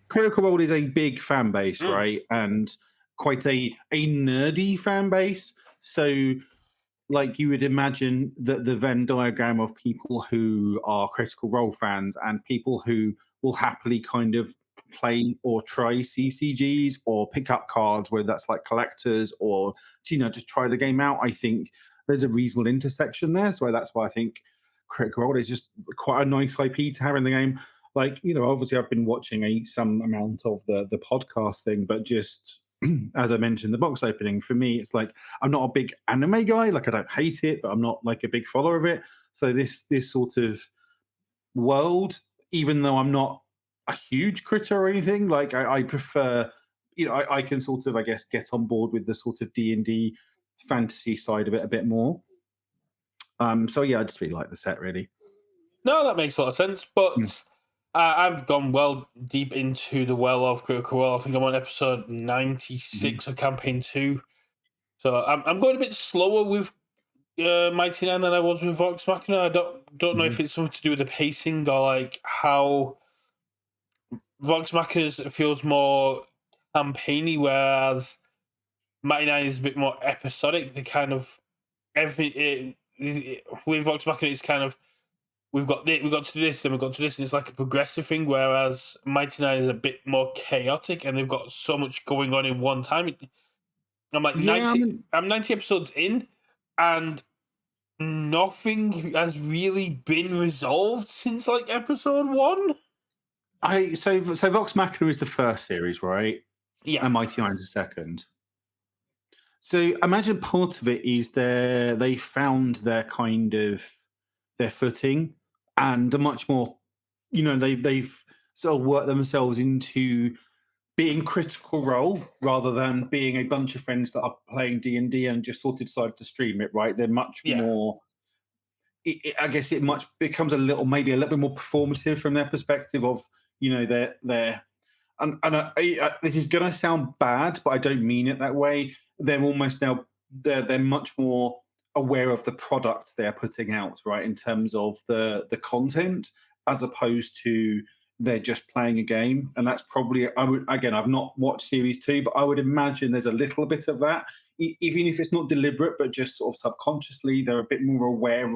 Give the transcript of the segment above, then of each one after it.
Critical Role is a big fan base, Mm. right? And quite a nerdy fan base. So like you would imagine that the Venn diagram of people who are Critical Role fans and people who will happily kind of play or try CCGs or pick up cards, whether that's like collectors or just try the game out. I think there's a reasonable intersection there, so that's why I think Critical Role is just quite a nice IP to have in the game. Like obviously I've been watching some amount of the podcast thing, but just as I mentioned, the box opening for me, it's like I'm not a big anime guy. Like I don't hate it, but I'm not like a big follower of it. So this sort of world, even though I'm not a huge critter or anything, like I prefer. I can sort of, I guess, get on board with the sort of D&D fantasy side of it a bit more. So yeah, I just really like the set, really. No, that makes a lot of sense. But I've gone well deep into the well of Critical Role. I think I'm on episode 96 of campaign 2. So I'm going a bit slower with Mighty Nine than I was with Vox Machina. I don't know if it's something to do with the pacing or like how Vox Machina feels more campaigny, whereas Mighty Nine is a bit more episodic. The kind of everything with Vox Machina, it's kind of we've got to do this, then we've got to do this, and it's like a progressive thing. Whereas Mighty Nine is a bit more chaotic, and they've got so much going on in one time. I'm like Yeah, 90. I'm 90 episodes in, and nothing has really been resolved since like episode 1. so Vox Machina is the first series, right? Yeah, And Mighty Nine's the second. So imagine part of it is they found their kind of their footing and a much more, they've sort of worked themselves into being Critical Role rather than being a bunch of friends that are playing D&D and just sort of decided to stream it. Right? They're much yeah. more. I guess it much becomes maybe a little bit more performative from their perspective of their and this is going to sound bad, but I don't mean it that way. They're almost now they're much more aware of the product they're putting out, right? In terms of the content, as opposed to they're just playing a game. And that's probably I've not watched series 2, but I would imagine there's a little bit of that, even if it's not deliberate, but just sort of subconsciously, they're a bit more aware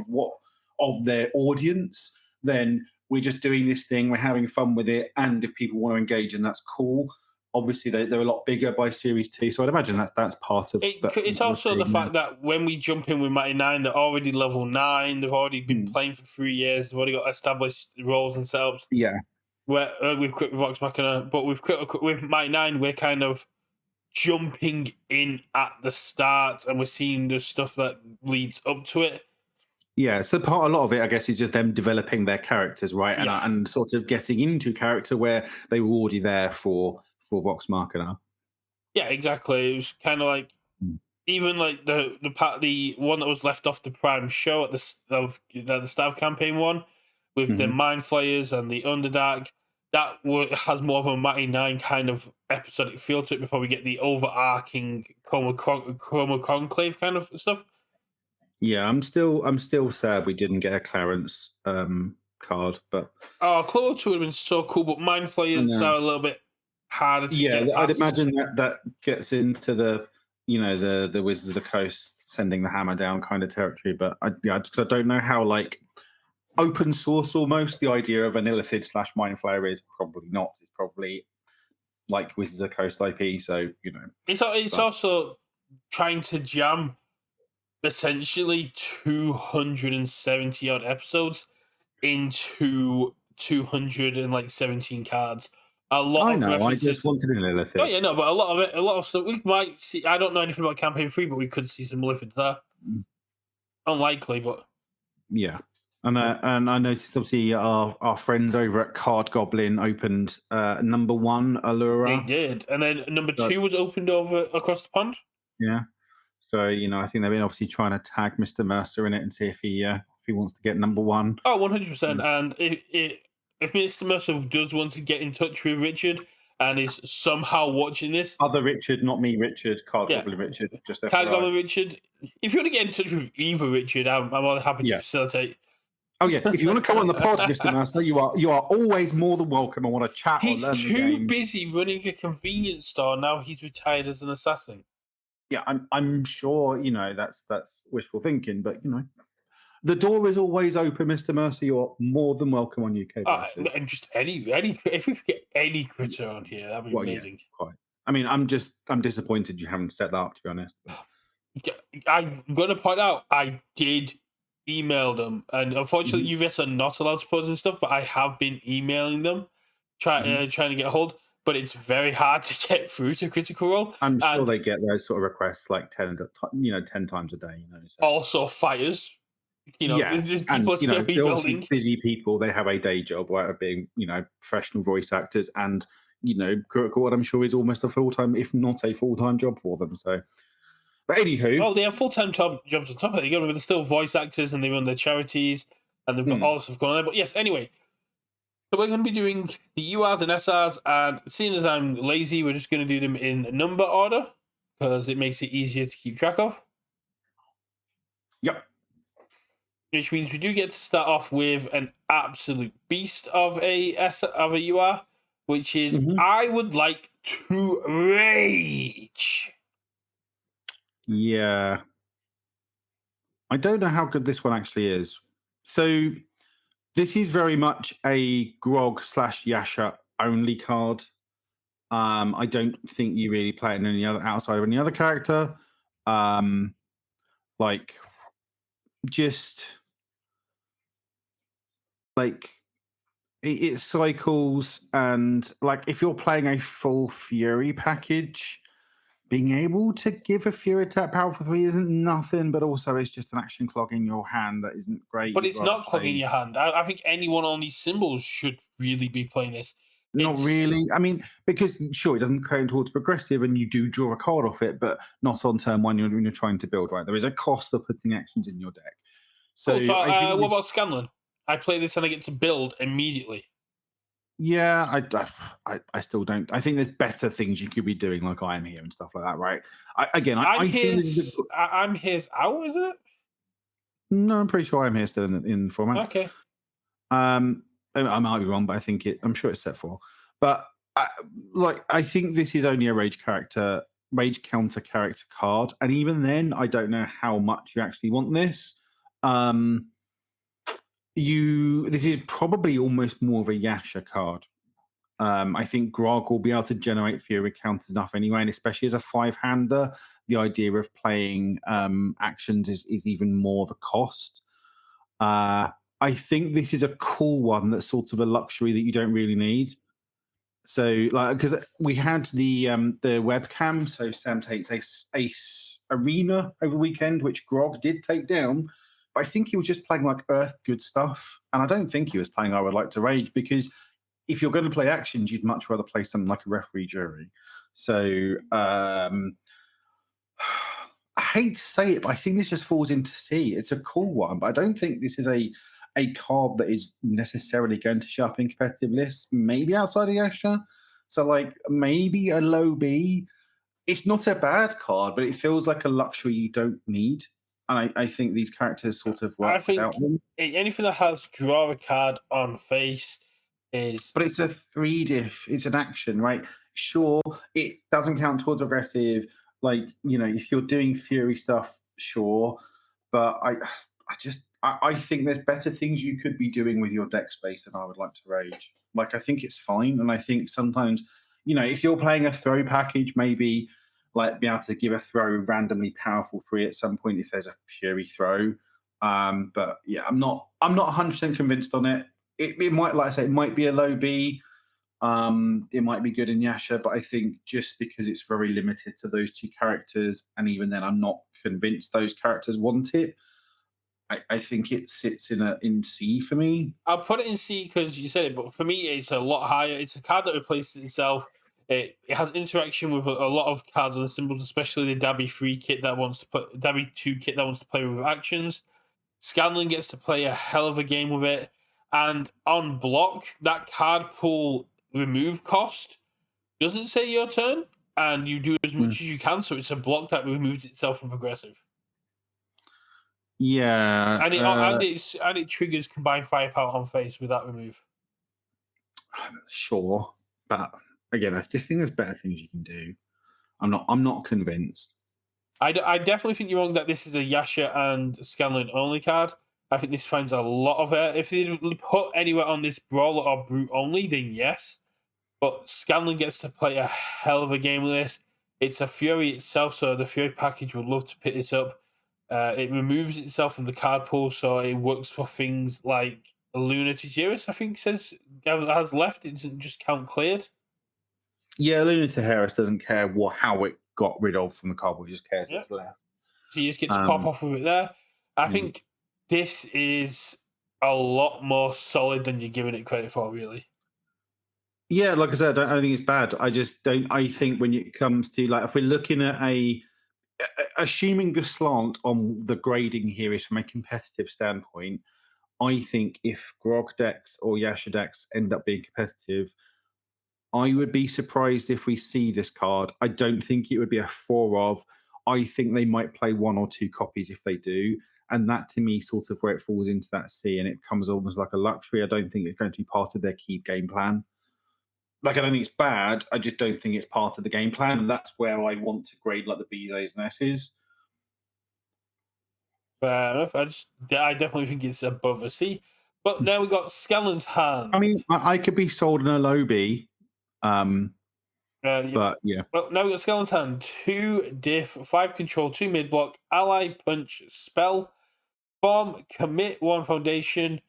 of their audience than we're just doing this thing, we're having fun with it, and if people want to engage, and that's cool. Obviously, they're a lot bigger by Series 2, so I'd imagine that's part of that. It's also the fact that when we jump in with Mighty Nine, they're already level 9. They've already been playing for 3 years. They've already got established roles themselves. Yeah. Where with Vox Machina, but with Mighty Nine, we're kind of jumping in at the start, and we're seeing the stuff that leads up to it. Yeah, so a lot of it, I guess, is just them developing their characters, right? Yeah. And sort of getting into character where they were already there for Vox Machina. Yeah, exactly. It was kind of like even like the one that was left off the Prime show at the start of campaign 1 with the Mind Flayers and the Underdark. That has more of a Mighty Nine kind of episodic feel to it before we get the overarching Chroma Conclave kind of stuff. Yeah, I'm still sad we didn't get a Clarence card, but Clover 2 would have been so cool, but Mind Flayers are a little bit harder to get past. I'd imagine that gets into the the Wizards of the Coast sending the hammer down kind of territory. But because I don't know how like open source almost the idea of an Illithid / Mind Flayer is probably not. It's probably like Wizards of the Coast IP. So it's also trying to jam essentially 270 odd episodes into 217 cards. A lot of references. I just wanted an Illithid. Oh yeah, no, but a lot of stuff we might see. I don't know anything about campaign 3, but we could see some Illithids there. Unlikely, but yeah. And I noticed obviously our friends over at Card Goblin opened number 1 Allura. They did, and then number 2 was opened over across the pond. Yeah. So I think they've been obviously trying to tag Mr. Mercer in it and see if he wants to get number 1. Oh, 100%. And if Mr. Mercer does want to get in touch with Richard and is somehow watching this, other Richard, not me, Richard, Card Goblin Richard, just Card Goblin Richard. If you want to get in touch with either Richard, I'm more than happy to facilitate. Oh yeah, if you want to come on the pod, Mister Mercer, you are always more than welcome. I want to chat or He's learn the too game. busy running a convenience store now. He's retired as an assassin. Yeah, I'm sure that's wishful thinking, but the door is always open, Mister Mercer. You're more than welcome on UK bases. And just any if we could get any critter on here, that'd be Well, yeah, amazing. quite. I mean, I'm disappointed you haven't set that up, to be honest. But, I'm gonna point out I did email them, and unfortunately, Mhm, UVS are not allowed to post and stuff. But I have been emailing them, mhm. trying to get a hold. But it's very hard to get through to Critical Role, I'm sure and they get those sort of requests like 10 times a day. So also fires. yeah, and People are still they're obviously rebuilding. busy people. They have a day job, right, of being professional voice actors, and Critical Role, I'm sure, is almost a full time, if not a full time job for them. So, but anywho, Oh, they have full time jobs on top of it. They're still voice actors, and they run their charities, and they've got mm, all this stuff going on. But yes, anyway, so we're going to be doing the URs and SRs, and seeing as I'm lazy, we're just going to do them in number order because it makes it easier to keep track of. yep. Which means we do get to start off with an absolute beast of a UR, which is Hmm. I would like to rage. Yeah, I don't know how good this one actually is. So this is very much a Grog slash Yasha only card. I don't think you really play it in any other outside of any other character. Um, like just like it cycles, and like if you're playing a full Fury package, being able to give a Fury attack power for 3 isn't nothing, but also it's just an action clog in your hand that isn't great. But You'd it's rather not clogging play. your hand. I think anyone on these symbols should really be playing this. Not It's really. I mean, because sure, it doesn't count towards progressive, and you do draw a card off it, but not on turn one when you're trying to build. Right, there is a cost of putting actions in your deck. So cool. So, I think what this. about Scanlan? I play this and I get to build immediately. Yeah, I still don't. I think there's better things you could be doing, like I am here and stuff like that, right? I feel this is I'm his out, isn't it? no, I'm pretty sure I'm here still in the format. Okay. I might be wrong, but I'm sure it's set for. But I, I think this is only a rage counter character card, and even then, I don't know how much you actually want this. Um, this is probably almost more of a Yasha card. I think Grog will be able to generate Fury counters enough anyway, and especially as a five-hander, the idea of playing actions is even more of a cost. Uh, I think this is a cool one that's sort of a luxury that you don't really need. So, like, because we had the webcam, so Sam takes Ace Arena over the weekend, which Grog did take down. But I think he was just playing like Earth good stuff, and I don't think he was playing I Would Like to Rage, because if you're going to play actions, you'd much rather play something like a referee jury. So I hate to say it, but I think this just falls into C. It's a cool one, but I don't think this is a card that is necessarily going to show up in competitive lists. Maybe outside of Yasha. So like maybe a low B. It's not a bad card, but it feels like a luxury you don't need. And I think these characters sort of I work without think them. anything that has draw a card on face is But it's a three diff. It's an action, right? Sure, it doesn't count towards aggressive. Like if you're doing fury stuff, sure. But I think there's better things you could be doing with your deck space than I Would Like to Rage. Like I think it's fine, and I think sometimes if you're playing a throw package, maybe like be able to give a throw randomly powerful 3 at some point if there's a fury throw. But yeah, I'm not 100% convinced on it. It might, like I say, it might be a low B. It might be good in Yasha, but I think just because it's very limited to those two characters, and even then, I'm not convinced those characters want it. I think it sits in C for me. I'll put it in C because you said it, but for me, it's a lot higher. It's a card that replaces itself. It has interaction with a lot of cards and symbols, especially the Dabby 3 kit that wants to put Dabby 2 kit that wants to play with actions. Scanlan gets to play a hell of a game with it. And on block, that card pool remove cost doesn't say your turn, and you do as Mm. much as you can. So it's a block that removes itself from progressive. Yeah, and it triggers combined firepower on face with that remove. sure, but again, I just think there's better things you can do. I'm not convinced. I definitely think you're wrong that this is a Yasha and Scanlan only card. I think this finds a lot of it. If they put anywhere on this Brawler or Brute only, then yes. But Scanlan gets to play a hell of a game with this. It's a Fury itself, so the Fury package would love to pick this up. It removes itself from the card pool, so it works for things like Luna Tijeris, I think says has left. It doesn't just count cleared. Yeah, Lunatic Harris doesn't care how it got rid of from the cardboard; he just cares Yeah. it's left. So you just get to pop Um, off with it there. I mm. think this is a lot more solid than you're giving it credit for, really. Yeah, like I said, I don't think it's bad. I just don't. I think when it comes to like, if we're looking at assuming the slant on the grading here is from a competitive standpoint, I think if Grog decks or Yasha decks end up being competitive, I would be surprised if we see this card. I don't think it would be a four of. I think they might play one or two copies if they do. And that to me, sort of where it falls into that C and it comes almost like a luxury. I don't think it's going to be part of their keep game plan. Like, I don't think it's bad. I just don't think it's part of the game plan. And that's where I want to grade like the B's, A's, and S's. Fair enough. I definitely think it's above a C. But now we got Scanlan's I hand. mean, I could be sold in a low B. Um, Yep. but yeah. Well, now we got Scanlan's hand. 2 diff, 5 control, 2 mid block, ally, punch, spell, bomb, commit 1 foundation.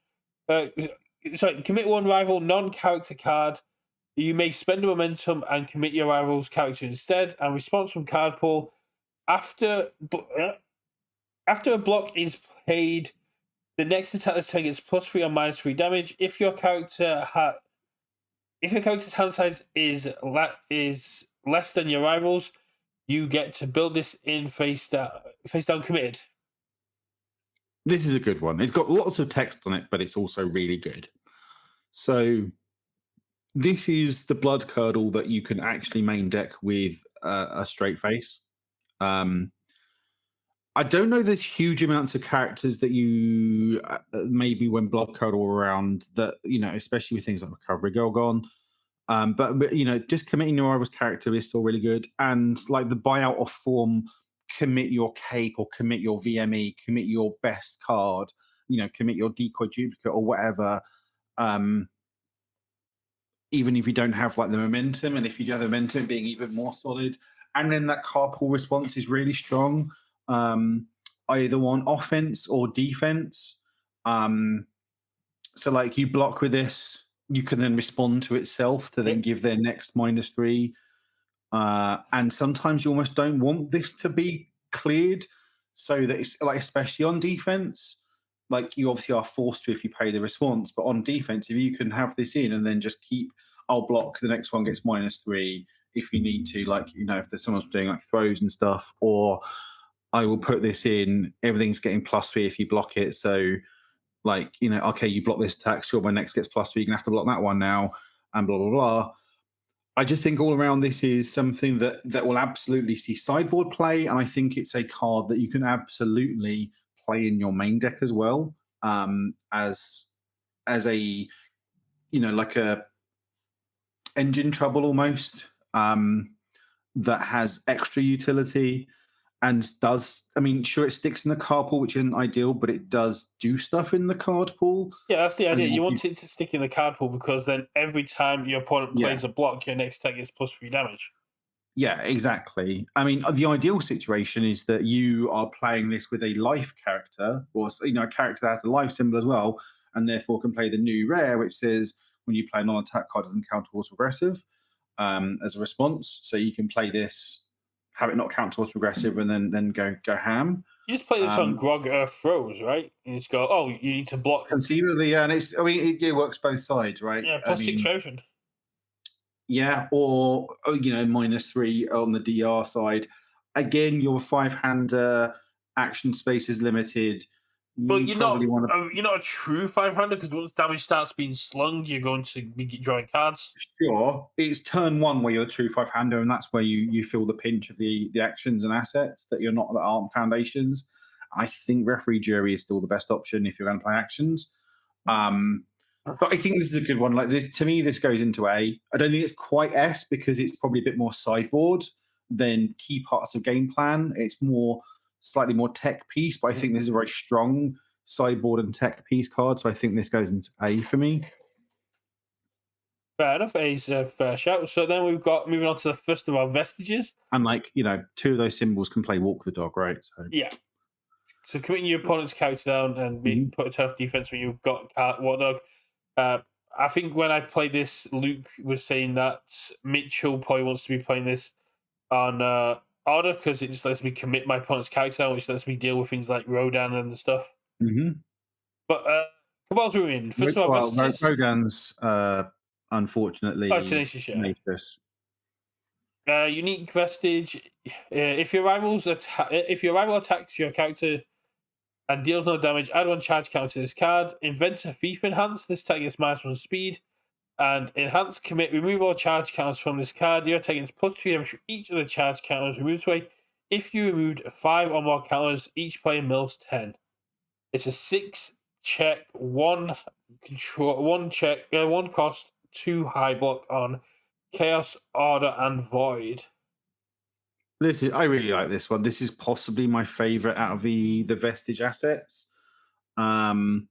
Commit 1 rival non-character card. You may spend the momentum and commit your rival's character instead. And response from card pool after a block is played, the next attack this turn gets +3 or -3 damage. If your character's hand size is less than your rivals, you get to build this in face down committed. This is a good one. It's got lots of text on it, but it's also really good. So this is the blood curdle that you can actually main deck with a straight face. I don't know there's huge amounts of characters that you maybe when blood curdle around that, especially with things like recovery Gorgon. But just committing your rival's character is still really good. And like the buyout of form, commit your cape or commit your VME, commit your best card, commit your decoy duplicate or whatever. Um, even if you don't have like the momentum, and if you do have the momentum, being even more solid. And then that carpool response is really strong, either on offense or defense. So like you block with this, you can then respond to itself to then Yep. give their next -3. And sometimes you almost don't want this to be cleared, so that it's like, especially on defense, like you obviously are forced to if you pay the response. But on defense, if you can have this in and then just keep, I'll block, the next one gets -3 if you need to, like, if there's someone's doing like throws and stuff, or I will put this in, everything's getting +3 if you block it. So like, okay, you block this attack, sure, my next gets +3, you're gonna have to block that one now, and blah blah blah. I just think all around this is something that will absolutely see sideboard play, and I think it's a card that you can absolutely play in your main deck as well, as a like a engine trouble almost, that has extra utility and does. I mean, sure, it sticks in the card pool, which isn't ideal, but it does do stuff in the card pool. Yeah, that's the And idea. then You if you, want it to stick in the card pool because then every time your opponent yeah, plays a block, your next attack is +3 damage. yeah, exactly. I mean, the ideal situation is that you are playing this with a life character, or a character that has a life symbol as well, and therefore can play the new rare, which says when you play a non-attack card, doesn't count towards progressive, as a response. So you can play this, have it not count towards progressive, and then go ham. You just play this on Um, Grog throws, right? You just go, oh, you need to block. Conceivably, yeah, and it works both sides, right? Yeah, I +6 mean, version. yeah, or -3 on the DR side. Again, your five-hander action space is limited. But You probably want to. you're not a true 500 because once damage starts being slung, you're going to be drawing cards. Sure, it's turn one where you're a true five-hander, and that's where you feel the pinch of the actions and assets that aren't foundations. I think referee jury is still the best option if you're going to play actions. Um, but I think this is a good one. Like this, to me, this goes into A. I don't think it's quite S because it's probably a bit more sideboard than key parts of game plan. It's more slightly more tech piece, but I think this is a very strong sideboard and tech piece card. So I think this goes into A for me. Fair enough. A's a fair shout. So then we've got moving on to the first of our vestiges. And like, two of those symbols can play walk the dog, right? So Yeah. So committing your opponent's character down and Mhm. put a tough defense when you've got War Dog. Uh, I think when I played this, Luke was saying that Mitchell probably wants to be playing this on order because it just lets me commit my opponent's character down, which lets me deal with things like Rodan and stuff. Mhm. But Cabal's Ruin, first of all, Well, vestiges. Rodan's Oh, unfortunately Tenacious, yeah. tenacious. Unique vestige. If your rival attacks your character and deals no damage, add one charge counter to this card. Inventor Thief Enhance. This attack gets -1 speed. And Enhance Commit. Remove all charge counters from this card. Your attack gets +3 damage for each of the charge counters removed away. If you removed 5 or more counters, each player mills 10. It's a 6 check, 1 control, 1 check, 1 cost, 2 high block on Chaos, Order, and Void. I really like this one. This is possibly my favorite out of the vestige assets. Um,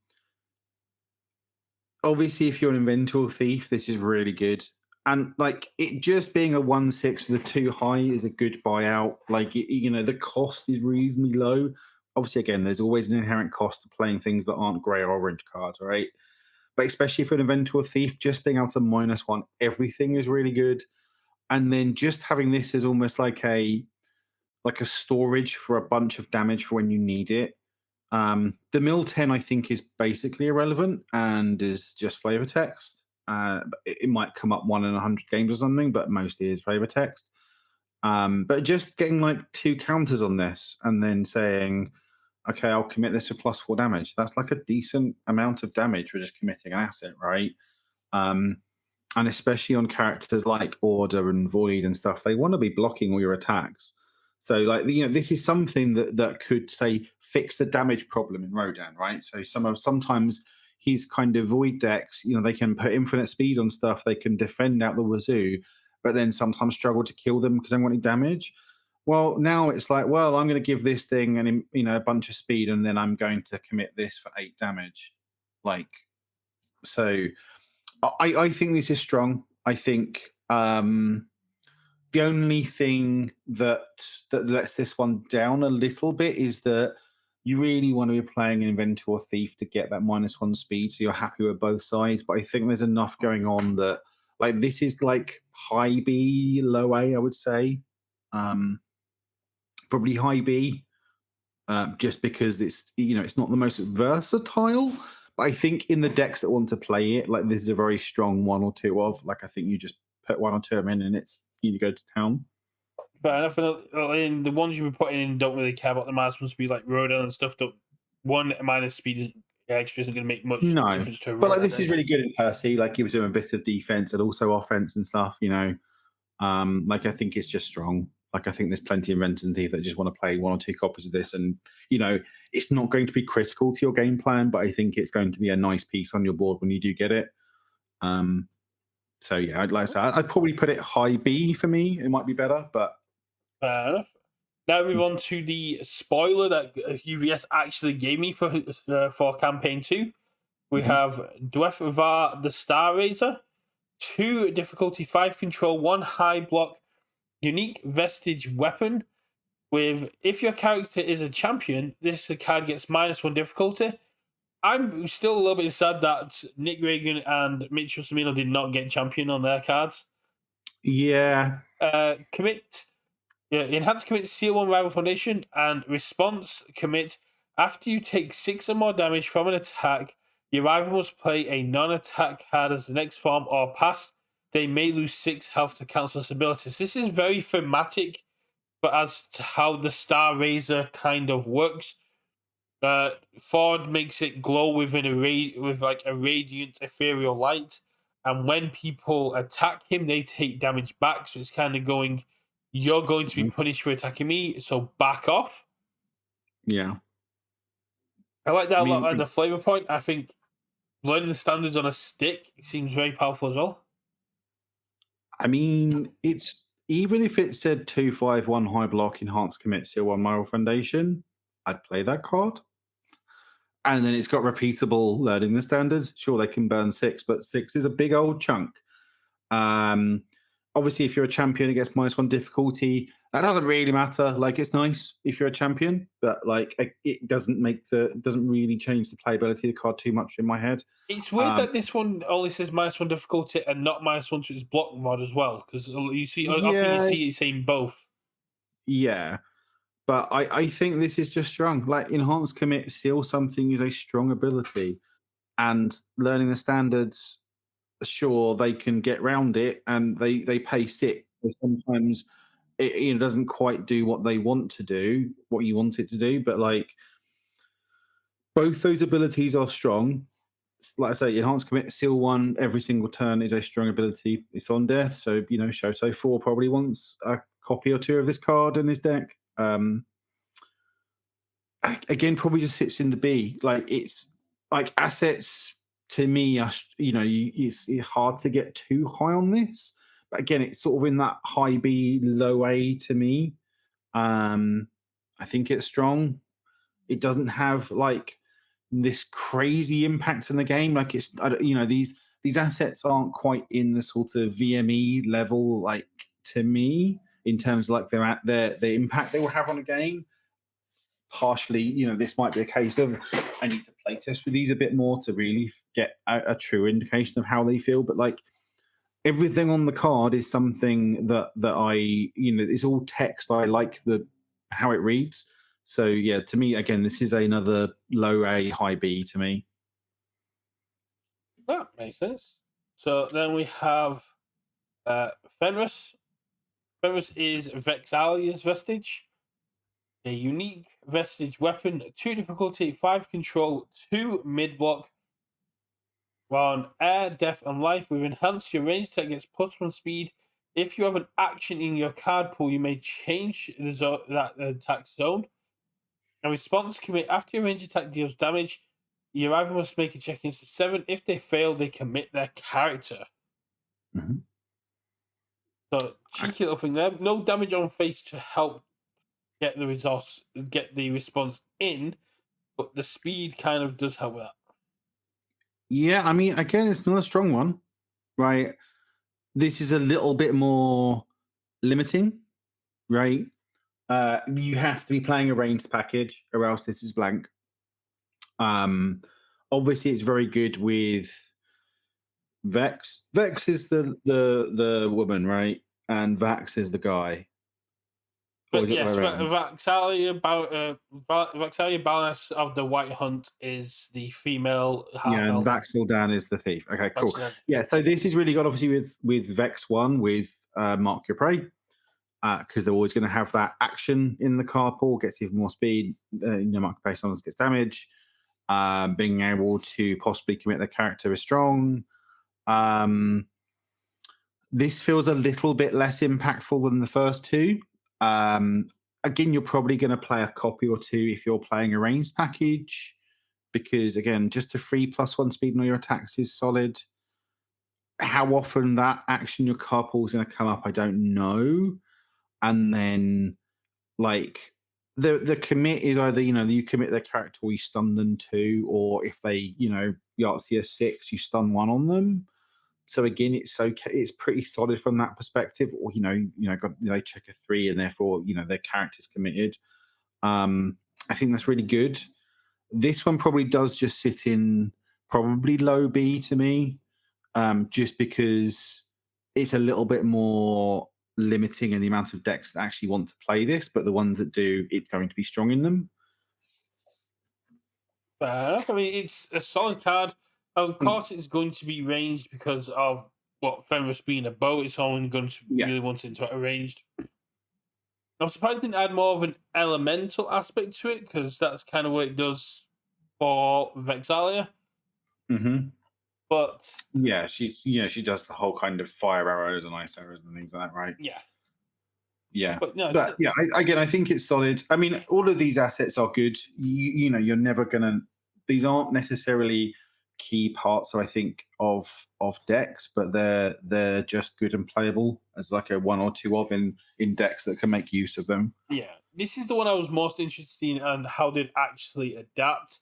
Obviously, if you're an inventor thief, this is really good. And like it just being a 1/6 the 2 high is a good buyout. Like the cost is reasonably low. Obviously, again, there's always an inherent cost to playing things that aren't grey or orange cards, right? But especially for an inventor thief, just being able to -1 everything is really good. And then just having this as almost like a storage for a bunch of damage for when you need it. The mill 10, I think, is basically irrelevant and is just flavor text. It might come up 1 in 100 games or something, but mostly is flavor text. But just getting like 2 counters on this and then saying, okay, I'll commit this to +4 damage. That's like a decent amount of damage for just committing an asset, right? Um, and especially on characters like Order and Void and stuff, they want to be blocking all your attacks. So, like, this is something that could say fix the damage problem in Rodan, right? So, sometimes he's kind of Void decks, they can put infinite speed on stuff, they can defend out the wazoo, but then sometimes struggle to kill them because they want any damage. Well, now it's like, well, I'm going to give this thing a bunch of speed, and then I'm going to commit this for 8 damage. Like, so I think this is strong. I think the only thing that lets this one down a little bit is that you really want to be playing an inventor or thief to get that -1 speed, so you're happy with both sides. But I think there's enough going on that like this is like high B, low A, I would say. Um, Probably high B, just because it's not the most versatile. But I think in the decks that want to play it, like this is a very strong one or two of. Like I think you just put one or two of them in, and it's you go to town. Fair enough. And the ones you were putting in don't really care about the -1 speed, like Rodan and stuff. Don't one minus speed extra isn't going to make much No, difference to but like Rodan. this is really good in Percy. Like gives him a bit of defense and also offense and stuff. Like I think it's just strong. Like I think there's plenty of renters and thief that just want to play 1 or 2 copies of this, and it's not going to be critical to your game plan, but I think it's going to be a nice piece on your board when you do get it. Um, so yeah, I'd like to say I'd probably put it high B for me. It might be better, but Fair enough. Now move on to the spoiler that UBS actually gave me for campaign 2. We Mhm. have Dwevar the Star Razor, 2 difficulty, 5 control, 1 high block, unique vestige weapon. With if your character is a champion, this card gets -1 difficulty. I'm still a little bit sad that Nick Reagan and Mitchell Semino did not get champion on their cards. Yeah. Commit enhance commit seal 1 rival foundation and response commit after you take 6 or more damage from an attack, your rival must play a non-attack card as the next form or pass. They may lose 6 health to cancel this abilities. This is very thematic, but as to how the Star Razor kind of works. Ford makes it glow within with like a radiant ethereal light, and when people attack him, they take damage back. So it's kind of going, you're going to be Mhm. punished for attacking me, so back off. Yeah. I like that I a lot. mean, And the flavor point, I think learning the standards on a stick seems very powerful as well. it's even if it said 251 high block, enhanced commit, seal one moral foundation, I'd play that card. And then it's got repeatable learning the standards. Sure, they can burn six, but six is a big old chunk. Um, Obviously, if you're a champion, it gets -1 difficulty. That doesn't really matter. Like, it's nice if you're a champion, but like, it doesn't really change the playability of the card too much in my head. It's weird Um, that this one only says -1 difficulty and not -1 to its block mod as well. Because you see, often you yeah, see it saying both. yeah, but I think this is just strong. Like, enhanced commit, seal something is a strong ability, and learning the standards, sure, they can get round it, and they pay six. So sometimes it, doesn't quite do what they want to do, what you want it to do. But like, both those abilities are strong. Like I say, enhanced commit, seal one every single turn is a strong ability. It's on death, so Shoto 4 probably wants a copy or two of this card in his deck. Again, probably just sits in the B. Like, it's like assets to me are it's hard to get too high on this. But again, it's sort of in that high B, low A to me. Um, I think it's strong. It doesn't have like this crazy impact in the game. Like, it's these assets aren't quite in the sort of VME level, like, to me, in terms of like their impact they will have on a game. Partially, this might be a case of I need to play test with these a bit more to really get a true indication of how they feel. But like, everything on the card is something that I, it's all text. I like the how it reads. So yeah, to me, again, this is another low A, high B to me. That makes sense. So then we have uh, Fenris. Fenris is Vexalia's vestige. A unique vestige weapon, 2 difficulty, 5 control, 2 mid block. While on air, death, and life, with enhanced, your range attack gets +1 speed. If you have an action in your card pool, you may change that attack zone. A response commit after your range attack deals damage. Your rival must make a check against a 7. If they fail, they commit their character. Mhm. So cheeky little thing there. No damage on face to help get the response in, but the speed kind of does help with that. Yeah, I mean, again, it's not a strong one, right? This is a little bit more limiting, right? You have to be playing a ranged package, or else this is blank. Um, Obviously, it's very good with Vex. Vex is the woman, right? And Vax is the guy, or But is it the way yes, around? Vaxalia Balance of the White Hunt is the female half Yeah, and elf. Vaxildan is the thief. Okay, cool. Vaxalia. Yeah, so this is really good, obviously, with Vex one with Mark Your Prey, because they're always going to have that action in the carpool, gets even more speed. Mark Your Prey sometimes gets damage. Being able to possibly commit their character is strong. Um, this feels a little bit less impactful than the first two. Um, Again, you're probably going to play a copy or two if you're playing a ranged package, because again, just a free +1 speed on your attacks is solid. How often that action your carpool is going to come up, I don't know. And then, like, the commit is either you commit their character or you stun them too, or if they Yahtzee a 6, you stun one on them. So again, it's okay. It's pretty solid from that perspective. Or they check a 3 and therefore their character's committed. I think that's really good. This one probably does just sit in probably low B to me, just because it's a little bit more limiting in the amount of decks that actually want to play this, but the ones that do, it's going to be strong in them. Fair enough. I mean, it's a solid card. Of Mm, course, it's going to be ranged because of what Fenris being a bow. It's only going to yeah. really want it to arranged. I'm surprised it didn't add more of an elemental aspect to it because that's kind of what it does for Vexalia. Hmm. But Yeah, she does the whole kind of fire arrows and ice arrows and things like that, right? yeah, Yeah. but no, But yeah, again, I think it's solid. I mean, all of these assets are good. You're never gonna these aren't necessarily key parts, I think, of decks, but they're just good and playable as like a one or two of in decks that can make use of them. Yeah, this is the one I was most interested in and how they'd actually adapt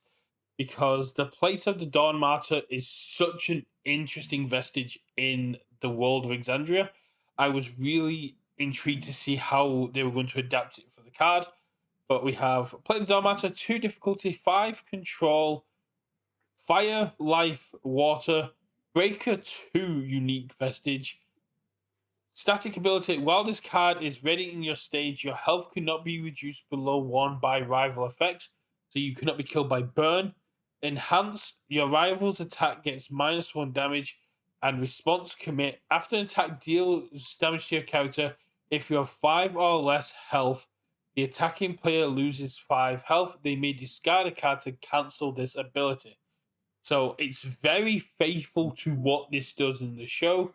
because the Plate of the Dawn Martyr is such an interesting vestige in the world of Exandria. I was really intrigued to see how they were going to adapt it for the card. But we have Plate of the Dawn Martyr, 2 difficulty, 5 control, fire, life, water, breaker 2 unique vestige. Static ability. While this card is ready in your stage, your health cannot be reduced below 1 by rival effects, so you cannot be killed by burn. Enhance. Your rival's attack gets -1 damage and response commit. After an attack deals damage to your character, if you have 5 or less health, the attacking player loses 5 health. They may discard a card to cancel this ability. So it's very faithful to what this does in the show.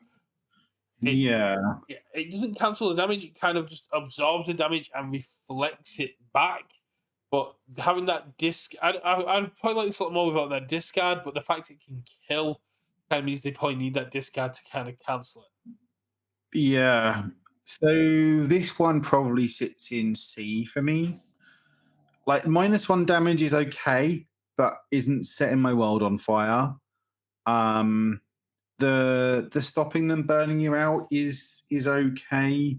It Yeah, Yeah, it doesn't cancel the damage. It kind of just absorbs the damage and reflects it back. But having that disc, I'd probably like this a lot more without that discard. But the fact it can kill kind of means they probably need that discard to kind of cancel it. yeah. So this one probably sits in C for me. Like -1 damage is okay, but isn't setting my world on fire. Um, the stopping them burning you out is okay.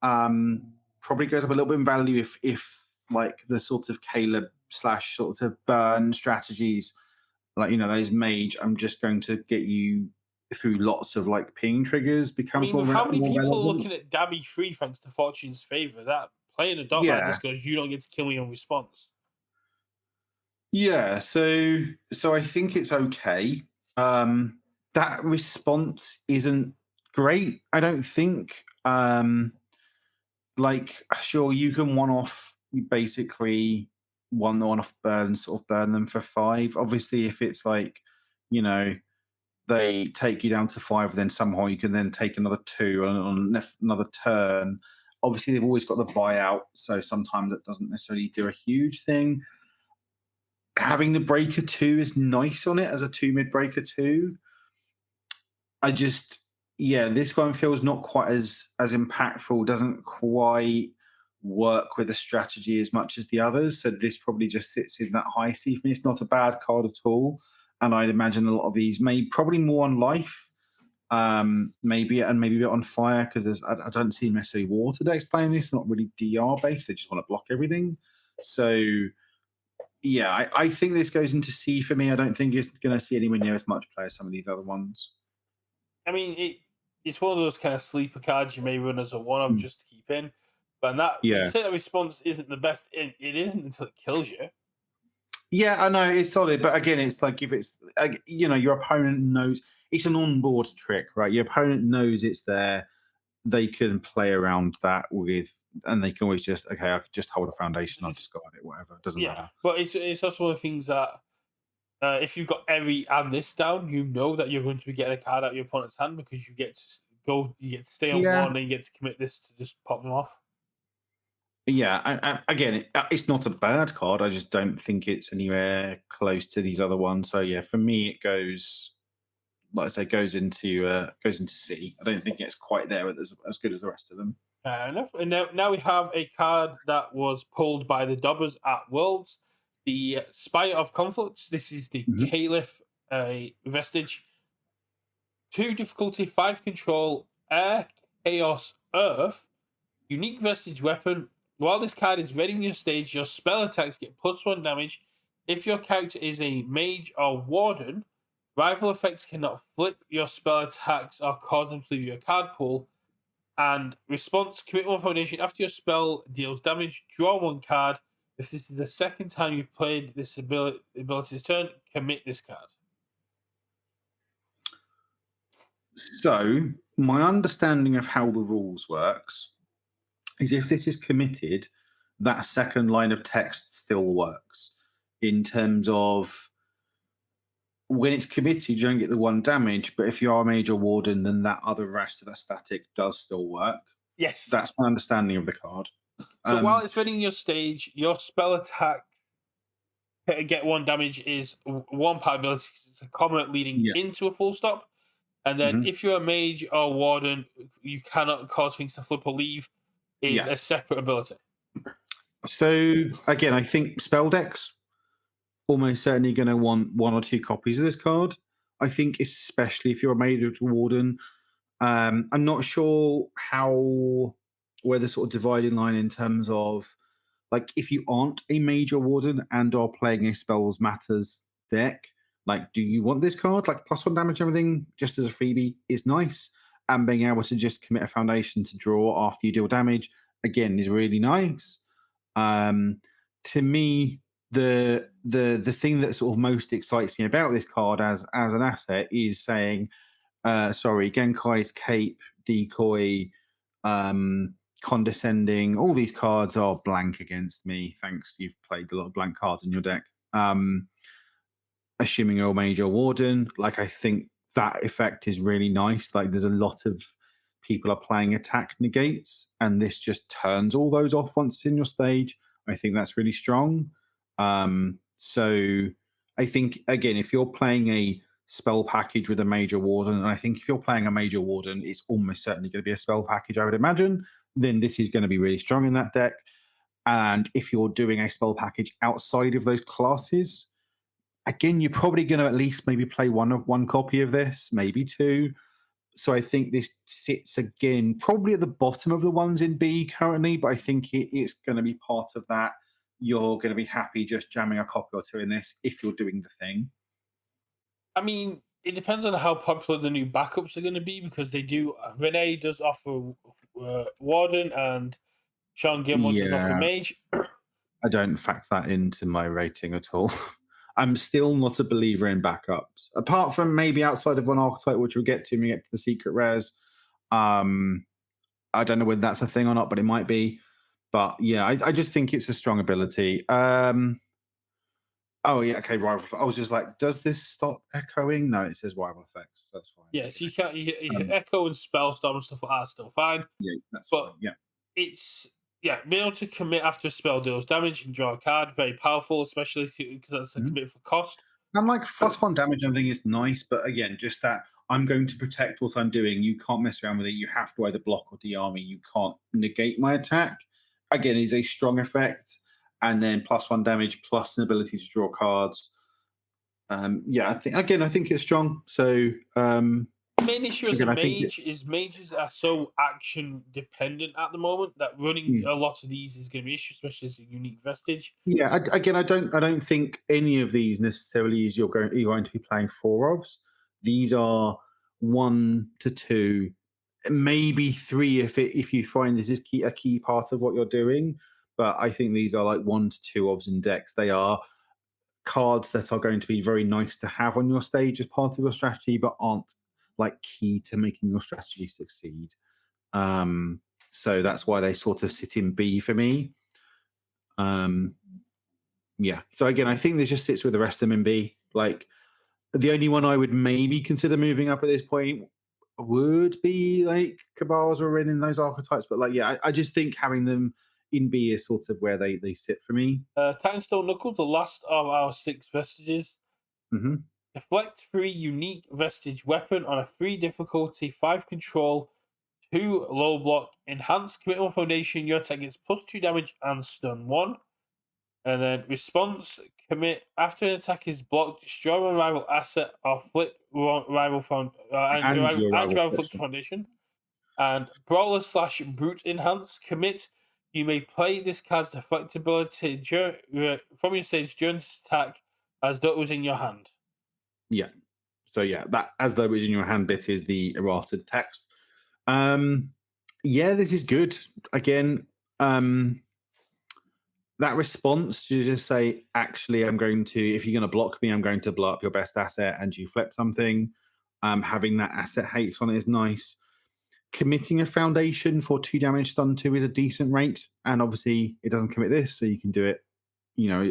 Probably goes up a little bit in value if like the sort of Caleb slash sort of burn strategies, like those mage. I'm just going to get you through lots of like ping triggers I becomes mean, with how many more people are relevant. looking at Dabby free thanks to Fortune's favor, that playing a dot like Yeah, this goes, you don't get to kill me on response. yeah. So I think it's okay. That response isn't great. I don't think. Like sure you can one off basically one off burn sort of burn them for 5. Obviously if it's like you know they take you down to 5, then somehow you can then take another 2 on another turn. Obviously they've always got the buyout, so sometimes it doesn't necessarily do a huge thing. Having the breaker 2 is nice on it as a 2 mid breaker 2. I just yeah, this one feels not quite as impactful, doesn't quite work with the strategy as much as the others. So this probably just sits in that high C for me. It's not a bad card at all. And I'd imagine a lot of these may probably more on life, maybe and maybe a bit on fire because I don't see necessarily water decks playing this. Not really DR based. They just want to block everything. So yeah, I think this goes into C for me. I don't think it's going to see anywhere near as much play as some of these other ones. I mean, it's one of those kind of sleeper cards you may run as a one of Mm. just to keep in. But that you Yeah. say that response isn't the best. It isn't until it kills you. Yeah, I know it's solid, but again, it's like if it's your opponent knows it's an onboard trick, right? Your opponent knows it's there. They can play around that with, and they can always just okay, I could just hold a foundation, I'll It's, discard it, whatever. It doesn't yeah, matter. but it's also one of the things that if you've got every and this down, you know that you're going to be getting a card out of your opponent's hand because you get to go, you get to stay on Yeah, one, and you get to commit this to just pop them off. yeah. Again, it's not a bad card. I just don't think it's anywhere close to these other ones. So yeah, for me, it goes like I say, goes into C. I don't think it's quite there as good as the rest of them. Fair enough. And now we have a card that was pulled by the Dobbers at Worlds, the Spire of Conflicts. This is the Mhm. Caliph vestige. 2 difficulty, 5 control, air, chaos, earth, unique vestige weapon. While this card is ready in your stage, your spell attacks get +1 damage. If your character is a mage or warden, rival effects cannot flip your spell attacks or cause them to leave your card pool. And response, commit 1 foundation. After your spell deals damage, draw 1 card. If this is the second time you've played this ability's turn, commit this card. So my understanding of how the rules works is if this is committed, that second line of text still works in terms of when it's committed, you don't get the 1 damage, but if you are a major warden, then that other rest of that static does still work. Yes. That's my understanding of the card. So while Um, it's ready in your stage, your spell attack get one damage is one part ability. It's a comment leading Yeah. into a full stop. And then Mhm. if you're a mage or warden, you cannot cause things to flip or leave is Yeah. a separate ability. So again, I think spell decks almost certainly going to want one or two copies of this card. I think, especially if you're a mage or warden, I'm not sure how where the sort of dividing line in terms of like if you aren't a major warden and are playing a spells matters deck, like do you want this card? Like plus one damage, everything just as a freebie is nice, and being able to just commit a foundation to draw after you deal damage again is really nice. Um, to me, the thing that sort of most excites me about this card as an asset is saying sorry, Genkai's Cape, Decoy, Condescending, all these cards are blank against me. Thanks, you've played a lot of blank cards in your deck. Assuming you're a major warden, like I think that effect is really nice. Like there's a lot of people are playing attack negates, and this just turns all those off once it's in your stage. I think that's really strong. So I think again, if you're playing a spell package with a major warden, and I think if you're playing a major warden, it's almost certainly going to be a spell package, I would imagine. Then this is going to be really strong in that deck. And if you're doing a spell package outside of those classes, again, you're probably going to at least maybe play one copy of this, maybe two. So I think this sits again probably at the bottom of the ones in B currently, but I think it's going to be part of that. You're going to be happy just jamming a copy or two in this if you're doing the thing. I mean, it depends on how popular the new backups are going to be because they do. Renee does offer warden and Sean Gilmore does offer Yeah, mage. I don't factor that into my rating at all. I'm still not a believer in backups, apart from maybe outside of one archetype, which we'll get to when we get to the secret rares. Um, I don't know whether that's a thing or not, but it might be. But yeah, I just think it's a strong ability. Oh yeah, okay, rival. I was just like, does this stop echoing? No, it says rival effects. So that's fine. There Yes, you you can go. echo and spell storm and stuff like that are still fine, Yeah, that's but fine. Yeah. it's being able to commit after a spell deals damage and draw a card very powerful, especially because that's a Mhm. commit for cost. And like plus one damage, and everything is nice, but again, just that I'm going to protect what I'm doing. You can't mess around with it. You have to either block or de-arm me. You can't negate my attack. Again, is a strong effect, and then plus one damage plus an ability to draw cards. Yeah, I think it's strong. So Main issue as a again, I think it. mage is mages are so action dependent at the moment that running Mm. a lot of these is going to be an issue, especially as a unique vestige. Yeah, again, I don't think any of these necessarily is you're going to be playing four ofs. These are one to two, maybe three if you find this is a key part of what you're doing. But I think these are like one to two ofs in decks. They are cards that are going to be very nice to have on your stage as part of your strategy, but aren't like key to making your strategy succeed. Um, so that's why they sort of sit in B for me. Um, yeah. So again, I think this just sits with the rest of them in B. Like the only one I would maybe consider moving up at this point would be like Cabals or in those archetypes. But like, yeah, I just think having them in B is sort of where they sit for me. Titanstone Knuckles, the last of our six vestiges. Hmm. Deflect 3 unique vestige weapon on a 3 difficulty, 5 control, 2 low block, enhanced commitment foundation. Your attack gets plus 2 damage and stun 1. And then response commit after an attack is blocked, destroy one rival asset or flip one rival found And your and rival rival flip flips. foundation. And brawler slash brute enhance commit. You may play this card's deflectability from your stage during this attack as though it was in your hand. Yeah. So yeah, that as though it was in your hand bit is the errated text. Um, yeah, this is good. Again, um, that response to just say, actually, I'm going to, if you're going to block me, I'm going to blow up your best asset and you flip something. Having that asset haste on it is nice. Committing a foundation for 2 damage stun 2 is a decent rate. And obviously, it doesn't commit this, so you can do it,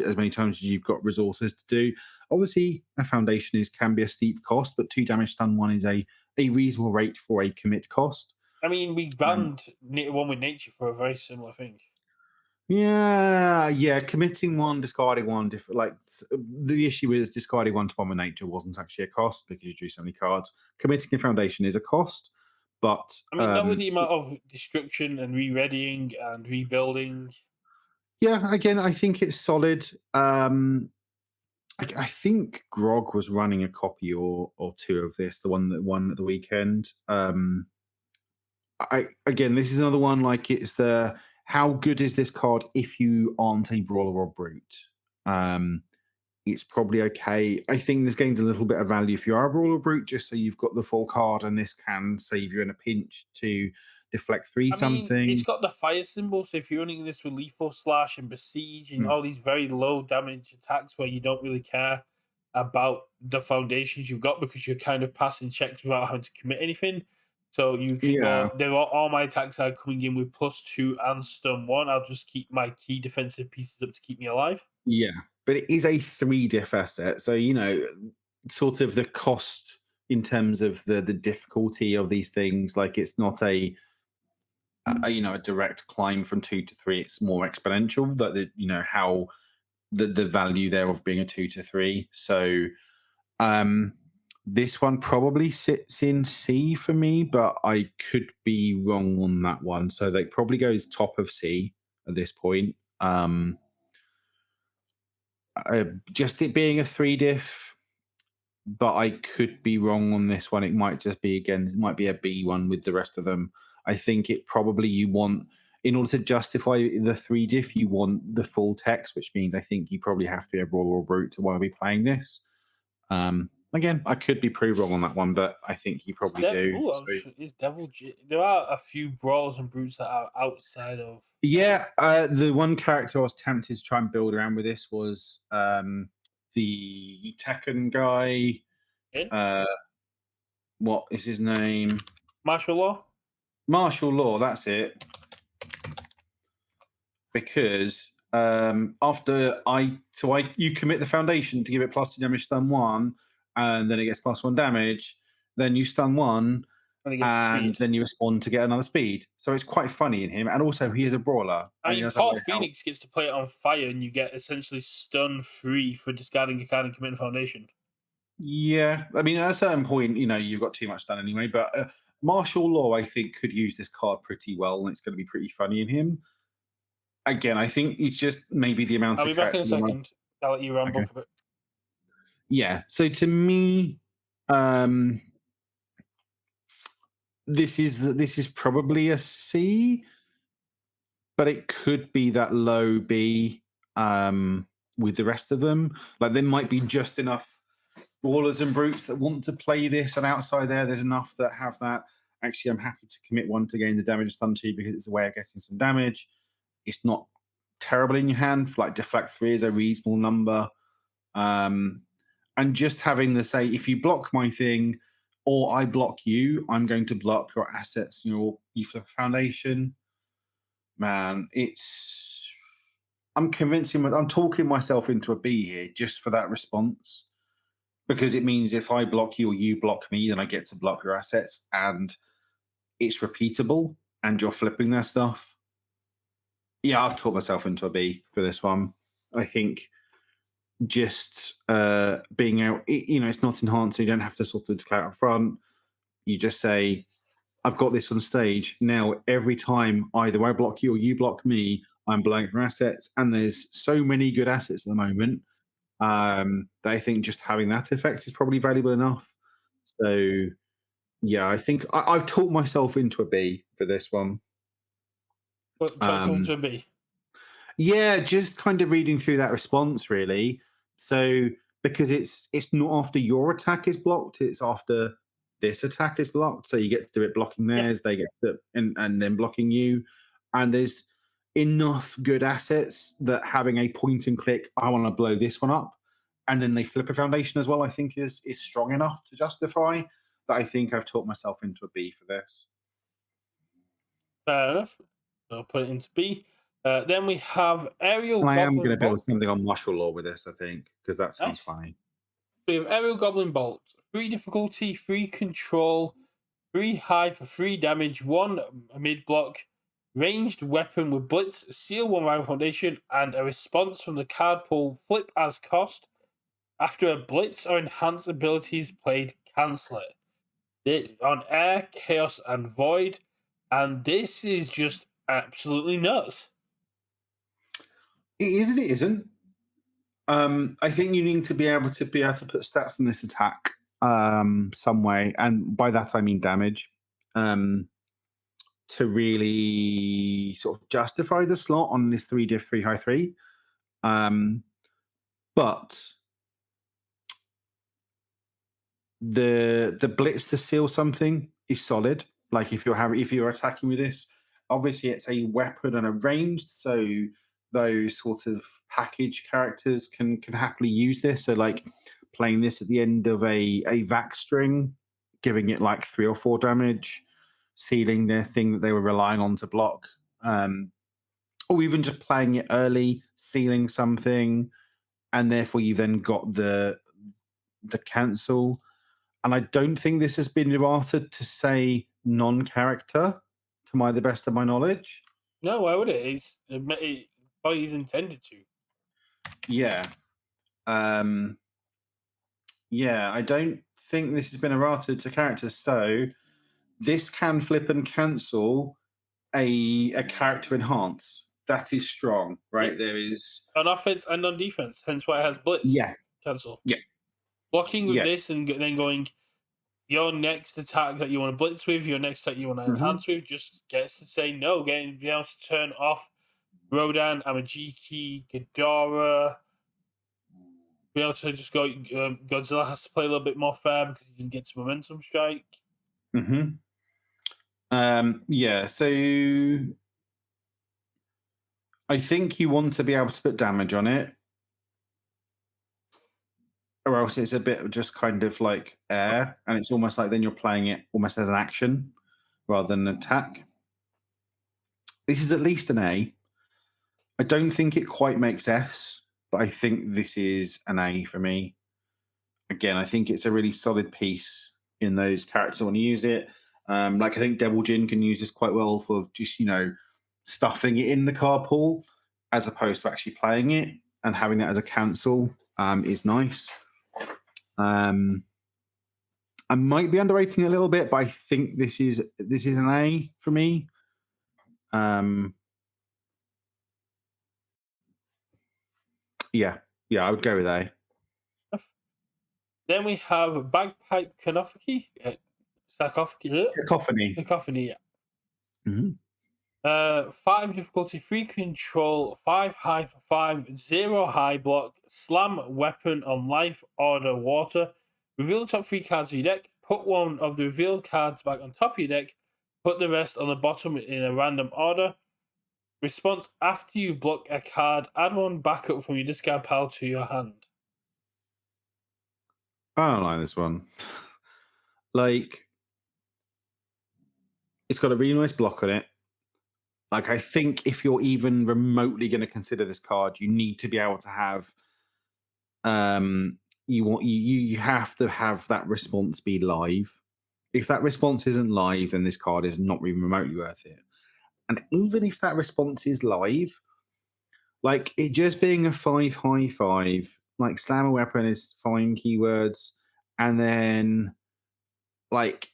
as many times as you've got resources to do. Obviously, a foundation can be a steep cost, but 2 damage stun 1 is a reasonable rate for a commit cost. I mean, we Um, banned one with nature for a very similar thing. Yeah, committing one, discarding one, different. The issue is discarding one to Bomber Nature wasn't actually a cost because you drew so many cards. Committing a foundation is a cost, but I mean, not with the amount of destruction and re-readying and rebuilding. yeah, again, I think it's solid. I think Grog was running a copy or two of this, the one that won at the weekend. I again, this is another one like it's the how good is this card if you aren't a brawler or brute? Um, it's probably okay. I think this gains a little bit of value if you are a brawler or brute, just so you've got the full card, and this can save you in a pinch to deflect three I mean, it's something. got the fire symbol, so if you're running this with lethal slash and besiege and Mm, all these very low damage attacks where you don't really care about the foundations you've got because you're kind of passing checks without having to commit anything. So you can Yeah, go, there are all my attacks are coming in with +2 and stun 1. I'll just keep my key defensive pieces up to keep me alive. yeah, but it is a three diff asset, so sort of the cost in terms of the difficulty of these things. Like it's not a direct climb from two to three. It's more exponential. That how the value there of being a two to three. So um, this one probably sits in C for me, but I could be wrong on that one. So they probably goes top of C at this point. Just it being a three diff, but I could be wrong on this one. It might just be again, it might be a B one with the rest of them. I think it probably you want in order to justify the three diff, you want the full text, which means I think you probably have to be a brawler or brute to want to be playing this. Again, I could be pretty wrong on that one, but I think you probably do. So Is Devil There are a few brawlers and brutes that are outside of. yeah, the one character I was tempted to try and build around with this was the Tekken guy. In Uh, what is his name? martial law. Martial Law. That's it. Because after you commit the foundation to give it +2 damage stun one, and then it gets +1 damage. Then you stun one, And he gets and speed. then you respond to get another speed. So it's quite funny in him, and also he is a brawler, I and he mean, does have Paul like how Phoenix gets to play it on fire, and you get essentially stun free for discarding a card and committing foundation. yeah. I mean, at a certain point, you've got too much done anyway. But Martial Law, I think, could use this card pretty well, and it's going to be pretty funny in him. Again, I think it's just maybe the amount I'll of be back in a characters. second. I'll let you ramble Okay. for a bit. Yeah. So to me, um, this is probably a C, but it could be that low B with the rest of them. Like there might be just enough brawlers and brutes that want to play this, and outside there's enough that have that. Actually, I'm happy to commit one to gain the damage stun two because it's a way of getting some damage. It's not terrible in your hand. Like deflect three is a reasonable number. Um, and just having the say, if you block my thing or I block you, I'm going to block your assets and your foundation. Man, I'm talking myself into a B here just for that response because it means if I block you or you block me, then I get to block your assets and it's repeatable and you're flipping their stuff. Yeah, I've taught myself into a B for this one. I think just being out, it's not enhanced. So you don't have to sort of declare up front. You just say, I've got this on stage. Now, every time either I block you or you block me, I'm blowing for assets. And there's so many good assets at the moment that I think just having that effect is probably valuable enough. So, yeah, I think I've taught myself into a B for this one. But talk someone Um, to a B. Yeah, just kind of reading through that response really. So because it's not after your attack is blocked, it's after this attack is blocked. So you get to do it blocking Yeah. theirs, they get to and then blocking you. And there's enough good assets that having a point and click, I want to blow this one up, and then they flip a foundation as well, I think is strong enough to justify that I think I've taught myself into a B for this. Fair enough. I'll put it into B. Then we have Aerial And I am going Goblin to build Bolt. something on martial law with this, I think, because that sounds Nice. funny. We have Aerial Goblin Bolt. 3 difficulty, 3 control, 3 high for 3 damage, 1 mid block. Ranged weapon with blitz, seal 1 rival foundation, and a response from the card pool. Flip as cost. After a blitz or enhanced abilities played, cancel it. On air, chaos, and void. And this is just absolutely nuts. It is and it isn't. I think you need to be able to put stats on this attack some way, and by that I mean damage, um, to really sort of justify the slot on this 3 diff 3 high 3. Um, but the blitz to seal something is solid. Like if you're attacking with this, obviously it's a weapon and a ranged, so those sort of package characters can happily use this. So like playing this at the end of a vac string, giving it like 3 or 4 damage, sealing their thing that they were relying on to block, or even just playing it early, sealing something, and therefore you then got the cancel. And I don't think this has been errated to say non-character, to the best of my knowledge. No, why would it? It probably is intended to. Yeah. Um, yeah, I don't think this has been errated to characters. So this can flip and cancel a character enhance. That is strong, Yeah. right? There is On offense and on defense, hence why it has blitz. yeah, Cancel. yeah, Blocking with yeah. this and then going, your next attack that you want to blitz with, your next attack you want to Hmm. enhance with, just gets to say no. Getting be able to turn off Rodan, Amajiki, Ghidorah. Be able to just go. Godzilla has to play a little bit more fair because he didn't get to momentum strike. Hmm. Yeah, so I think you want to be able to put damage on it, or else it's a bit of just kind of like air, and it's almost like then you're playing it almost as an action rather than an attack. This is at least an A. I don't think it quite makes S, but I think this is an A for me. Again, I think it's a really solid piece in those characters want to use it. Like I think Devil Jin can use this quite well for just stuffing it in the card pool as opposed to actually playing it, and having that as a cancel is nice. Um, I might be underrating it a little bit, but I think this is an A for me. Um, yeah, yeah, I would go with A. Then we have Bagpipe Cacophony. Cacophony. Cacophony, yeah. Mhm. 5 difficulty, 3 control, 5 high for 5, 0 high block, slam weapon on life, order, water. Reveal the top 3 cards of your deck. Put one of the revealed cards back on top of your deck. Put the rest on the bottom in a random order. Response after you block a card, add one backup from your discard pile to your hand. I don't like this one. Like, it's got a really nice block on it. Like, I think if you're even remotely going to consider this card, you need to be able to have you have to have that response be live. If that response isn't live, then this card is not even remotely worth it. And even if that response is live, like it just being a 5 high 5, like slammer weapon is fine keywords, and then like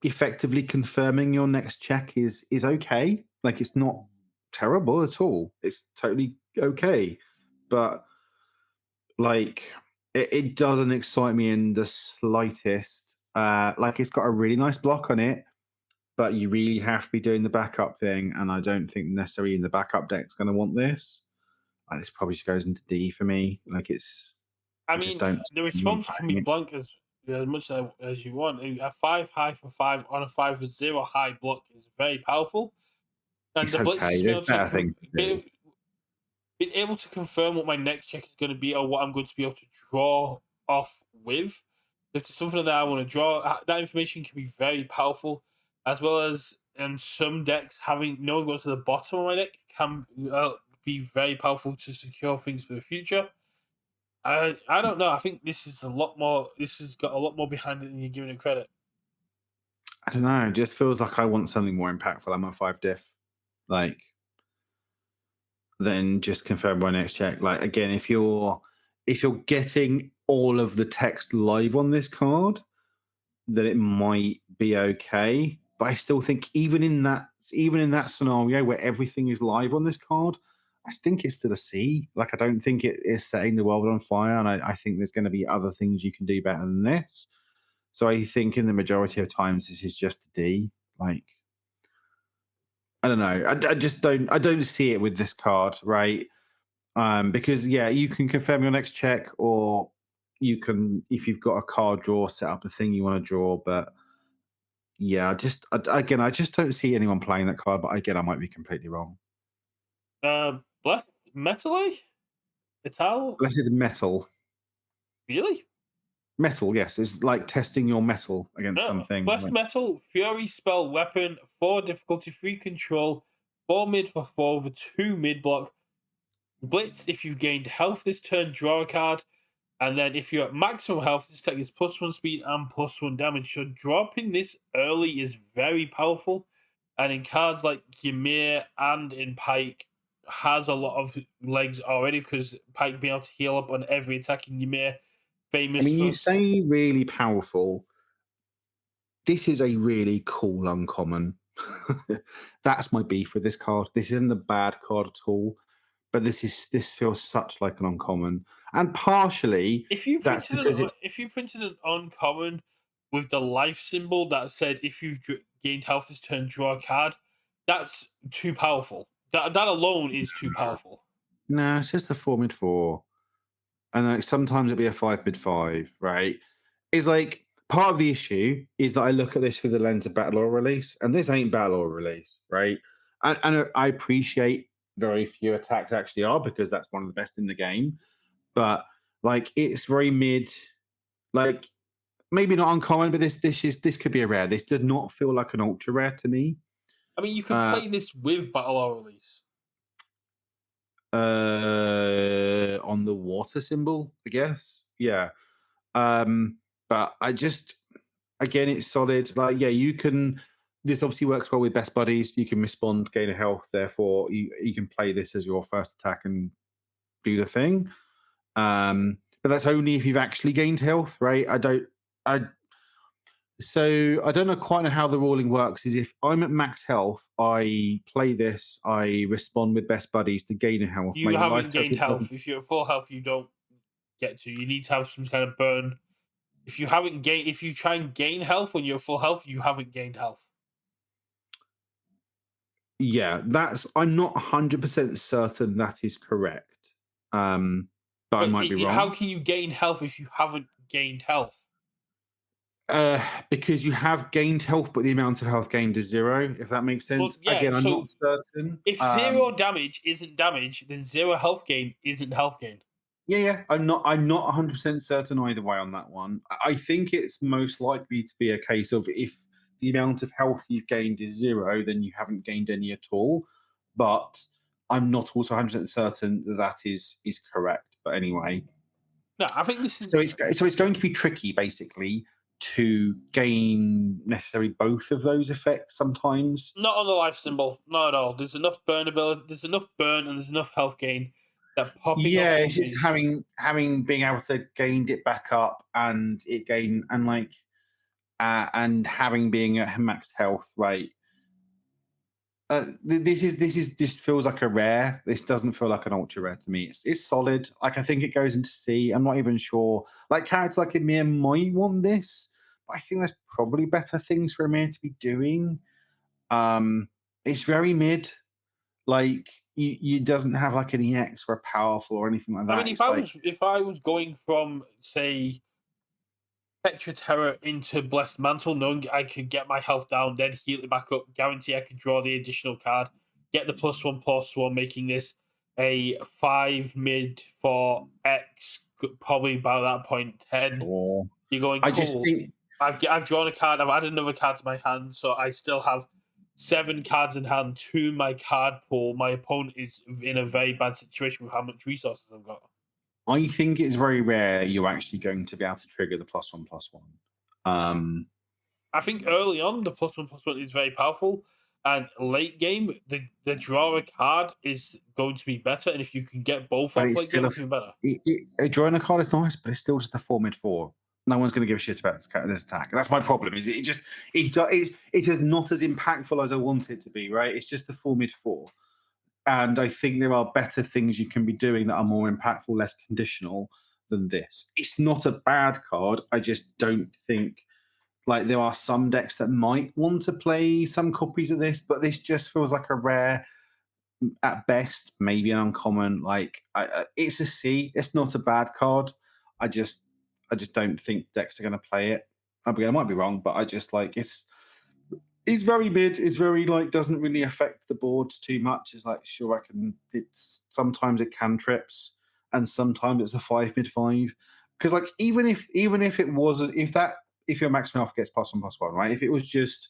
effectively confirming your next check is okay. Like it's not terrible at all. It's totally okay. But like it doesn't excite me in the slightest. Like it's got a really nice block on it, but you really have to be doing the backup thing, and I don't think necessarily the backup deck's going to want this. Like, this probably just goes into D for me. Like I I just mean, don't the see anyone response can be playing it. blank as much as you want. A 5 high for 5 on a 5 with 0 high block is very powerful. And It's the blitz okay. is being There's able to better things to do. being able to confirm what my next check is going to be or what I'm going to be able to draw off with. If it's something that I want to draw, that information can be very powerful, as well as in some decks having no one goes to the bottom of my deck can be very powerful to secure things for the future. I don't know. I think this is a lot more. This has got a lot more behind it than you're giving it credit. I don't know. It just feels like I want something more impactful. I'm a 5 diff. Like, then just confirm my next check. Like again, if you're getting all of the text live on this card, then it might be okay. But I still think even in that scenario where everything is live on this card, I think it's still a C. Like I don't think it is setting the world on fire, and I think there's going to be other things you can do better than this. So I think in the majority of times this is just a D. Like I don't know. I just don't see it with this card, right? Because yeah, you can confirm your next check, or you can, if you've got a card draw, set up the thing you want to draw. But yeah, again, I just don't see anyone playing that card. But again, I might be completely wrong. Blessed Metal Ital? Blessed metal, Really? metal. Yes, it's like testing your metal against No. something. Blessed Like, Metal, Fury spell weapon, 4 difficulty, 3 control, 4 mid for 4 with 2 mid block. Blitz, if you've gained health this turn, draw a card. And then if you're at maximum health, this tech is +1 speed and +1 damage. So dropping this early is very powerful. And in cards like Ymir and in Pike has a lot of legs already because Pike being able to heal up on every attacking Ymir, I famous mean, for you say really powerful. This is a really cool uncommon. That's my beef with this card. This isn't a bad card at all, but this feels such like an uncommon, and partially that's because it's if you printed an uncommon with the life symbol that said if you've gained health this turn, draw a card, that's too powerful. That alone is too powerful. no, it's just a 4 mid 4, and like sometimes it'll be a 5 mid 5, right? It's like part of the issue is that I look at this through the lens of battle or release, and this ain't battle or release, right? And I appreciate very few attacks actually are because that's one of the best in the game, but like it's very mid, like maybe not uncommon, but this could be a rare. This does not feel like an ultra rare to me. I mean, you could Uh, play this with battle or release. on the water symbol, I guess. Yeah. Um, but I just again, it's solid. Like, yeah, you can. This obviously works well with best buddies. You can respond, gain a health. Therefore, you can play this as your first attack and do the thing. But that's only if you've actually gained health, right? I So I don't know quite know how the ruling works. Is if I'm at max health, I play this, I respond with best buddies to gain a health. My You life haven't gained total health. doesn't. If you're at full health, you don't get to. You need to have some kind of burn. If you haven't gained, if you try and gain health when you're at full health, you haven't gained health. Yeah, that's. I'm not 100% certain that is correct, but I But might be how wrong. can you gain health if you haven't gained health? Because you have gained health, but the amount of health gained is zero. If that makes Well, sense. yeah. Again, I'm not So certain. if zero damage isn't damage, then zero health gain isn't health gain. Yeah, yeah. I'm not 100% certain either way on that one. I think it's most likely to be a case of if the amount of health you've gained is zero, then you haven't gained any at all. But I'm not also 100% certain that that is correct. But anyway, No, I think this is so it's going to be tricky basically to gain necessarily both of those effects sometimes. not on the life symbol. Not at all. There's enough burn ability. There's enough burn and there's enough health gain that popping up Yeah, it's one just is. having being able to gain it back up and it gain and like and having being at max health, right? This feels like a rare. This doesn't feel like an ultra rare to me. It's solid. Like I think it goes into C. I'm not even sure. Like character like Emir might want this, but I think there's probably better things for Emir to be doing. It's very mid. Like you doesn't have like any X or powerful or anything like I mean, that. It's like if I was going from say Spectre Terror into Blessed Mantle, knowing I could get my health down, then heal it back up, guarantee I could draw the additional card, get the +1/+1, making this a 5 mid for X, probably by that point 10. sure. You're going I just cool. think I've drawn a card. I've added another card to my hand, so I still have 7 cards in hand to my card pool. My opponent is in a very bad situation with how much resources I've got. I think it's very rare you're actually going to be able to trigger the +1/+1. Um, I think early on the +1/+1 is very powerful. And late game, the draw a card is going to be better, and if you can get both But off it's late still game, a it's even better. drawing a card is nice, but it's still just a 4 mid 4. No one's going to give a shit about this attack. That's my problem. Is it is not as impactful as I want it to be. Right? It's just a 4 mid 4, and I think there are better things you can be doing that are more impactful, less conditional than this. It's not a bad card. I just don't think like there are some decks that might want to play some copies of this, but this just feels like a rare at best, maybe an uncommon. Like it's a C. It's not a bad card. I just, I just don't think decks are going to play it. I mean, I might be wrong, but I just like it's very mid. It's very like doesn't really affect the boards too much. It's like sure I can. It's sometimes it can trips, and sometimes it's a 5 mid 5. Because like even if it wasn't if your maximum alpha gets +1/+1, right? If it was just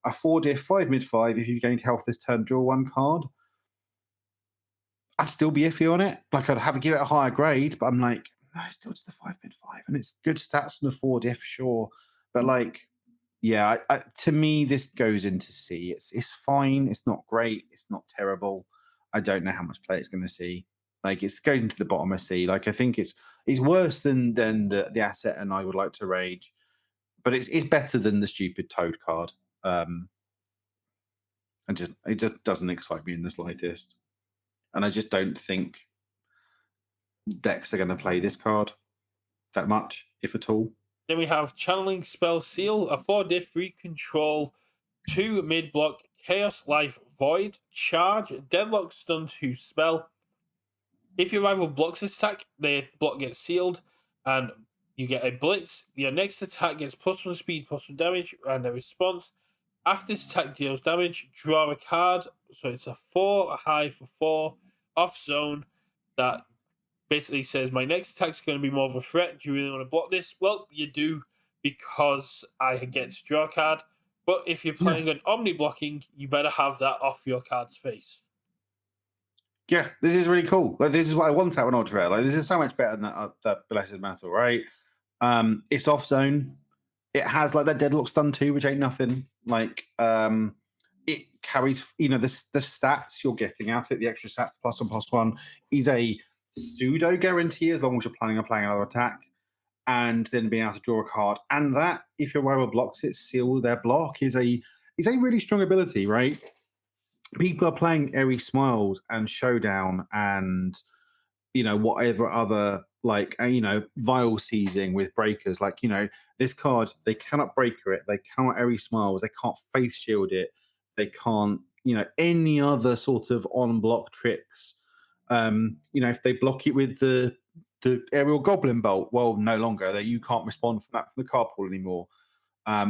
a 4 diff 5 mid 5, if you're going to health this turn, draw one card, I'd still be iffy on it. Like I'd have to give it a higher grade, but I'm like, no, it's still just a 5 mid 5, and it's good stats in the 4 diff, sure. But like, yeah, to me, this goes into C. It's fine. It's not great. It's not terrible. I don't know how much play it's going to see. Like it's going into the bottom of C. Like I think it's worse than the asset, and I would like to rage, but it's better than the stupid Toad card. And just it just doesn't excite me in the slightest. And I just don't think decks are going to play this card that much, if at all. Then we have Channeling Spell Seal, a 4 diff free control, 2 mid block, Chaos Life Void, charge, Deadlock Stun to spell. If your rival blocks this attack, their block gets sealed, and you get a blitz. Your next attack gets +1 speed, +1 damage, and a response. After this attack deals damage, draw a card. So it's a 4, a high for 4, off zone that basically says my next attack's going to be more of a threat. Do you really want to block this? Well, you do because I get to draw a card. But if you're Yeah. playing an omni blocking, you better have that off your card's face. Yeah, this is really cool. Like this is what I want out of an ultra rare. Like this is so much better than that blessed metal, right? It's off zone. It has like that deadlock stun too, which ain't nothing. Like it carries the stats you're getting out of it, the extra stats +1/+1 is a pseudo guarantee as long as you're planning on playing another attack and then being able to draw a card. And that, if your rival blocks it, seal their block is a really strong ability, right? People are playing Airy Smiles and Showdown and whatever other like vial seizing with breakers. Like this card, they cannot breaker it, they cannot Airy Smiles, they can't face shield it, they can't any other sort of on block tricks. If they block it with the aerial goblin bolt, well, no longer that you can't respond from that from the card pool anymore.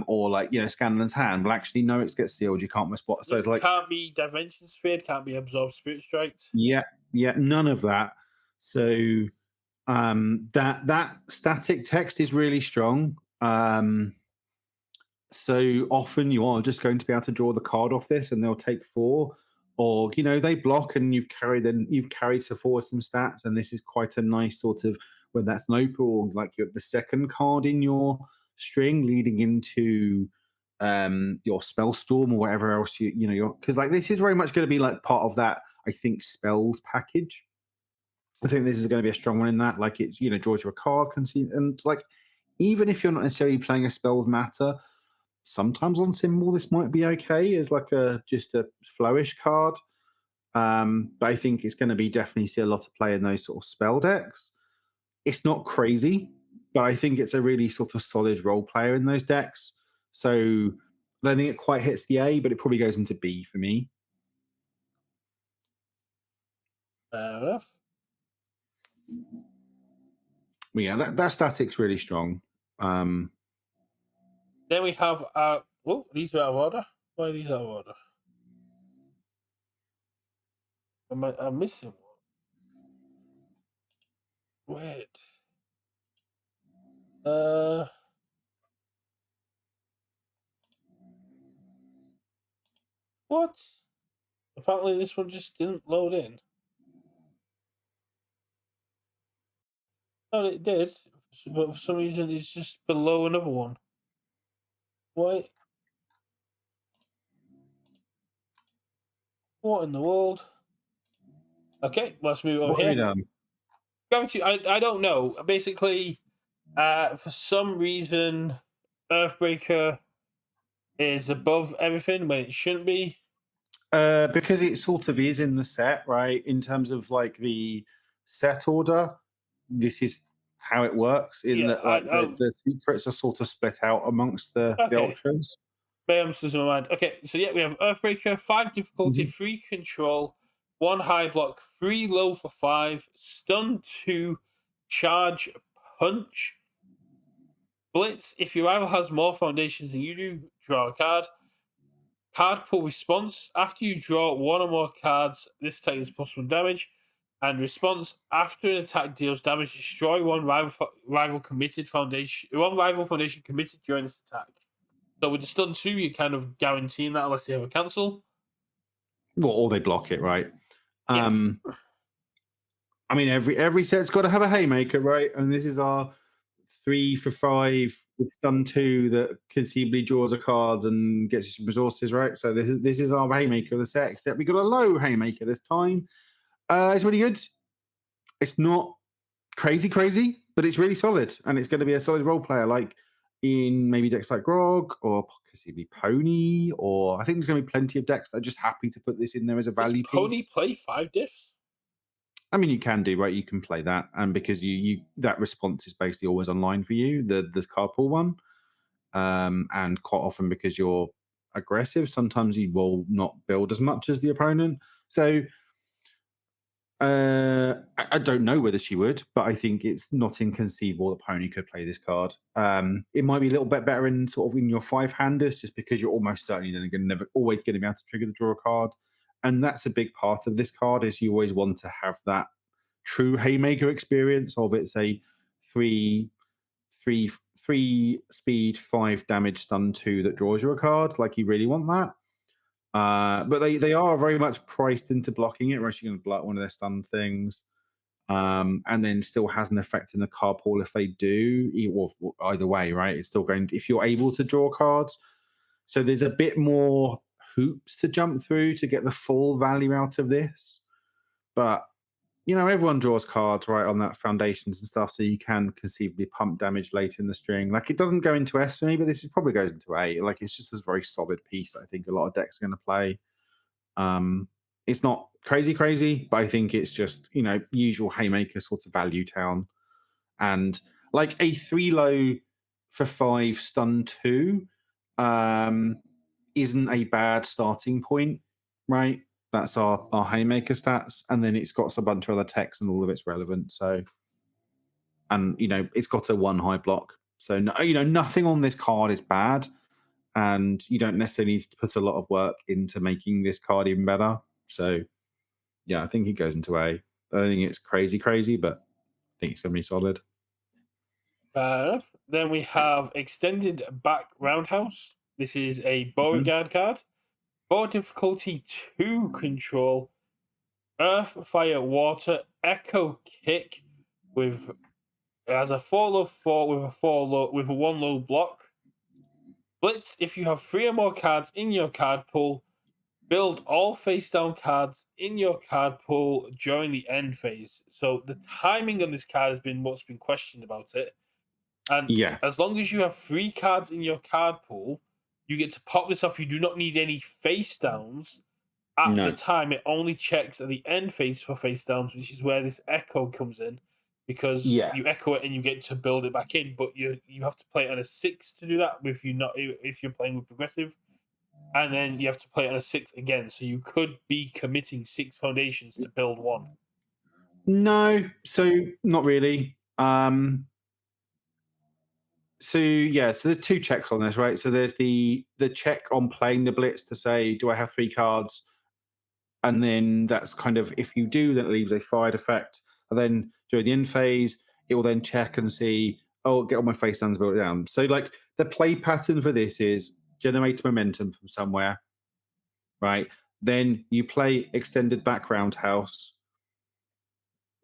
Or like Scanlan's hand. Well, actually, no, it gets sealed. You can't respond. So It it's like, can't be Dimension Sphere, can't be Absorb Spirit Strikes. yeah, yeah, none of that. So that static text is really strong. So often you are just going to be able to draw the card off this, and they'll take 4, or they block, and you've carried to forward some stats, and this is quite a nice sort of when that's an open or like the second card in your string leading into your spell storm or whatever else you're because like this is very much going to be like part of that I think spells package. I think this is going to be a strong one in that. Like it's draws you a card, and like even if you're not necessarily playing a spell of matter, sometimes on symbol this might be okay as like just a flourish card. But I think it's going to be definitely see a lot of play in those sort of spell decks. It's not crazy, but I think it's a really sort of solid role player in those decks. So I don't think it quite hits the A, but it probably goes into B for me. Fair enough. But yeah, that static's really strong. Then we have these are out of order. Why are these out of order? I'm missing one. Wait. What? Apparently this one just didn't load in. Oh, it did, but for some reason it's just below another one. Why? What in the world? Okay, let's move over What have you here. done? Gravity. I don't know. Basically, for some reason, Earthbreaker is above everything when it shouldn't be. Because it sort of is in the set, right? In terms of like the set order, this is how it works. In Yeah, that, like the secrets are sort of split out amongst the okay. ultras. Bam's losing my mind. Okay, so yeah, we have Earthbreaker, 5 difficulty, Mhm. 3 control, 1 high block, 3 low for 5, stun 2, charge, punch, blitz. If your rival has more foundations than you do, draw a card. Card pull response. After you draw one or more cards, this attack is +1 damage. And response after an attack deals damage, destroy one rival foundation committed during this attack. So with the stun 2, you're kind of guaranteeing that unless they have a cancel. Well, or they block it, right? Yeah. Um, I mean, every set's got to have a haymaker, right? And this is our 3 for 5 with stun 2 that conceivably draws a card and gets you some resources, right? So this is our haymaker of the set. Except we got a low haymaker this time. It's really good. It's not crazy, but it's really solid, and it's going to be a solid role player, like in maybe decks like Grog or possibly Pony, or I think there's going to be plenty of decks that are just happy to put this in there as a Does value Pony piece. play 5 diffs? I mean, you can do right. You can play that, and because you that response is basically always online for you, the carpool one, and quite often because you're aggressive, sometimes you will not build as much as the opponent. So I don't know whether she would, but I think it's not inconceivable that Pony could play this card. It might be a little bit better in sort of in your 5-handers, just because you're almost certainly then going to never always going to be able to trigger the draw card, and that's a big part of this card. Is you always want to have that true haymaker experience of it's a three, three speed 5 damage stun 2 that draws you a card. Like you really want that. But they are very much priced into blocking it, or else you're going to block one of their stun things, and then still has an effect in the card pool if they do. Either way, right? It's still going if you're able to draw cards. So there's a bit more hoops to jump through to get the full value out of this. But everyone draws cards right on that foundations and stuff, so you can conceivably pump damage later in the string. Like it doesn't go into S for me, but this probably goes into A. Like it's just a very solid piece. I think a lot of decks are going to play. It's not crazy, but I think it's just usual haymaker sort of value town, and like a 3 low for 5 stun 2 um, isn't a bad starting point, right? That's our haymaker stats, and then it's got a bunch of other text and all of it's relevant. So, and it's got a 1 high block. So nothing on this card is bad, and you don't necessarily need to put a lot of work into making this card even better. So yeah, I think it goes into A. I don't think it's crazy, but I think it's going to be solid. Fair enough. Then we have Extended Back Roundhouse. This is a Mhm. Beauregard card. Board difficulty 2 control. Earth, Fire, Water, Echo Kick with it has a 4 low 4 with a 1 low block. Blitz, if you have 3 or more cards in your card pool, build all face down cards in your card pool during the end phase. So the timing on this card has been what's been questioned about it. And Yeah, as long as you have 3 cards in your card pool, you get to pop this off. You do not need any face downs. At the no, time, it only checks at the end phase for face downs, which is where this echo comes in, because yeah, you echo it and you get to build it back in. But you have to play it on a 6 to do that. If you're playing with progressive, and then you have to play it on a 6 again. So you could be committing 6 foundations to build one. no. So not really. So yeah, so there's 2 checks on this, right? So there's the check on playing the blitz to say, do I have 3 cards? And then that's kind of if you do, then it leaves a fired effect. And then during the end phase, it will then check and see, oh, get all my face downs built down. So like the play pattern for this is generate momentum from somewhere, right? Then you play extended background house.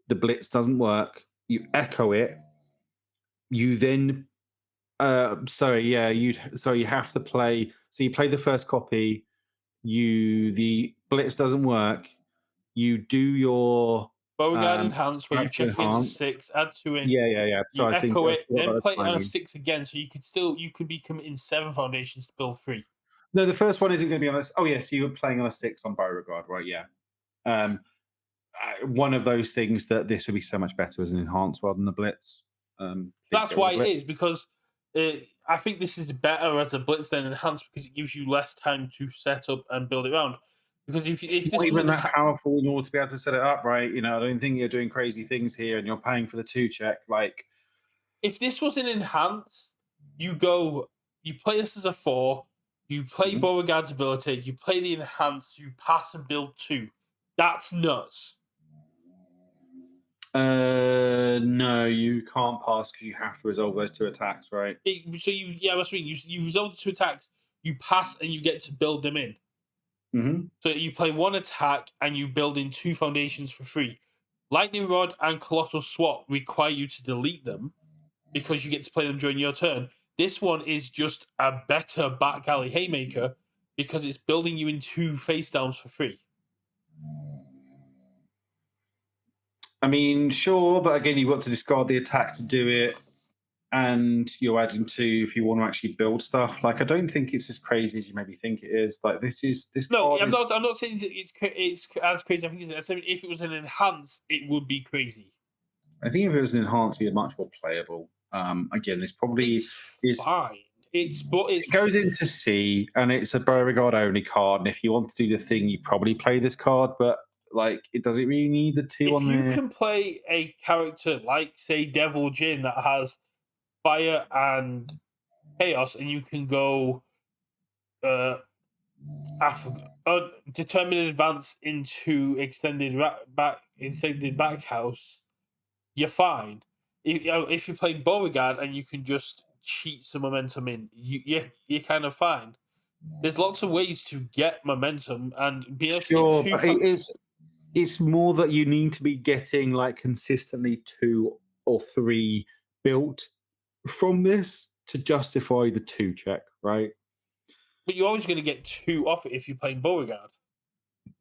The blitz doesn't work. You echo it. You then, sorry, yeah, you have to play. So you play the first copy. the blitz doesn't work. You do your Beauregard um, enhance, where you back to check against a enhance. 6, add 2 in, Yeah, yeah, yeah. So you I think echo I it, forgot then about play the it on a timing. 6 again, so you could be committing 7 foundations to build 3. No, the first one isn't going to be on a. Oh, yes, you were playing on a 6 on Beauregard, right? Yeah. Um, one of those things that this would be so much better as an enhance rather than the blitz. Please That's get rid why of it blitz. is, because I think this is better as a blitz than enhance because it gives you less time to set up and build it around. Because It's if not this was even an that powerful in order to be able to set it up, right? I don't think you're doing crazy things here, and you're paying for the 2 check. Like, if this was an enhance, you go, you play this as a 4, you play mhm. Beauregard's ability, you play the enhance, you pass and build 2. That's nuts. No, you can't pass because you have to resolve those 2 attacks, right? So yeah, that's what I mean. You resolve the 2 attacks, you pass, and you get to build them in. Hmm. So you play 1 attack and you build in 2 foundations for free. Lightning Rod and Colossal Swap require you to delete them because you get to play them during your turn. This one is just a better back alley haymaker because it's building you in 2 face downs for free. I mean, sure, but again, you've got to discard the attack to do it, and you're adding 2 if you want to actually build stuff. Like, I don't think it's as crazy as you maybe think it is. Like, this No, card is. I'm not saying it's as crazy. I think I'm saying if it was an enhance, it would be crazy. I think if it was an enhanced, it'd be much more playable. Again, this probably It's is. fine. It's It goes into C, and it's a Beauregard only card. And if you want to do the thing, you probably play this card. But like, it does it really need the 2 if on you there? can play a character like say Devil Jin that has fire and chaos, and you can go uh, determined advance into extended back house, you're fine. If you play Beauregard and you can just cheat some momentum in, you're kind of fine. There's lots of ways to get momentum and being able to get Sure, two. but it's more that you need to be getting like consistently 2 or 3 built from this to justify the 2 check, right? But you're always going to get 2 off it if you're playing Beauregard.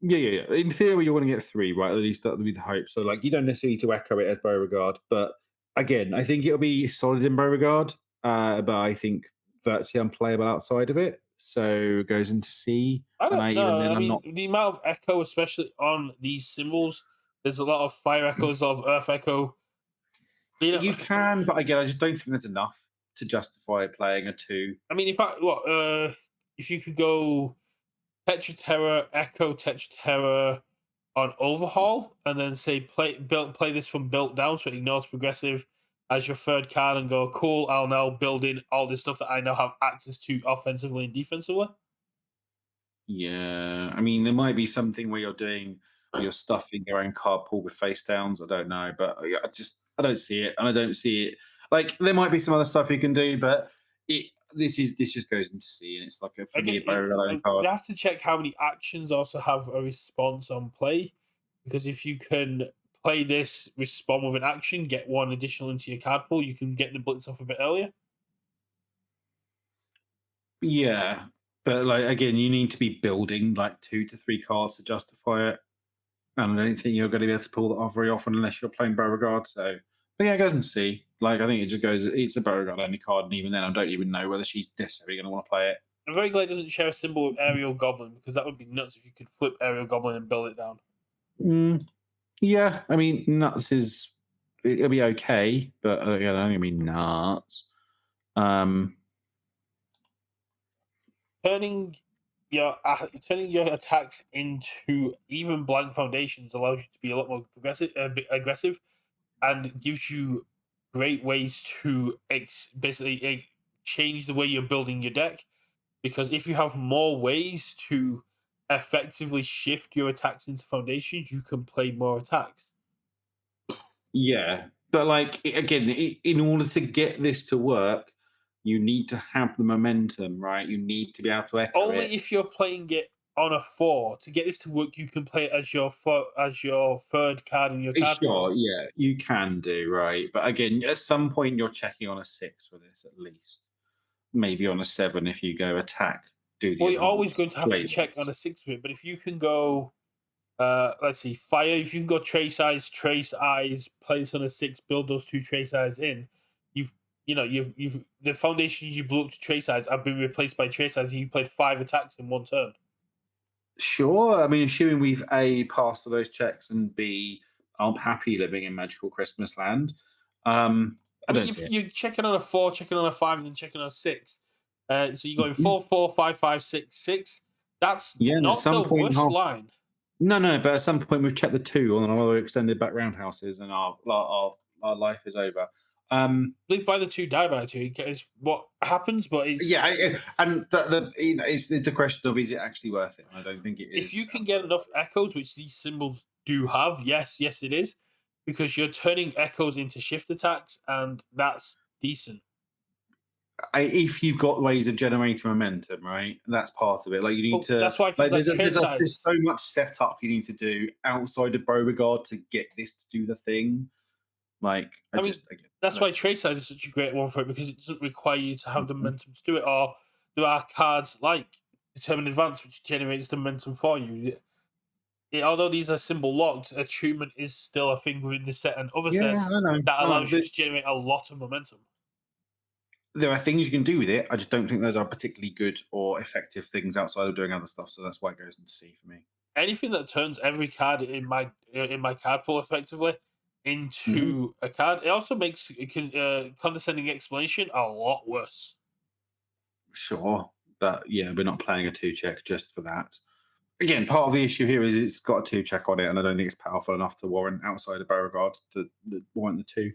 Yeah, yeah, yeah. In theory, you want to get 3, right? At least that would be the hope. So, like, you don't necessarily need to echo it as Beauregard, but again, I think it'll be solid in Beauregard, but I think virtually unplayable outside of it. So it goes into C, I and don't even know. then, I I'm mean, not. the amount of echo, especially on these symbols, there's a lot of fire echoes, a lot of earth echo. You know, You can, but again, I just don't think there's enough to justify playing a 2. I mean, if you could go Tetra Terror, Echo Tetra Terror on Overhaul, and then say play this from built down, so it ignores progressive as your third card, and go cool. I'll now build in all this stuff that I now have access to offensively and defensively. Yeah, I mean, there might be something where you're stuffing your own card pool with face downs. I don't know, but yeah, I don't see it, and I don't see it. Like, there might be some other stuff you can do, but this just goes into C, and it's like for me Again, a very alone card. you have to check how many actions also have a response on play, because if you can play this respond with an action, get 1 additional into your card pool, you can get the blitz off a bit earlier. Yeah, but like again, you need to be building like 2 to 3 cards to justify it, and I don't think you're going to be able to pull that off very often unless you're playing Beauregard. So, but yeah, it goes in C. Like, I think it just goes. It's a Beauregard only card, and even then, I don't even know whether she's necessarily going to want to play it. I'm very glad it doesn't share a symbol with Aerial Goblin, because that would be nuts if you could flip Aerial Goblin and build it down. Mm, yeah, I mean, nuts is it'll be okay, but again, I don't mean nuts. Um, Turning turning your attacks into even blank foundations allows you to be a lot more aggressive, and gives you great ways to basically change the way you're building your deck. Because if you have more ways to effectively shift your attacks into foundations, you can play more attacks. yeah, but like again, in order to get this to work, you need to have the momentum, right? You need to be able to echo Only it. if you're playing it on a 4. To get this to work, you can play it as as your third card in your card pool. Sure, yeah, you can do right, but again, at some point you're checking on a 6 for this at least, maybe on a 7 if you go attack. do the Well, you're always enhanced going to have to check on flavors. a 6-bit, but if you can go, let's see, fire, if you can go trace eyes, place on a 6, build those 2 trace eyes in, you've, you've the foundations you blew up to trace eyes have been replaced by trace eyes, and you played 5 attacks in 1 turn. Sure. I mean, assuming we've A, passed all those checks and B, aren't happy living in magical Christmas land, I I mean, don't see it. you're checking on a 4, checking on a 5, and then checking on a 6. So you're going Mhm. 4, 4, 5, 5, 6, 6. That's Yeah, and at not the some point, worst line. no, but at some point we've checked the two on our other extended back roundhouses, and our life is over. Live by the 2, die by the 2 is what happens, but Yeah, it's and it's the question of is it actually worth it? And I don't think it if you is. can get enough echoes, which these symbols do have, yes, it is, because you're turning echoes into shift attacks, and that's decent. If you've got ways of generating momentum, right? That's part of it. Like you need But to that's why things like like trace there's eyes. so much setup you need to do outside of Beauregard to get this to do the thing. Like I I mean, just again, that's why let's trace eyes is such a great one for it because it doesn't require you to have the Mhm. momentum to do it. Or there are cards like Determined Advance, which generates the momentum for you. Although these are symbol locked, attunement is still a thing within the set and other Yeah, sets I know. that I know. allows you to generate a lot of momentum. There are things you can do with it. I just don't think those are particularly good or effective things outside of doing other stuff. So that's why it goes into C for me. Anything that turns every card in my card pool effectively Mhm. into a card, it also makes condescending explanation a lot worse. Sure, but yeah, we're not playing a two check just for that. Again, part of the issue here is it's got a two check on it, and I don't think it's powerful enough to warrant outside of Beauregard to warrant the two.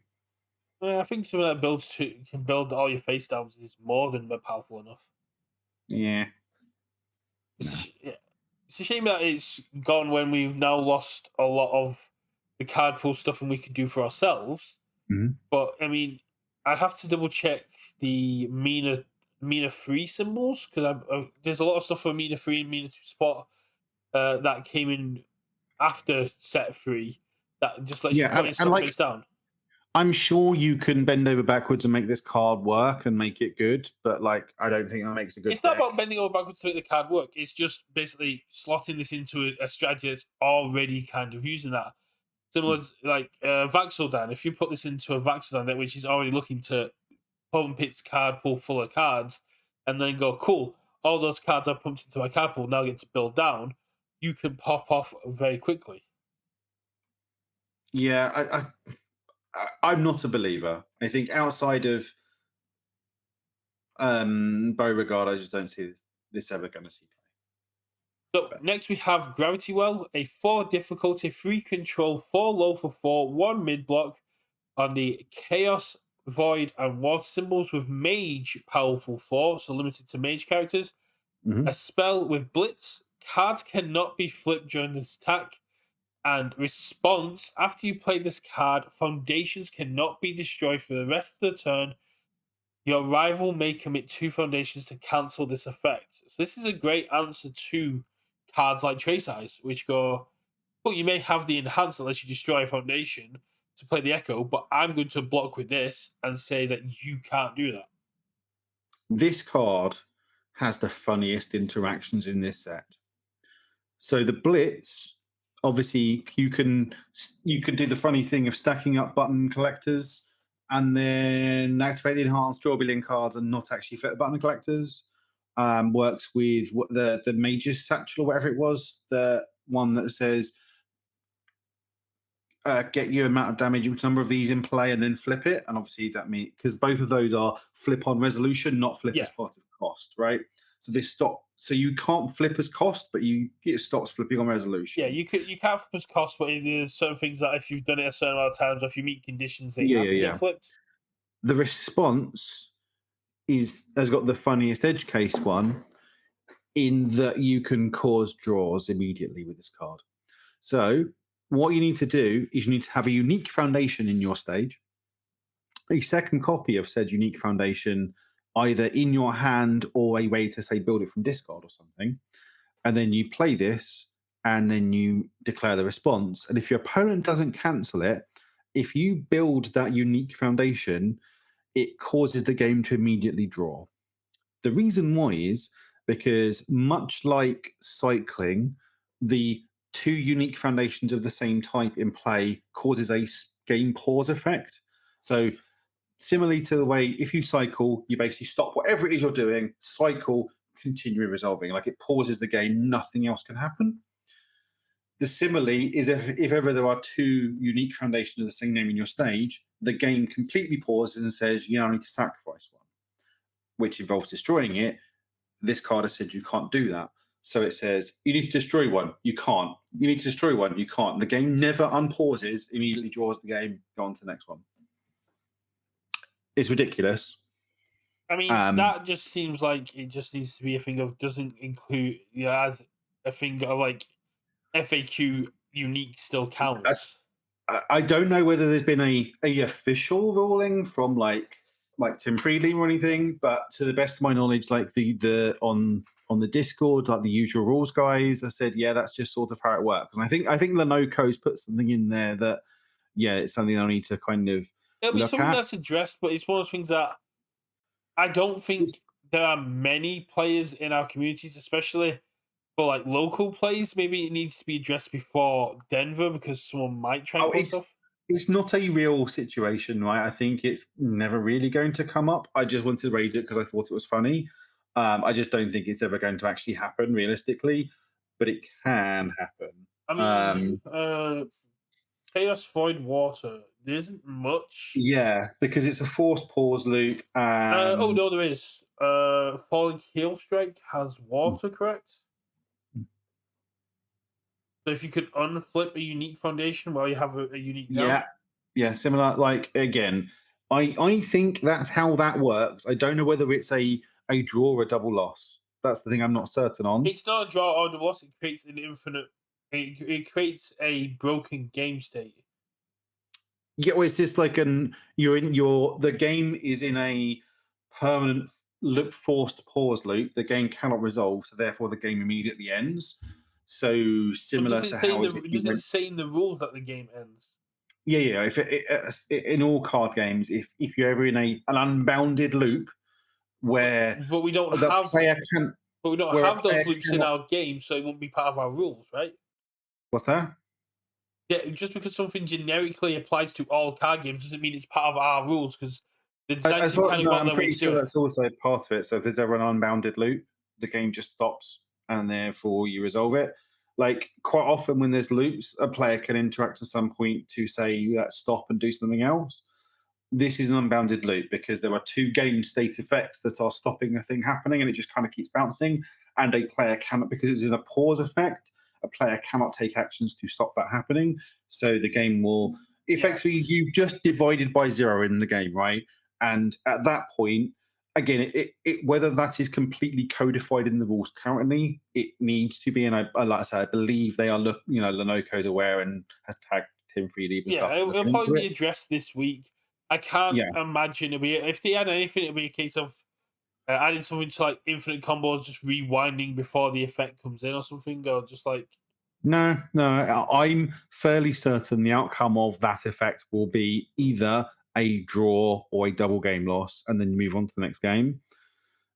I think something that can build all your face downs is more than powerful enough. Yeah, It's a, no. yeah. It's a shame that it's gone when we've now lost a lot of the card pool stuff and we could do for ourselves. Mhm. But I mean, I'd have to double check the Mina 3 symbols because there's a lot of stuff for Mina 3 and Mina 2 support that came in after set 3 that just lets you Yeah, put in and stuff like face down. I'm sure you can bend over backwards and make this card work and make it good, but like I don't think that makes a good It's not deck. about bending over backwards to make the card work. It's just basically slotting this into a strategy that's already kind of using that. Similar to, like Vaxeldan. If you put this into a Vaxeldan deck, which is already looking to pump its card pool full of cards, and then go, cool, all those cards I pumped into my card pool now get to build down, you can pop off very quickly. Yeah, I'm not a believer. I think outside of Beauregard, I just don't see this ever going to see play. So But next we have Gravity Well, a 4 difficulty, 3 control, 4 low for 4, 1 mid block on the Chaos, Void, and Water symbols with Mage powerful 4, so limited to Mage characters. A Mhm. spell with Blitz. Cards cannot be flipped during this attack. And response, after you play this card, foundations cannot be destroyed for the rest of the turn. Your rival may commit 2 foundations to cancel this effect. So this is a great answer to cards like Trace Eyes, which go, well, you may have the enhance that lets you destroy a foundation to play the echo, but I'm going to block with this and say that you can't do that. This card has the funniest interactions in this set. So the Blitz, obviously, you can do the funny thing of stacking up button collectors and then activate the enhanced drawbilling cards and not actually flip the button collectors. Works with the Mage's Satchel or whatever it was, the one that says get you amount of damage, which number of these in play, and then flip it. And obviously that means because both of those are flip on resolution, not flip as Yeah. part of cost, right? So they stop. So you can't flip as cost, but it stops flipping on Yeah, resolution. you can't flip as cost, but there's certain things that if you've done it a certain amount of times, or if you meet conditions, they Yeah, have yeah, to get yeah. flipped. The response is has got the funniest edge case one in that you can cause draws immediately with this card. So what you need to do is you need to have a unique foundation in your stage, a second copy of said unique foundation either in your hand or a way to say build it from discard or something, and then you play this and then you declare the response, and if your opponent doesn't cancel it, if you build that unique foundation, it causes the game to immediately draw. The reason why is because much like cycling, the two unique foundations of the same type in play causes a game pause effect. So similarly to the way if you cycle, you basically stop whatever it is you're doing, cycle, continue resolving. Like it pauses the game, nothing else can happen. The simile is if ever there are two unique foundations of the same name in your stage, the game completely pauses and says you now need to sacrifice one, which involves destroying it. This card has said you can't do that. So it says you need to destroy one, you can't. You need to destroy one, you can't. The game never unpauses, immediately draws the game, go on to the next one. It's ridiculous. I mean, Um, that just seems like it just needs to be a thing of doesn't include, as a thing of like FAQ unique still that's, counts. I don't know whether there's been a official ruling from like Tim Friedley or anything, but to the best of my knowledge, like the on the Discord, like the usual rules guys have said, yeah, that's just sort of how it works. And I think Lenoko's put something in there that yeah, it's something I need to kind of It'll be look something at. that's addressed, but it's one of those things that I don't It's, think there are many players in our communities, especially for like local plays. Maybe it needs to be addressed before Denver because someone might try and oh, pull stuff. it's not a real situation, right? I think it's never really going to come up. I just wanted to raise it because I thought it was funny. I just don't think it's ever going to actually happen realistically, but it can happen. I mean, Um, Chaos Void Water. There isn't much. yeah, because it's a forced pause loop, Oh and no, there is. Falling Heel Strike has water, correct? So if you could unflip a unique foundation while you have a unique down, yeah, yeah, similar. Like again, I think that's how that works. I don't know whether it's a draw or a double loss. That's the thing I'm not certain on. it's not a draw or the loss. It creates an infinite. It creates a broken game state. Yeah, well, it's just like you're in your the game is in a permanent loop forced pause loop. The game cannot resolve, so therefore the game immediately ends. So But similar to how as if you does it went, say in the rules that the game ends? yeah, yeah. If in all card games, if you're ever in an unbounded loop But where but we don't the have player can but we don't where a have those player loops in cannot, our game, so it won't be part of our rules, right? what's that? Yeah, just because something generically applies to all card games doesn't mean it's part of our rules because the design As team well, kind of no, got I'm their way pretty to do sure it. that's also part of it. So if there's ever an unbounded loop, the game just stops and therefore you resolve it. Like quite often when there's loops, a player can interact at some point to say stop and do something else. This is an unbounded loop because there are two game state effects that are stopping a thing happening and it just kind of keeps bouncing. And a player cannot, because it's in a pause effect, a player cannot take actions to stop that happening. So the game will Yeah. effectively, you just divided by zero in the game, right? And at that point, again, whether that is completely codified in the rules currently, it needs to be. And like I said, I believe they are Lenoko's aware and has tagged Tim Freely and Yeah, stuff to it'll looking probably into be it. addressed this week. I can't Yeah. imagine it'll be if they had anything, it'll be a case of adding something to like infinite combos, just rewinding before the effect comes in or something, or just like No, no, I'm fairly certain the outcome of that effect will be either a draw or a double game loss, and then you move on to the next game,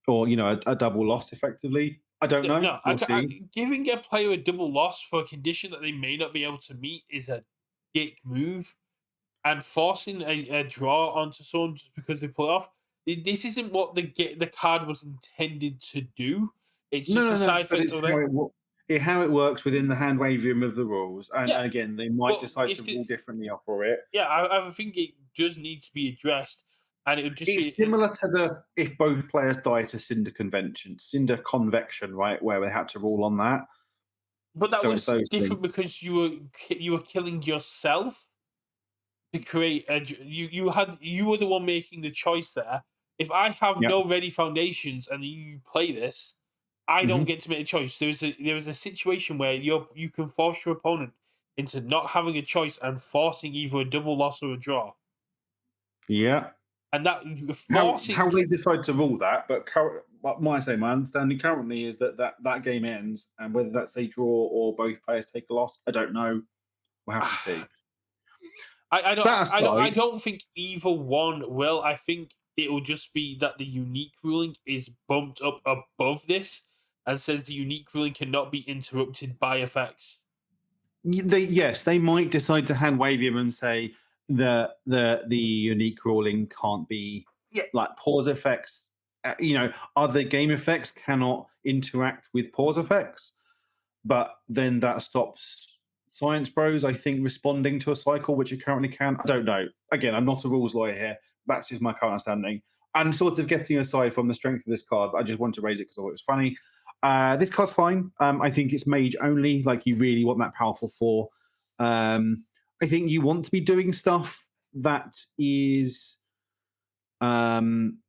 or a double loss effectively. I don't yeah, know. no, We'll see. giving a player a double loss for a condition that they may not be able to meet is a dick move, and forcing a draw onto someone just because they pull it off. This isn't what the card was intended to do. It's No, just a no, no. side But effect it's of that. how it works within the hand waving of the rules, and Yeah, again, they might but decide to if rule the, differently for it. yeah, I think it does need to be addressed, and it would just It's be. similar to the if both players die to Cinder Convection, right, where they had to rule on that. But that So it's was those things. different because you were killing yourself to create you were the one making the choice there. If I have Yeah. no ready foundations and you play this, I don't Hmm. get to make a choice. There is a situation where you can force your opponent into not having a choice and forcing either a double loss or a draw. Yeah. And that How forcing they decide to rule that, but my understanding currently is that game ends, and whether that's a draw or both players take a loss, I don't know. We'll have to see. That I aside, don't think either one will. I think it'll just be that the unique ruling is bumped up above this. and says the unique ruling cannot be interrupted by effects. Yes, they might decide to hand wave him and say the unique ruling can't be Yeah, like pause effects. Other game effects cannot interact with pause effects, but then that stops Science Bros, I think, responding to a cycle, which it currently can. I don't know. Again, I'm not a rules lawyer here. That's just my current understanding. And sort of getting aside from the strength of this card, I just wanted to raise it because I thought it was funny. This card's fine. I think it's mage only. Like, you really want that powerful four. I think you want to be doing stuff that is um,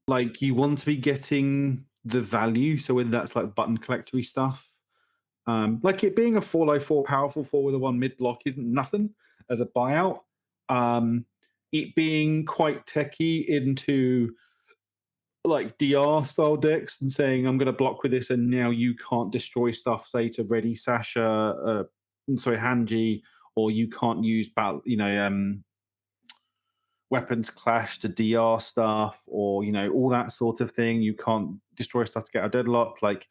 like you want to be getting the value. So whether that's like button collectory stuff, like it being a 404 powerful four with a one mid block isn't nothing as a buyout. It being quite techy into like DR style decks and saying I'm going to block with this, and now you can't destroy stuff, say to ready Sasha, sorry Hanji, or you can't use weapons clash to DR stuff, or all that sort of thing. You can't destroy stuff to get a deadlock. Like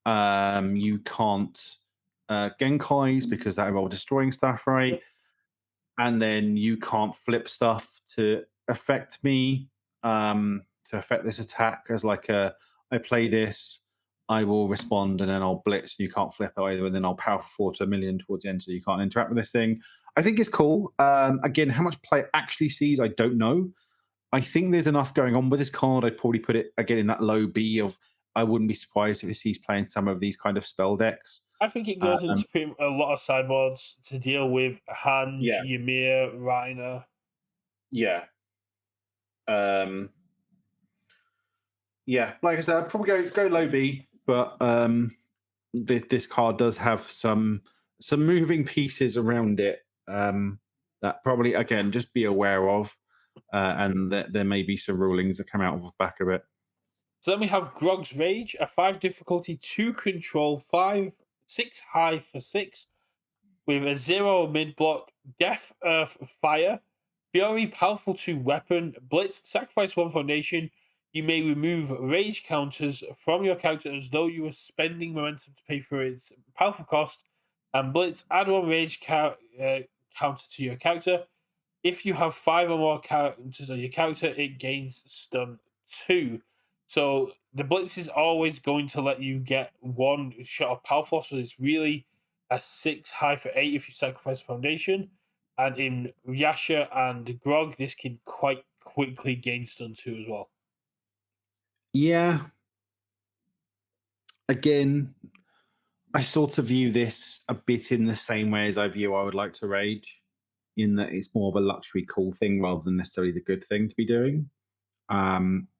you can't Genkais because that involves destroying stuff, right? yep. And then you can't flip stuff to affect me, to affect this attack as like I play this, I will respond, and then I'll blitz, and you can't flip either, and then I'll power forward to a million towards the end, so you can't interact with this thing. I think it's cool. Again, how much play it actually sees, I don't know. I think there's enough going on with this card. I'd probably put it again in that low B of I wouldn't be surprised if it sees playing some of these kind of spell decks. I think it goes Um, into a lot of sideboards to deal with Hans, yeah, Ymir, Reiner. yeah. Um, Yeah, like I said, I'd probably go low B, but this card does have some moving pieces around it, that probably again just be aware of, and that there may be some rulings that come out of the back of it. So then we have Grog's Rage, a 5 difficulty, 2 control, 5, 6 high for 6, with a 0 mid block, Death, Earth, Fire, Fury, powerful 2 weapon, Blitz, sacrifice 1 foundation. You may remove rage counters from your character as though you were spending momentum to pay for its powerful cost. And Blitz, add 1 rage counter to your character. If you have 5 or more characters on your character, it gains stun 2. So the Blitz is always going to let you get 1 shot of powerful. So it's really a 6 high for 8 if you sacrifice foundation. And in Yasha and Grog, this can quite quickly gain stun 2 as well. Yeah, again, I sort of view this a bit in the same way as I view I would like to rage, in that it's more of a luxury cool thing rather than necessarily the good thing to be doing.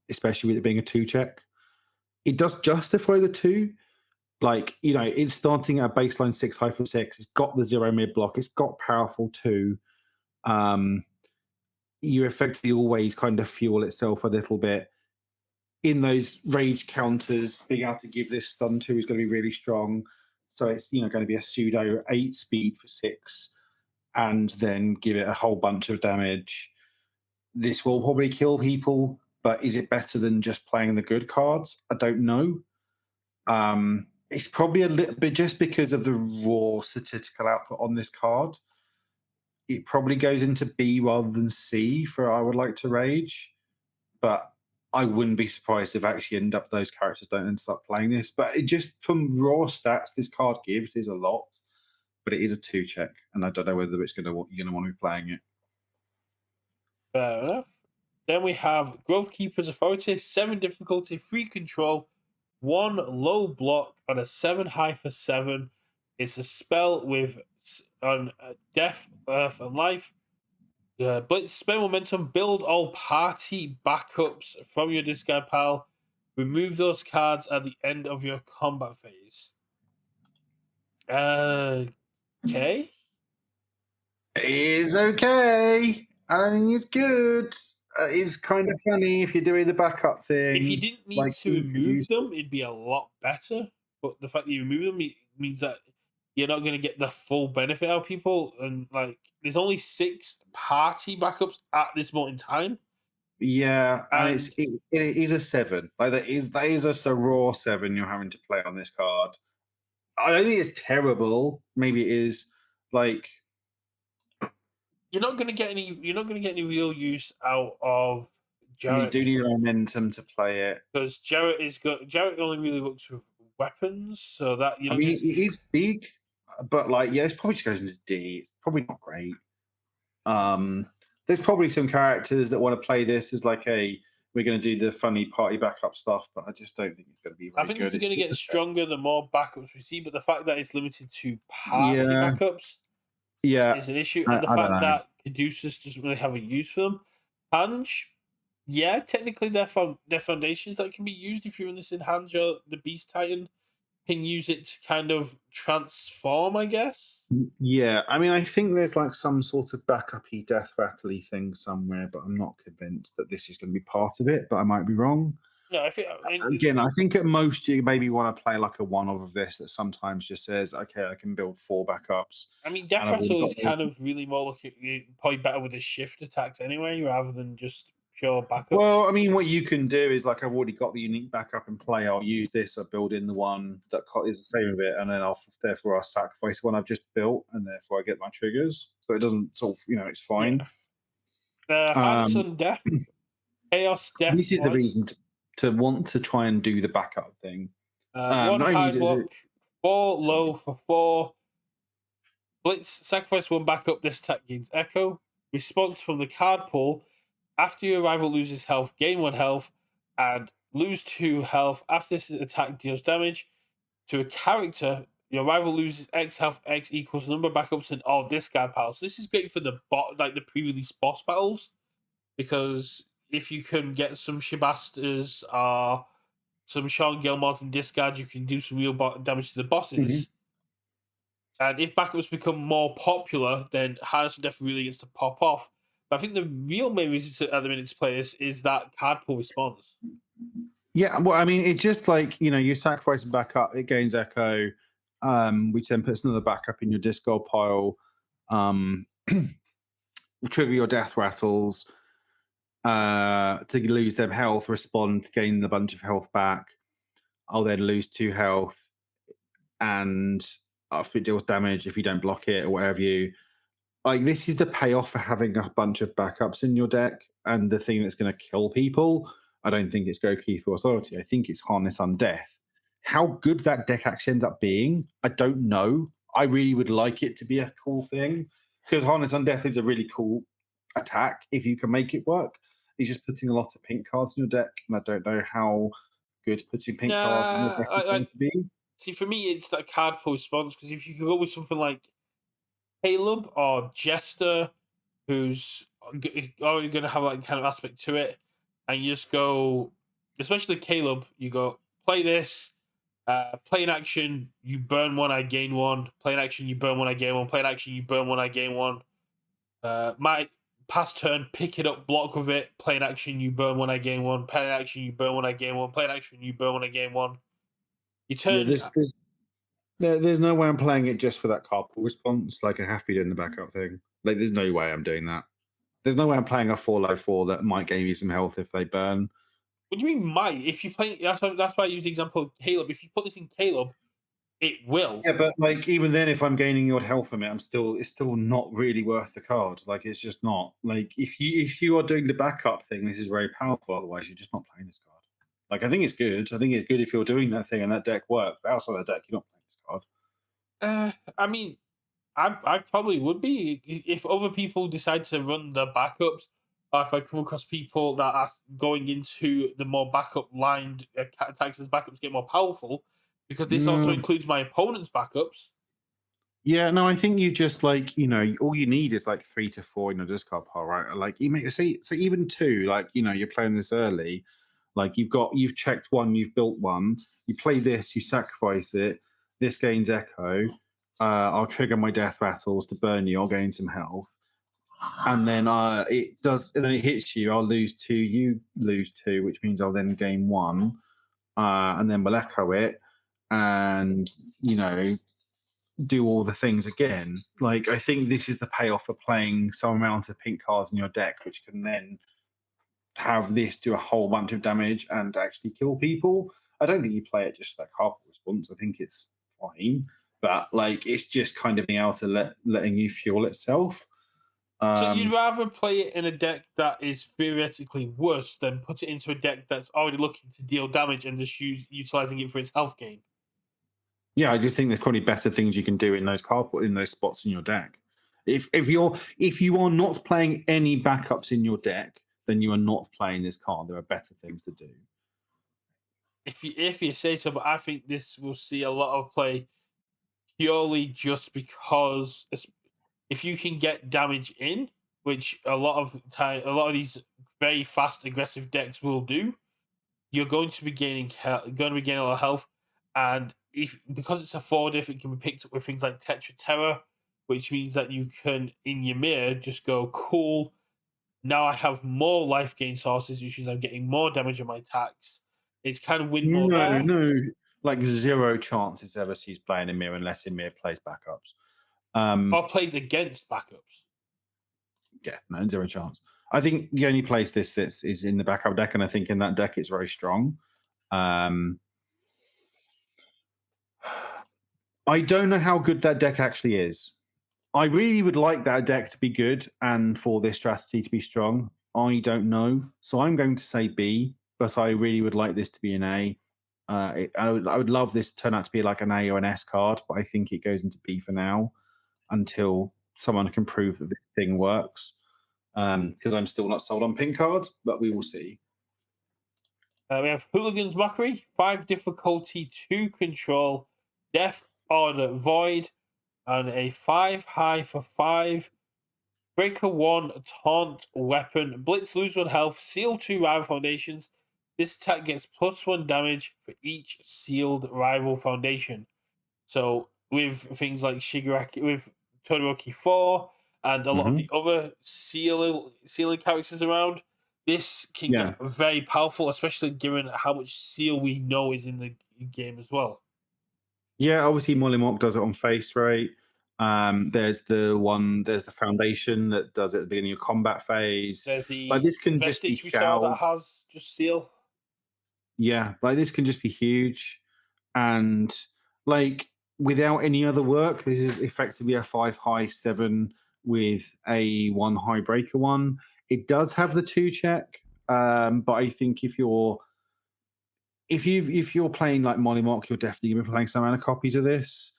Especially with it being a two check. It does justify the two. Like, it's starting at baseline 6-6. It's got the 0 mid block. It's got powerful 2. Um, you effectively always kind of fuel itself a little bit. In those rage counters, being able to give this stun 2 is going to be really strong. So it's, going to be a pseudo 8 speed for 6, and then give it a whole bunch of damage. This will probably kill people, but is it better than just playing the good cards? I don't know. It's probably a little bit just because of the raw statistical output on this card. It probably goes into B rather than C for I would like to rage, but I wouldn't be surprised if actually end up those characters don't end up playing this. But it just from raw stats, this card gives is a lot, but it is a two check, and I don't know whether it's you're going to want to be playing it. Fair enough. Then we have Grovekeeper's Authority, 7 difficulty, 3 control, 1 low block on a 7 high for 7. It's a spell with on death, earth, and life. Blitz, spend momentum, build all party backups from your discard pile. Remove those cards at the end of your combat phase. Okay. It is okay. I don't think it's good. It's kind of funny if you're doing the backup If you thing, didn't need like to remove introduce them, it'd be a lot better. But the fact that you remove them means that you're not going to get the full benefit out of people. And like, there's only 6 party backups at this moment in time. Yeah, and And it is a 7. Like, that is a raw 7 you're having to play on this card. I don't think it's terrible. Maybe it is, like, you're not gonna get any real use out of you Jarrett do need momentum to play it. because Jarrett only really works with weapons, so that you're I not mean, gonna. it is big, but, like, yeah, it's probably just goes into D. It's probably not great. Um, there's probably some characters that wanna play this as, like, we're gonna do the funny party backup stuff, but I just don't think it's gonna be I very think good. this is It's going to just get a 7. stronger the more backups we see, but the fact that it's limited to party Yeah, backups yeah. is an issue, and the I don't fact know. that Caduceus doesn't really have a use for them. Hanj, yeah, technically they're foundations that can be used if you're in this in Hanj or the Beast Titan can use it to kind of transform, I guess. Yeah, I mean, I think there's like some sort of backup-y death rattle thing somewhere, but I'm not convinced that this is going to be part of it. But I might be wrong. No, I think Again, I think at most you maybe want to play like a one of this that sometimes just says, "Okay, I can build 4 backups, Death and I've already Rattle got is those." kind of really more looking probably better with the shift attacks anyway, rather than just pure backups. Well, I mean, what you can do is like I've already got the unique backup in play. I'll use this. I'll build in the one that is the same with it, and then I'll sacrifice one I've just built, and therefore I get my triggers. So it doesn't sort of it's fine. Yeah. Harness Um, on Death, Chaos Death this is the twice. reason to want to try and do the backup thing. One Not only high is it block, 4 low for 4. Blitz, sacrifice 1 backup. This attack gains Echo. Response from the card pool. After your rival loses health, gain 1 health and lose 2 health. After this attack deals damage to a character, your rival loses X health, X equals the number of backups in all discard piles. So this is great for the like the pre-release boss battles because if you can get some Shibastas or some Sean Gilmores in discard, you can do some real damage to the Mhm. bosses. And if backups become more popular, then Harness Death really gets to pop off. But I think the real main reason at the minute to play this is that card pool response. Yeah, well, I mean, it's just like you sacrifice a backup, it gains echo, which then puts another backup in your discard pile. Um, trigger your death rattles to lose them health, respond to gain a bunch of health back. I'll then lose 2 health, and if it deals damage, if you don't block it or whatever you like, this is the payoff for having a bunch of backups in your deck. And the thing that's going to kill people, I don't think it's Go Keith or Authority. I think it's Harness Undeath. How good that deck actually ends up being, I don't know. I really would like it to be a cool thing because Harness Undeath is a really cool attack if you can make it work. It's just putting a lot of pink cards in your deck, and I don't know how good putting pink cards in your Nah, deck is going to be. see for me it's that card pool response because if you could go with something like Caleb or Jester, who's already going to have like kind of aspect to it, and you just go, especially Caleb, you go play this, play in action, you burn 1, I gain 1. Play in action, you burn 1, I gain 1. Play in action, you burn 1, I gain 1. My past turn, pick it up, block with it. Play in action, you burn 1, I gain 1. Play in action, you burn 1, I gain 1. Play in action, you burn 1, I gain 1. You Yeah, turn. there's no way I'm playing it just for that carpool response. Like, I have to be doing the backup thing. Like, there's no way I'm doing that. There's no way I'm playing a 4 low 4 that might gain me some health if they burn. What do you mean might? If you play, that's why I use the example of Caleb. If you put this in Caleb, it will. Yeah, but like even then, if I'm gaining your health from it, it's still not really worth the card. Like, it's just not. Like, if you are doing the backup thing, this is very powerful. Otherwise, you're just not playing this card. Like, I think it's good. I think it's good if you're doing that thing and that deck works. But outside the deck, you're not playing this card. I mean, I probably would be if other people decide to run the backups. Or if I come across people that are going into the more backup lined attacks as backups get more powerful, because this also No. includes my opponent's backups. Yeah, no, I think you just like, all you need is like 3 to 4 in your discard pile, right? Like, you make say so even 2, like, you're playing this early. Like, you've checked one, you've built one, you play this, you sacrifice it, this gains echo. I'll trigger my death rattles to burn you, I'll gain some health. And then and then it hits you, I'll lose 2, you lose 2, which means I'll then gain 1. And then we'll echo it. And you know, do all the things again. Like, I think this is the payoff for playing some amount of pink cards in your deck, which can then have this do a whole bunch of damage and actually kill people. I don't think you play it just for that card response. I think it's fine, but like it's just kind of being able to letting you fuel itself. So you'd Um, rather play it in a deck that is theoretically worse than put it into a deck that's already looking to deal damage and just utilizing it for its health gain. yeah, I just think there's probably better things you can do in those in those spots in your deck. If you are not playing any backups in your deck, then you are not playing this card. There are better things to do. If you say so, but I think this will see a lot of play purely just because if you can get damage in, which a lot of these very fast aggressive decks will do, you're going to be going to be gaining a lot of health, and if because it's a 4 diff, it can be picked up with things like Tetra Terror, which means that you can in your mirror just go cool. Now I have more life gain sources, which means I'm getting more damage on my attacks. It's kind of win more No, there, no, like zero chances ever sees playing Emir unless Emir plays backups. or plays against backups. Yeah, no, zero chance. I think the only place this sits is in the backup deck, and I think in that deck it's very strong. Um, I don't know how good that deck actually is. I really would like that deck to be good and for this strategy to be strong. I don't know, so I'm going to say B, but I really would like this to be an A. I would love this to turn out to be like an A or an S card, but I think it goes into B for now until someone can prove that this thing works. Because I'm still not sold on pink cards, but we will see. We have Hooligan's Mockery, 5 difficulty, 2 control, Death Order Void, and a 5 high for 5. Breaker 1, Taunt Weapon, Blitz, lose 1 health, seal 2 rival foundations. This attack gets +1 damage for each sealed rival foundation. So, with things like Shigaraki, with Todoroki 4, and a lot of Hmm. the other sealing characters around, this can Yeah, get very powerful, especially given how much seal we know is in the game as well. yeah. Obviously, Molly does it on face rate. There's the foundation that does it at the beginning of combat phase. There's Like the this can just be Vestige we saw that shelled. has just seal. Yeah, like this can just be huge. And like without any other work, this is effectively a 5 high 7 with a 1 high breaker one. It does have the 2 check, but I think if you're playing like Mock, you're definitely gonna be playing some amount of copies of this.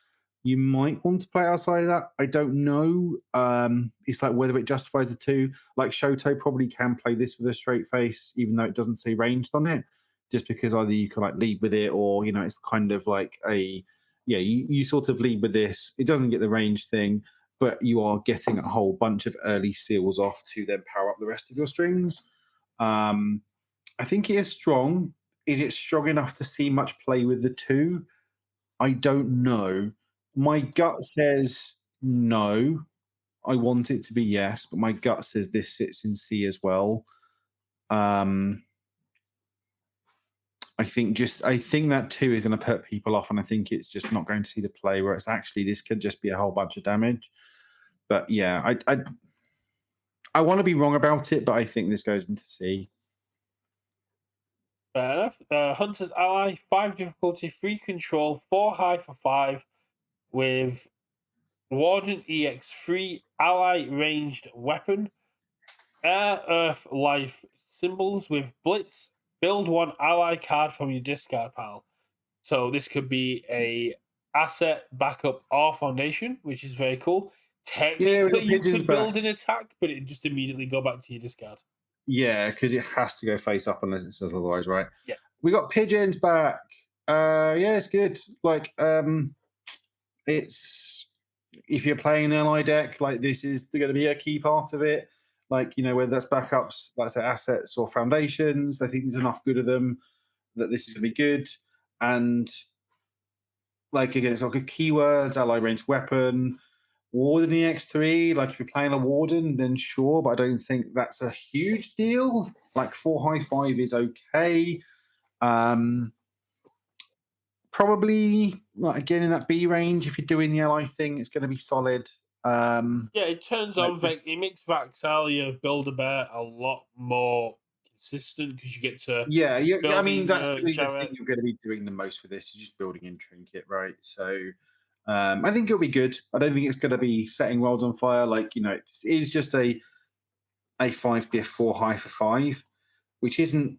You might want to play outside of that. I don't know. It's like whether it justifies the two. Like Shoto probably can play this with a straight face, even though it doesn't say ranged on it, just because either you can like lead with it or it's kind of like a yeah, you sort of lead with this. It doesn't get the range thing, but you are getting a whole bunch of early seals off to then power up the rest of your strings. Um, I think it is strong. Is it strong enough to see much play with the two? I don't know. My gut says no. I want it to be yes, but my gut says this sits in C as well. Um, I think that two is going to put people off, and I think it's just not going to see the play where it's actually this could just be a whole bunch of damage. But yeah, I want to be wrong about it, but I think this goes into C. Fair enough. Hunter's Ally, 5 difficulty, 3 control, 4 high for 5, with Warden EX3, ally ranged weapon, air, earth, life symbols with blitz. Build 1 ally card from your discard pile. So this could be a asset, backup, or foundation, which is very cool. Yeah, we Technically, got you pigeons could build back. an attack, but it just immediately go back to your discard. Yeah, because it has to go face up unless it says otherwise, right? Yeah. We got pigeons back. Yeah, it's good. Like, it's if you're playing an ally deck, like this is going to be a key part of it. Like, whether that's backups, like I say, assets or foundations. I think there's enough good of them that this is going to be good. And like again, it's got good keywords, ally ranged weapon, Warden EX3. Like if you're playing a Warden, then sure, but I don't think that's a huge deal. Like 4 high 5 is okay. Um, Probably like, again in that B range. If you're doing the ally thing, it's going to be solid. Yeah, it turns Like on this, it makes Vaxalia Build a Bear a lot more consistent because you get to Yeah, yeah. I mean, building that's your really the thing Jarret. you're going to be doing the most with this is just building in trinket, right? So, I think it'll be good. I don't think it's going to be setting worlds on fire. Like it is just a 5 diff 4 high for 5, which isn't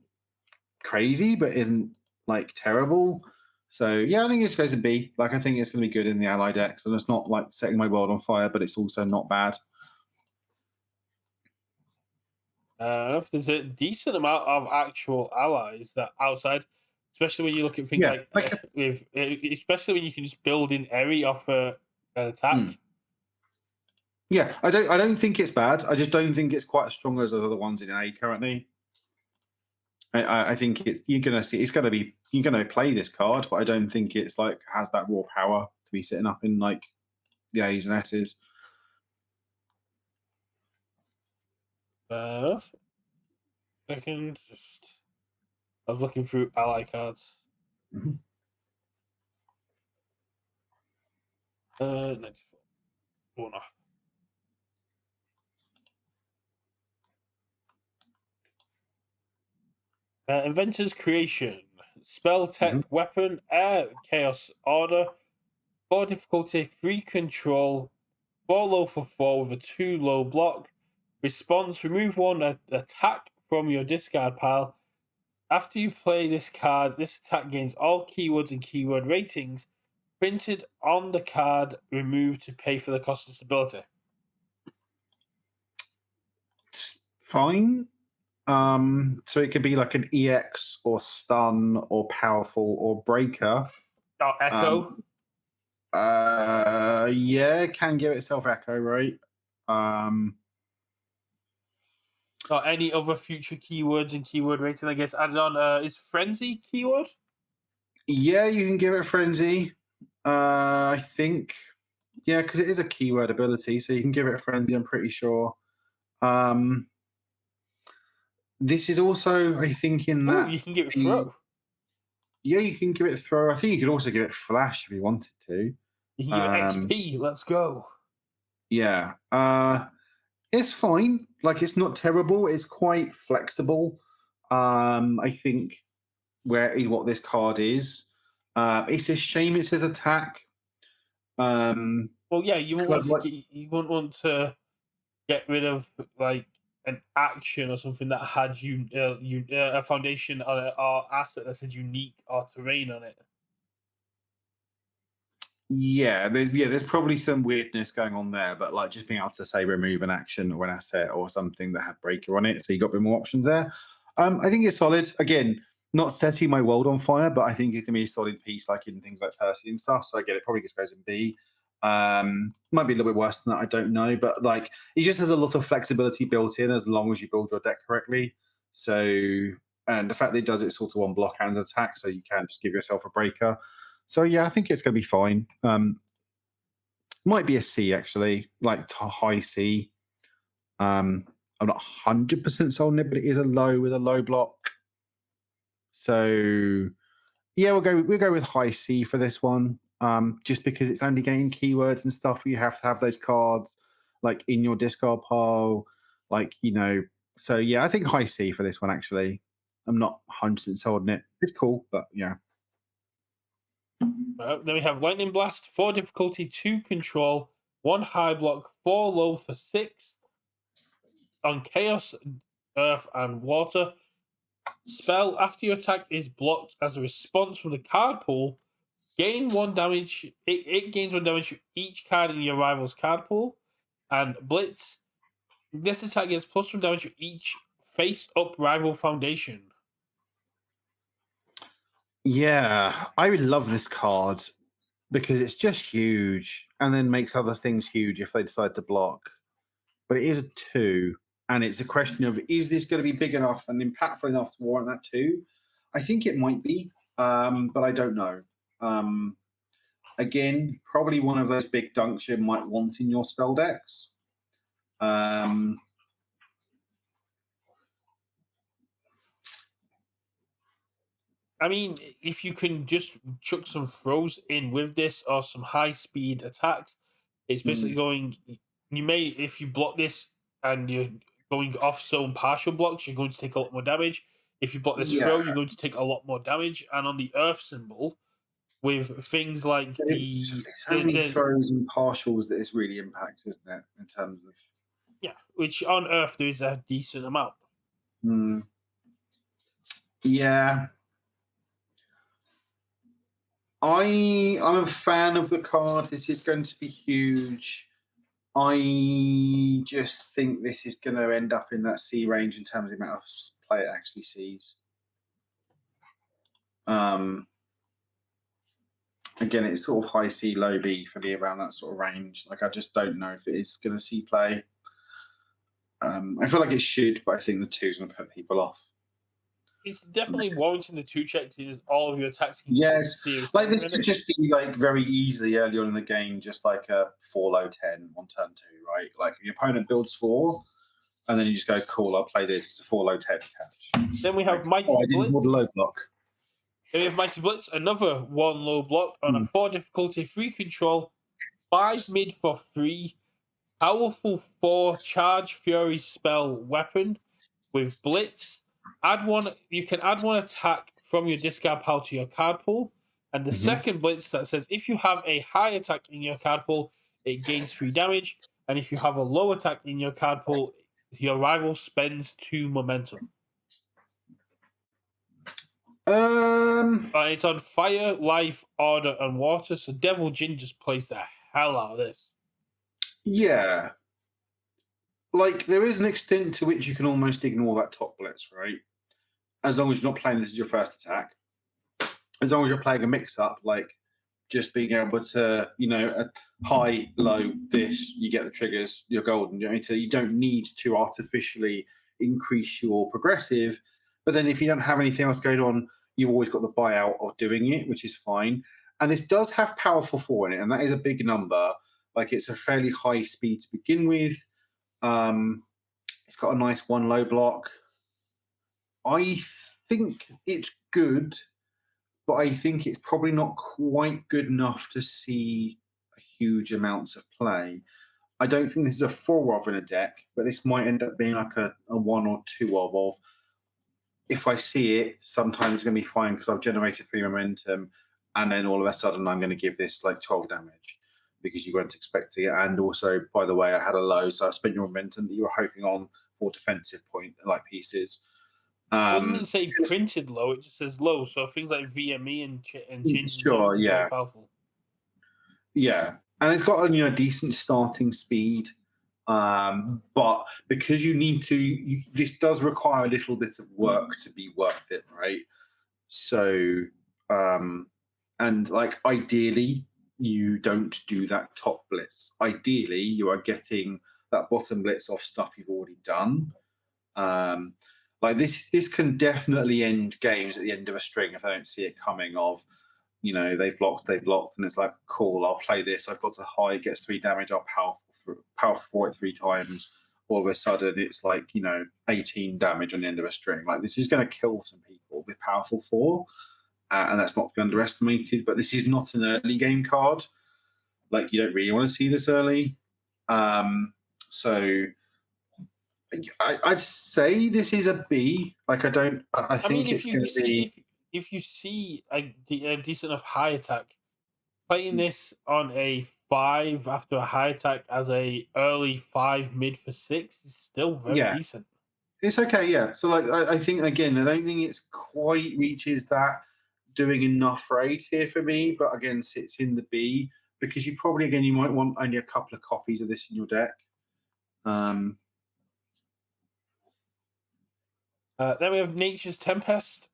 crazy, but isn't like terrible. So yeah, I think it goes a B. Like I think it's going to be good in the ally decks, and it's not like setting my world on fire, but it's also not bad. There's a decent amount of actual allies that outside, especially when you look at things Yeah, like like especially when you can just build in Eri off an mm, attack. yeah. I don't think it's bad. I just don't think it's quite as strong as those other ones in A currently. I think you're gonna see it's gonna be you're gonna play this card, but I don't think it's like has that raw power to be sitting up in like the A's and S's. Uh, Second, just I was looking through ally cards. Mhm. 94. Oh, no. Inventor's Creation. Spell Mhm. Tech Weapon. Air Chaos Order. 4 difficulty, 3 control. 4 low for 4 with a 2 low block. Response, remove 1 attack from your discard pile. After you play this card, this attack gains all keywords and keyword ratings printed on the card removed to pay for the cost of this ability. It's fine. So it could be like an EX or stun or powerful or breaker. Oh, Um, Echo. yeah, it can give itself echo, right? Um, Or any other future keywords and keyword rating, I guess, added on. Is Frenzy keyword? yeah, you can give it frenzy. I think, yeah, because it is a keyword ability, so you can give it frenzy. I'm pretty sure. Um, this is also, I think, in Oh, that. you can give it The, throw. yeah, you can give it throw. I think you could also give it flash if you wanted to. You can give it Um, XP. Let's go. yeah. It's fine. Like it's not terrible. It's quite flexible. I think what this card is. It's a shame it says attack. Um, Well, yeah, you won't want to like you won't want to get rid of like an action or something that had a foundation on it or asset that said unique or terrain on it. there's probably some weirdness going on there, but like just being able to say remove an action or an asset or something that had breaker on it, so you got a bit more options there. I think it's solid. Again, not setting my world on fire, but I think it can be a solid piece, like in things like Percy and stuff. So I get it. Probably just goes in B. Might be a little bit worse than that. I don't know, but like it just has a lot of flexibility built in as long as you build your deck correctly. So and the fact that it does it sort of on block and attack, so you can just give yourself a breaker. So yeah, I think it's going to be fine. Might be a C actually, like high C. I'm not 100% sold on it, but it is a low with a low block. So yeah, we'll go with high C for this one. Just because it's only getting keywords and stuff, you have to have those cards like in your discard pile, like So yeah, I think high C for this one actually. I'm not 100% sold on it. It's cool, but yeah. Then we have Lightning Blast, 4 difficulty, 2 control, 1 high block, 4 low for 6 on Chaos, Earth, and Water. Spell after your attack is blocked as a response from the card pool. Gain 1 damage. It gains 1 damage to each card in your rival's card pool. And Blitz. This attack gets +1 damage to each face-up rival foundation. Yeah, I would love this card because it's just huge and then makes other things huge if they decide to block. But it is a 2, and it's a question of is this going to be big enough and impactful enough to warrant that 2? I think it might be, but I don't know. Um, Again, probably one of those big dunks you might want in your spell decks. Um, I mean, if you can just chuck some throws in with this or some high speed attacks, it's basically mm, going. You may, if you block this and you going off zone partial blocks, you're going to take a lot more damage. If you block this Yeah, throw, you're going to take a lot more damage. And on the Earth symbol, with things like it's so many the throws and partials that it's really impacts, isn't it? In terms of, yeah, which on Earth there is a decent amount. mm, yeah, I'm a fan of the card. This is going to be huge. I just think this is going to end up in that C range in terms of the amount of play it actually sees. Um, Again, it's sort of high C, low B for me around that sort of range. Like, I just don't know if it is going to see play. I feel like it should, but I think the two's going to put people off. It's definitely warranting the 2 checks. Is all of your attacks can cause Yes, serious like damage this on could it. just be like very easily early on in the game, just like a 4 low 10 on turn 2, right? Like your opponent builds 4, and then you just go, cool, I'll play this. It's a 4 low 10 catch. Then we Like, have oh, Mighty I didn't want a Blitz. low block. Then we have Mighty Blitz, another 1 low block on a Hmm. 4 difficulty, 3 control, 5 mid for 3, powerful 4 charge fury spell weapon with Blitz. Add one. You can add 1 attack from your discard pile to your card pool. And the Mhm. second Blitz that says if you have a high attack in your card pool, it gains 3 damage. And if you have a low attack in your card pool, your rival spends 2 momentum. Um, It's on fire, life, order, and water. So Devil Jin just plays the hell out of this. yeah. Like, there is an extent to which you can almost ignore that top blitz, right? As long as you're not playing this as your first attack. As long as you're playing a mix up, like just being able to, a high, low, this, you get the triggers, you're golden. So you don't need to artificially increase your progressive. But then if you don't have anything else going on, you've always got the buyout of doing it, which is fine. And this does have powerful 4 in it, and that is a big number. Like, it's a fairly high speed to begin with. It's got a nice 1 low block. I think it's good, but I think it's probably not quite good enough to see huge amounts of play. I don't think this is a 4 of in a deck, but this might end up being like a 1 or 2 of. If I see it, sometimes it's going to be fine because I've generated 3 momentum, and then all of a sudden I'm going to give this like 12 damage because you weren't expecting it. And also, by the way, I had a low, so I spent your momentum that you were hoping on for defensive point like pieces. Well, it doesn't Um, say printed low; it just says low. So things like VME and changing sure, zones is very yeah. powerful. Yeah, and it's got a decent starting speed, but because you need to, this does require a little bit of work to be worth it, right? So, um, and like ideally, you don't do that top blitz. Ideally, you are getting that bottom blitz off stuff you've already done. Um, like this can definitely end games at the end of a string if I don't see it coming. Of they've blocked, and it's like, cool, I'll play this. I've got to high, it gets 3 damage, I'll powerful for it 3 times. All of a sudden, it's like 18 damage on the end of a string. Like, this is going to kill some people with powerful 4, and that's not to be underestimated. But this is not an early game card. Like, you don't really want to see this early. So I'd say this is a B. Like, I don't. I I mean, think it's going to be. if you see a decent enough high attack, playing this on a 5 after a high attack as a early 5 mid for 6 is still very Yeah, decent. it's okay, yeah. So, like, I think again, I don't think it's quite reaches that doing enough rate here for me, but again, sits in the B because you probably again you might want only a couple of copies of this in your deck. Um, Then we have Nature's Tempest,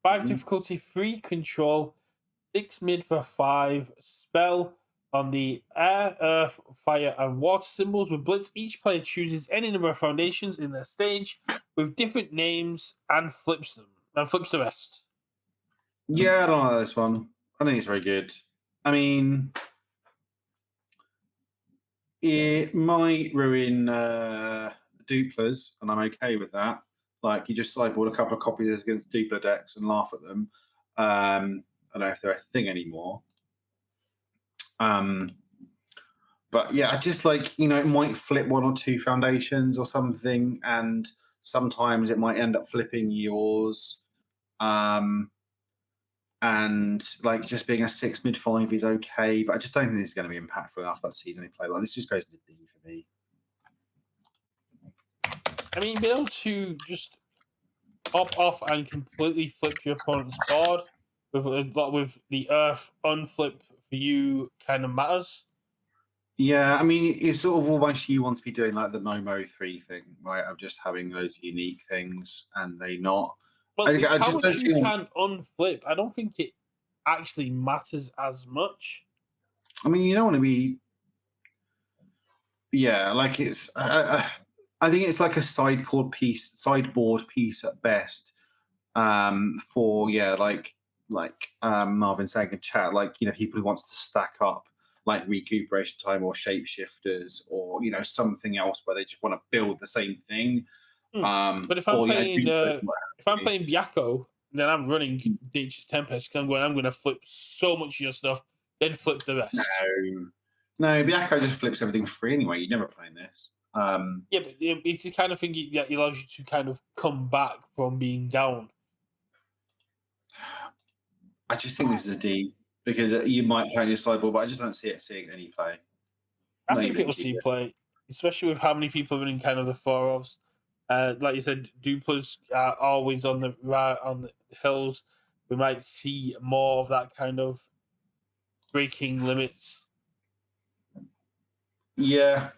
5 mhm. difficulty, 3 control, 6 mid for 5 spell on the air, earth, fire, and water symbols with Blitz. Each player chooses any number of foundations in their stage with different names and flips the rest. Yeah, I don't like this one. I think it's very good. I mean, it might ruin duplers, and I'm okay with that. Like, you just sideboard a couple of copies against dupler decks and laugh at them. I don't know if they're a thing anymore. Um, But yeah, I just like, it might flip one or two foundations or something, and sometimes it might end up flipping yours. Um, and like just being a six mid five is okay, but I just don't think this is going to be impactful enough that season he played. Like this just goes to D for me. I mean, being able to just hop off and completely flip your opponent's board with the Earth unflip for you kind of matters. Yeah, I mean, it's sort of almost you want to be doing like the Momo 3 thing, right? Of just having those unique things and they not. But I, with I how just don't much you see. can unflip, I don't think it actually matters as much. I mean, you don't want to be. Yeah, like it's. I think it's like a sideboard piece at best. For yeah, Marvin saying in chat, like people who wants to stack up like recuperation time or shapeshifters or something else where they just want to build the same thing. Hmm. But Or Dupers and what if I'm have you. playing Byakko, then I'm running Nature's Tempest because I'm going to flip so much of your stuff, then flip the rest. No, no, Byakko just flips everything free anyway. You're never playing this. Yeah, but it's the kind of thing that allows you to kind of come back from being down. I just think this is a D because you might play on your sideboard, but I just don't see it seeing any play. I Not think even it in will see Cuba. play, especially with how many people are running kind of the four offs. Like you said, Duplers are always on the right on the hills. We might see more of that kind of breaking limits. Yeah,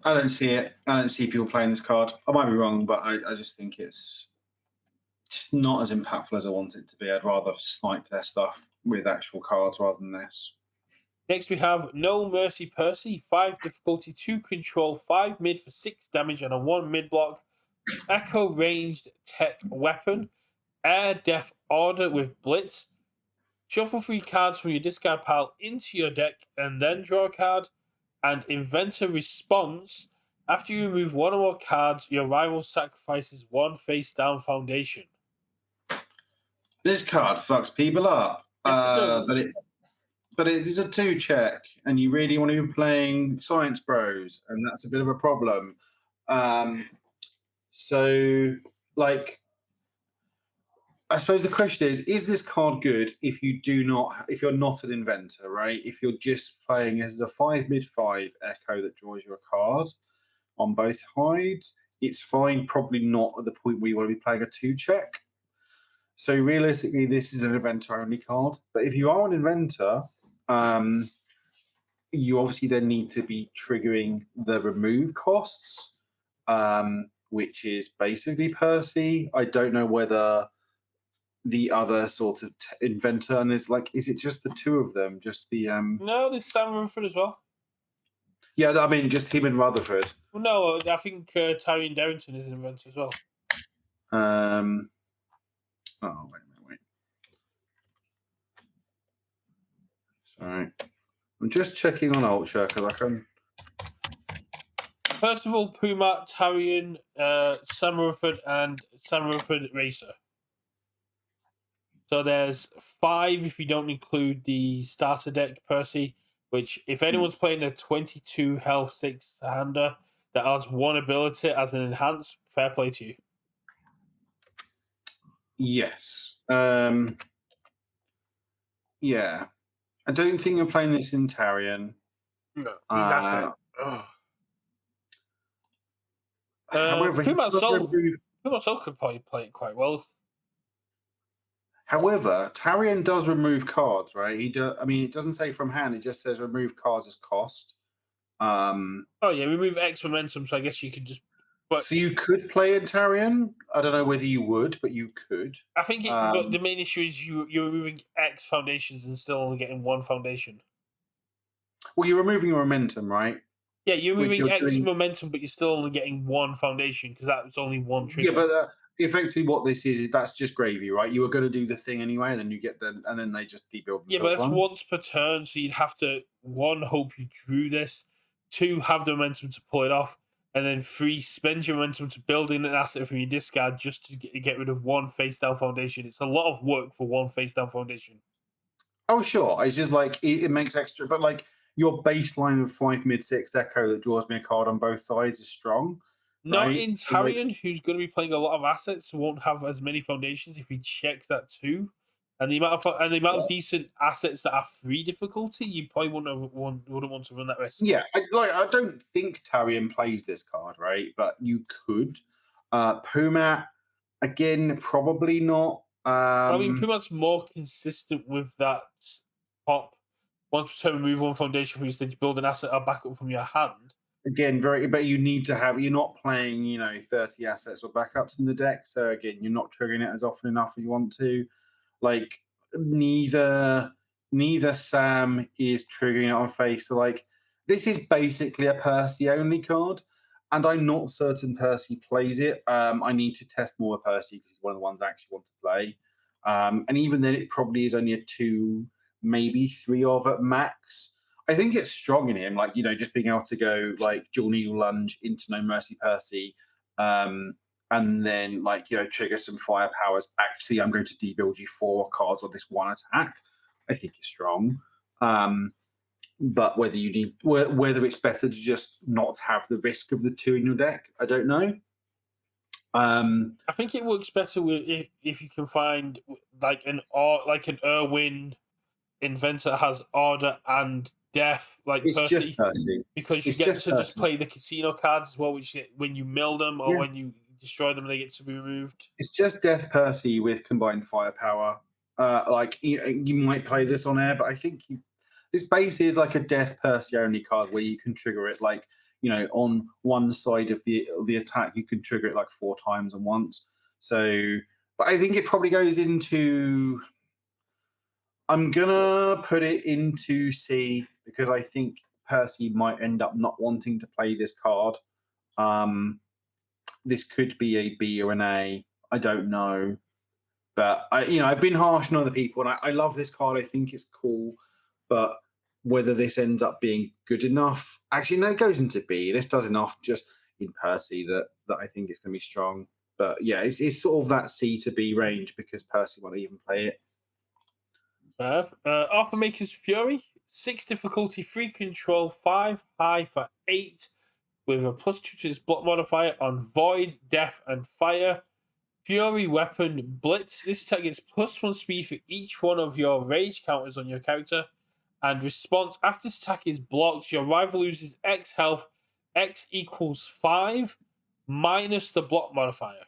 I don't see it. I don't see people playing this card. I might be wrong, but I just think it's just not as impactful as I want it to be. I'd rather snipe their stuff with actual cards rather than this. Next, we have No Mercy Percy, 5 difficulty, 2 control, 5 mid for 6 damage, and a 1 mid block. Echo ranged tech weapon, Air Death Order with Blitz. Shuffle 3 cards from your discard pile into your deck and then draw a card. And Inventor Response. After you remove one or more cards, your rival sacrifices 1 face down foundation. This card fucks people up, Yes, it does. but it is a two check, and you really want to be playing Science Bros, and that's a bit of a problem. Um, so, like, I suppose the question is this card good if you're not an inventor, right? If you're just playing as a 5 mid 5 echo that draws you a card on both sides, it's fine. Probably not at the point where you want to be playing a two check. So realistically, this is an inventor only card. But if you are an inventor, um, you obviously then need to be triggering the remove costs, which is basically Percy. I don't know whether the other sort of inventor, and is it just the two of them? Just the No, there's Sam Rumford as well. yeah, I mean just him and Rutherford. Well, no, I think Tyrion Darrington is an inventor as well. Um, oh wait. Sorry, I'm just checking on Ultra because I can. Percival, Puma, Tyrion, Sam Rutherford, and Sam Rutherford Racer. So there's 5 if you don't include the starter deck Percy, which if anyone's playing a 22 health 6 hander that adds 1 ability as an enhance, fair play to you. Yes. Yeah. I don't think you're playing this in Tarion. No, he's asset. However, he Puma does Soul remove. could probably play it quite well. However, Tarion does remove cards, right? He does. I mean, it doesn't say from hand; it just says remove cards as cost. Oh yeah, remove X momentum, so I guess you could just. But So you could play in Tarion. I don't know whether you would, but you could. I think but the main issue is you're removing X foundations and still only getting 1 foundation. Well, you're removing your momentum, right? Yeah, you're Which moving you're X doing. momentum, but you're still only getting 1 foundation because that's only 1 Yeah, trigger. but effectively, what this is that's just gravy, right? You were going to do the thing anyway, and then you get them, and then they just debuild Yeah, but themselves that's on. once per turn, so you'd have to 1 hope you drew this, 2 have the momentum to pull it off, and then 3 spend your momentum to build in an asset from your discard just to get rid of 1 face down foundation. It's a lot of work for 1 face down foundation. Oh, sure. It's just like it makes extra, but like your baseline of 5 mid 6 echo that draws me a card on both sides is strong, Not right? in So like, Tarion, who's going to be playing a lot of assets, won't have as many foundations if we check that too. And the amount of decent assets that are free difficulty, you probably wouldn't want to run that risk. yeah, I don't think Tarion plays this card, right? But you could. Pumat again, probably not. I mean, Pumat's more consistent with that pop. Once per turn, remove one foundation from you, instead you build an asset or backup from your hand. Again, very, but you need to have. You're not playing, 30 assets or backups in the deck. So again, you're not triggering it as often enough as you want to. Like neither neither Sam is triggering it on face. So like this is basically a Percy only card, and I'm not certain Percy plays it. I need to test more with Percy because he's one of the ones I actually want to play. And even then, it probably is only a two, maybe three of at max. I think it's strong in him, like just being able to go like dual needle lunge into No Mercy Percy, and then trigger some firepowers. Actually, I'm going to debuild you 4 cards on this one attack. I think it's strong. But whether it's better to just not have the risk of the two in your deck, I don't know. I think it works better if you can find like an Irwin inventor that has order and death like It's just Percy, Percy. because you It's get just to just Percy. play the casino cards as well, which when you mill them or Yeah, when you destroy them, they get to be removed. it's just Death Percy with combined firepower. Like you might play this on air, but I think this base is like a Death Percy only card where you can trigger it like on one side of the attack you can trigger it like 4 times and once. So, but I think it probably goes into. I'm gonna put it into C because I think Percy might end up not wanting to play this card. Um, this could be a B or an A. I don't know. But I've been harsh on other people, and I love this card. I think it's cool, but whether this ends up being good enough, actually, no, it goes into B. This does enough just in Percy that I think it's going to be strong. But yeah, it's sort of that C to B range because Percy won't even play it. Arthur Maker's Fury, 6 difficulty, 3 control, 5 high for 8, with a +2 to its block modifier on Void, Death, and Fire. Fury weapon Blitz. This attack gets +1 speed for each one of your rage counters on your character. And response, after this attack is blocked, your rival loses X health, X equals 5, minus the block modifier.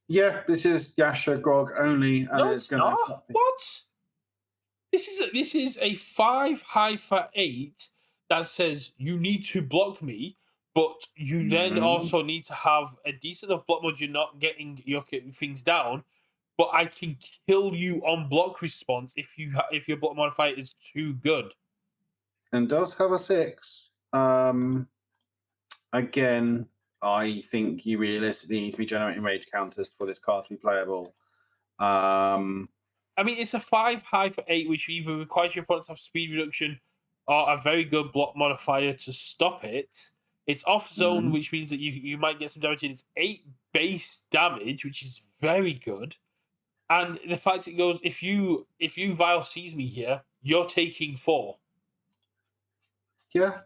Yeah, this is Yasha Grog only, and No, it's it's gonna. not. What? This is a 5 high for 8 that says you need to block me, but you then Mhm. also need to have a decent enough block mode. You're not getting your things down, but I can kill you on block response if your block modifier is too good. And does have a 6. Again, I think you realistically need to be generating rage counters for this card to be playable. Um, I mean, it's a 5 high for 8, which either requires your opponent to have speed reduction or a very good block modifier to stop it. It's off zone, mhm. which means that you might get some damage, and it's 8 base damage, which is very good. And the fact it goes, if you Vile sees me here, you're taking 4. Yeah,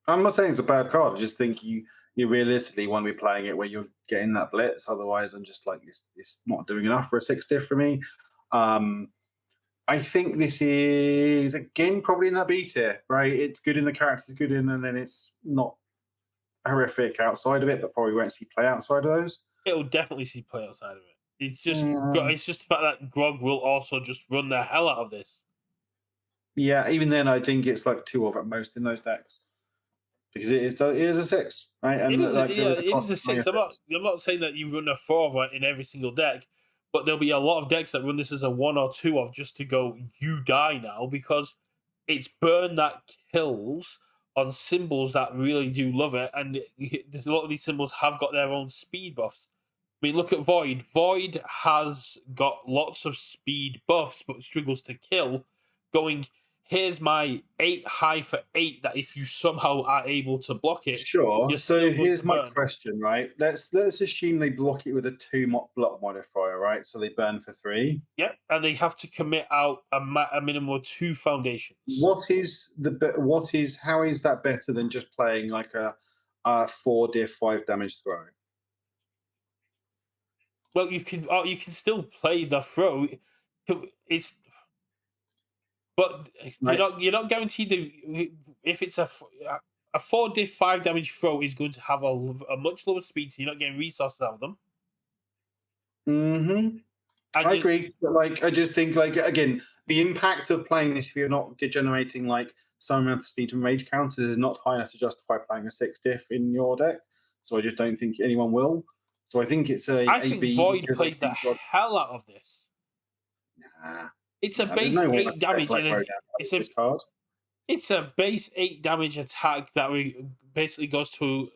I'm not saying it's a bad card. I just think you realistically want to be playing it where you're getting that blitz. Otherwise, I'm just like it's not doing enough for a 6 diff for me. Um, I think this is again probably in that B tier, right? It's good in the characters, it's good in, and then it's not horrific outside of it, but probably won't see play outside of those. It'll definitely see play outside of it. Mm, It's just the fact that Grog will also just run the hell out of this. yeah, even then, I think it's like 2 of at most in those decks because it is a 6, right? It And is, like there yeah, is a it is cost a of playing a six. I'm 6. not. I'm not saying that you run a 4 of it in every single deck, but there'll be a lot of decks that run this as a 1 or 2 of just to go. You die now because it's burn that kills on symbols that really do love it, and there's a lot of these symbols have got their own speed buffs. I mean, look at Void. Void has got lots of speed buffs, but struggles to kill. Going here's my 8 high for 8 that if you somehow are able to block it, Sure. you're So still going to here's my burn. question, right? Let's assume they block it with a block modifier, right? So they burn for 3. Yep, and they have to commit out a minimum of 2 foundations. What is how is that better than just playing like a 4 diff 5 damage throw? Well, you can still play the throw. It's but Right. you're not guaranteed if it's a 4 diff 5 damage throw is going to have a much lower speed, so you're not getting resources out of them. Mm-hmm. And I you agree, but like I just think like again, the impact of playing this if you're not generating like some amount of speed and rage counters is not high enough to justify playing a 6 diff in your deck. So I just don't think anyone will. So I think it's I a think B Void because I plays the think God, hell out of this. nah, It's a nah, there's base no way I 8 damage play and Rodan plays it's a this card. it's a base 8 damage attack that basically goes to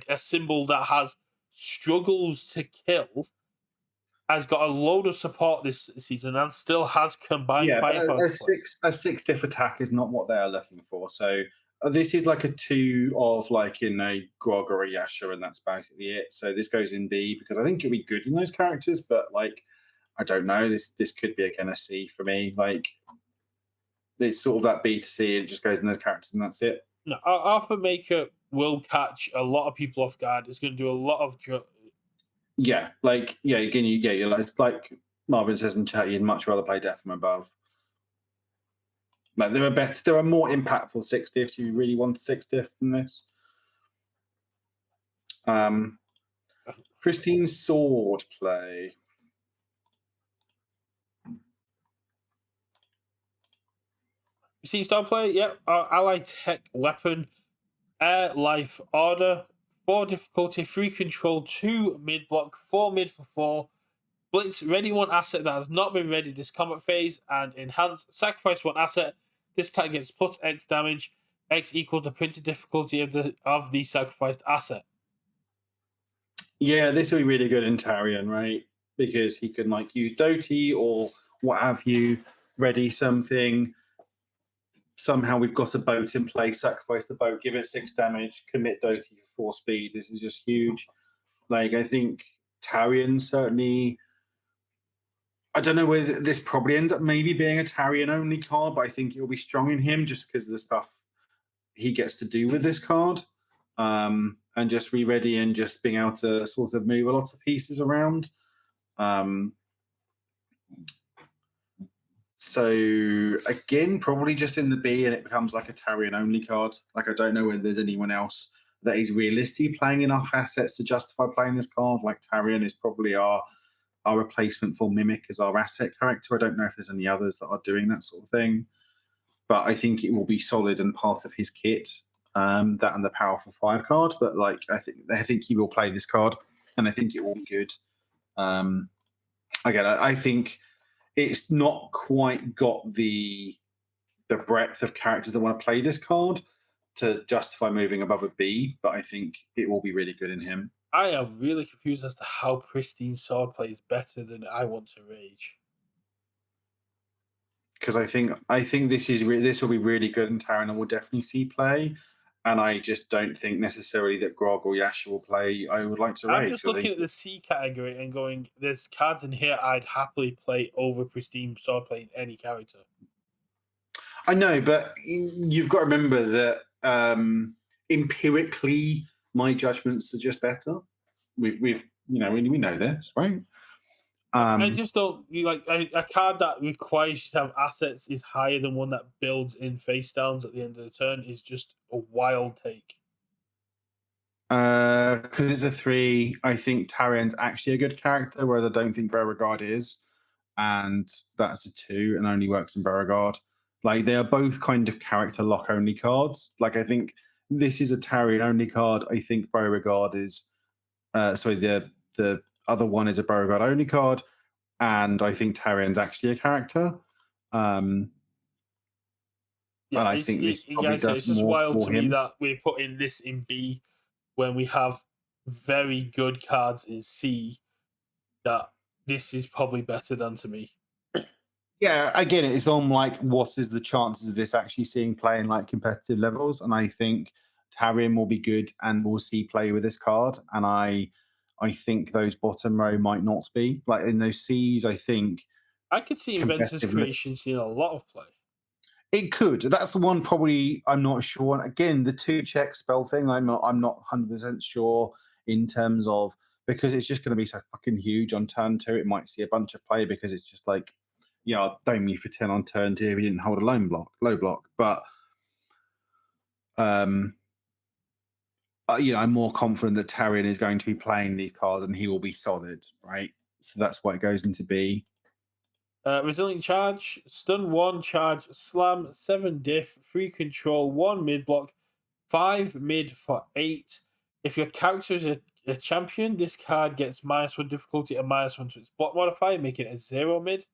a symbol that has struggles to kill, has got a load of support this season, and still has combined Yeah, but firepower to play. a 6 diff attack is not what they are looking for. So this is like a 2 of like in a Grog or a Yasha, and that's basically it. So this goes in B because I think it'll be good in those characters, but like I don't know. This could be again a C for me. Like it's sort of that B to C, and it just goes in those characters, and that's it. No, Alpha Maker will catch a lot of people off guard. It's going to do a lot of Yeah, like yeah, again, you're like Marvin says in chat, you'd much rather play Death from Above. Like there are more impactful 6 diffs. You really want 6 diff than this. Um, Pristine sword play. You see star play. Yep, ally tech weapon, air life order, 4 difficulty, 3 control, 2 mid block, 4 mid for 4. Blitz, ready one asset that has not been ready this combat phase, and enhance, sacrifice one asset. This attack gets plus X damage. X equals the printed difficulty of the sacrificed asset. Yeah, this will be really good in Tarion, right? Because he can like use Doty or what have you, ready something. Somehow we've got a boat in place, sacrifice the boat, give it 6 damage, commit Doty for 4 speed. This is just huge. Like I think Tarion certainly. I don't know whether this probably ends up maybe being a Tarion only card, but I think it will be strong in him just because of the stuff he gets to do with this card. And just re-ready and just being able to sort of move a lot of pieces around. Um, so again, probably just in the B, and it becomes like a Tarion only card. Like I don't know whether there's anyone else that is realistically playing enough assets to justify playing this card. Like Tarion is probably our replacement for Mimic as our asset character. I don't know if there's any others that are doing that sort of thing, but I think it will be solid and part of his kit. That and the powerful 5 card, but like I think he will play this card, and I think it will be good. Again, I think it's not quite got the breadth of characters that want to play this card to justify moving above a B, but I think it will be really good in him. I am really confused as to how Pristine Sword plays better than I Want to Rage. Because I think this will be really good in Taran and will definitely see play. And I just don't think necessarily that Grog or Yasha will play. I would like to I'm rage. just I looking think at the C category and going, there's cards in here I'd happily play over Pristine Sword playing any character. I know, but you've got to remember that empirically, my judgments are just better. We've we know this, right? I just don't like a card that requires you to have assets is higher than one that builds in face downs at the end of the turn is just a wild take. Because it's a 3, I think Tarian's actually a good character, whereas I don't think Beauregard is. And that's a 2 and only works in Beauregard. Like they are both kind of character lock only cards. Like I think this is a Tarian only card. I think Beauregard is sorry, the other one is a Beauregard only card, and I think Tarian's actually a character. And Yeah, I think this probably it's does just more wild for to me him. that we're putting this in B when we have very good cards in C. That this is probably better than to me. Yeah, again, it's on like what is the chances of this actually seeing play in like competitive levels, and I think Tarim will be good and we'll see play with this card, and I think those bottom row might not be like in those Cs. I think I could see Inventor's competitive. Creation seeing a lot of play. It could. That's the one probably I'm not sure. And again, the two check spell thing, I'm not 100% sure in terms of because it's just gonna be so fucking huge on turn two. It might see a bunch of play because it's just like, yeah, I'll dome you for 10 on turn two if you didn't hold a low block. But um I'm more confident that Tarion is going to be playing these cards and he will be solid, right? So that's what it goes into B. Resilient Charge, Stun 1, Charge, Slam, 7 Diff, Free Control, 1 mid block, 5 mid for 8. If your character is a champion, this card gets -1 difficulty and -1 to its block modifier, making it a 0 mid.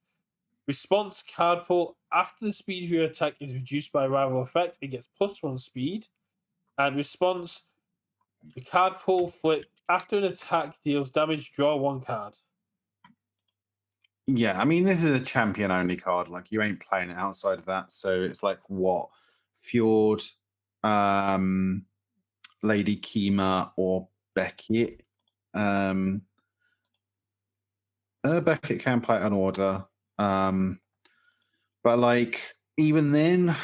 Response card pull after the speed of your attack is reduced by rival effect, it gets +1 speed. And response, the card pull flip after an attack deals damage, draw 1 card. Yeah, I mean, this is a champion only card. Like, you ain't playing it outside of that. So it's like what? Fjord, um, Lady Kima, or Beckett. Um, Beckett can play an order. But like, even then,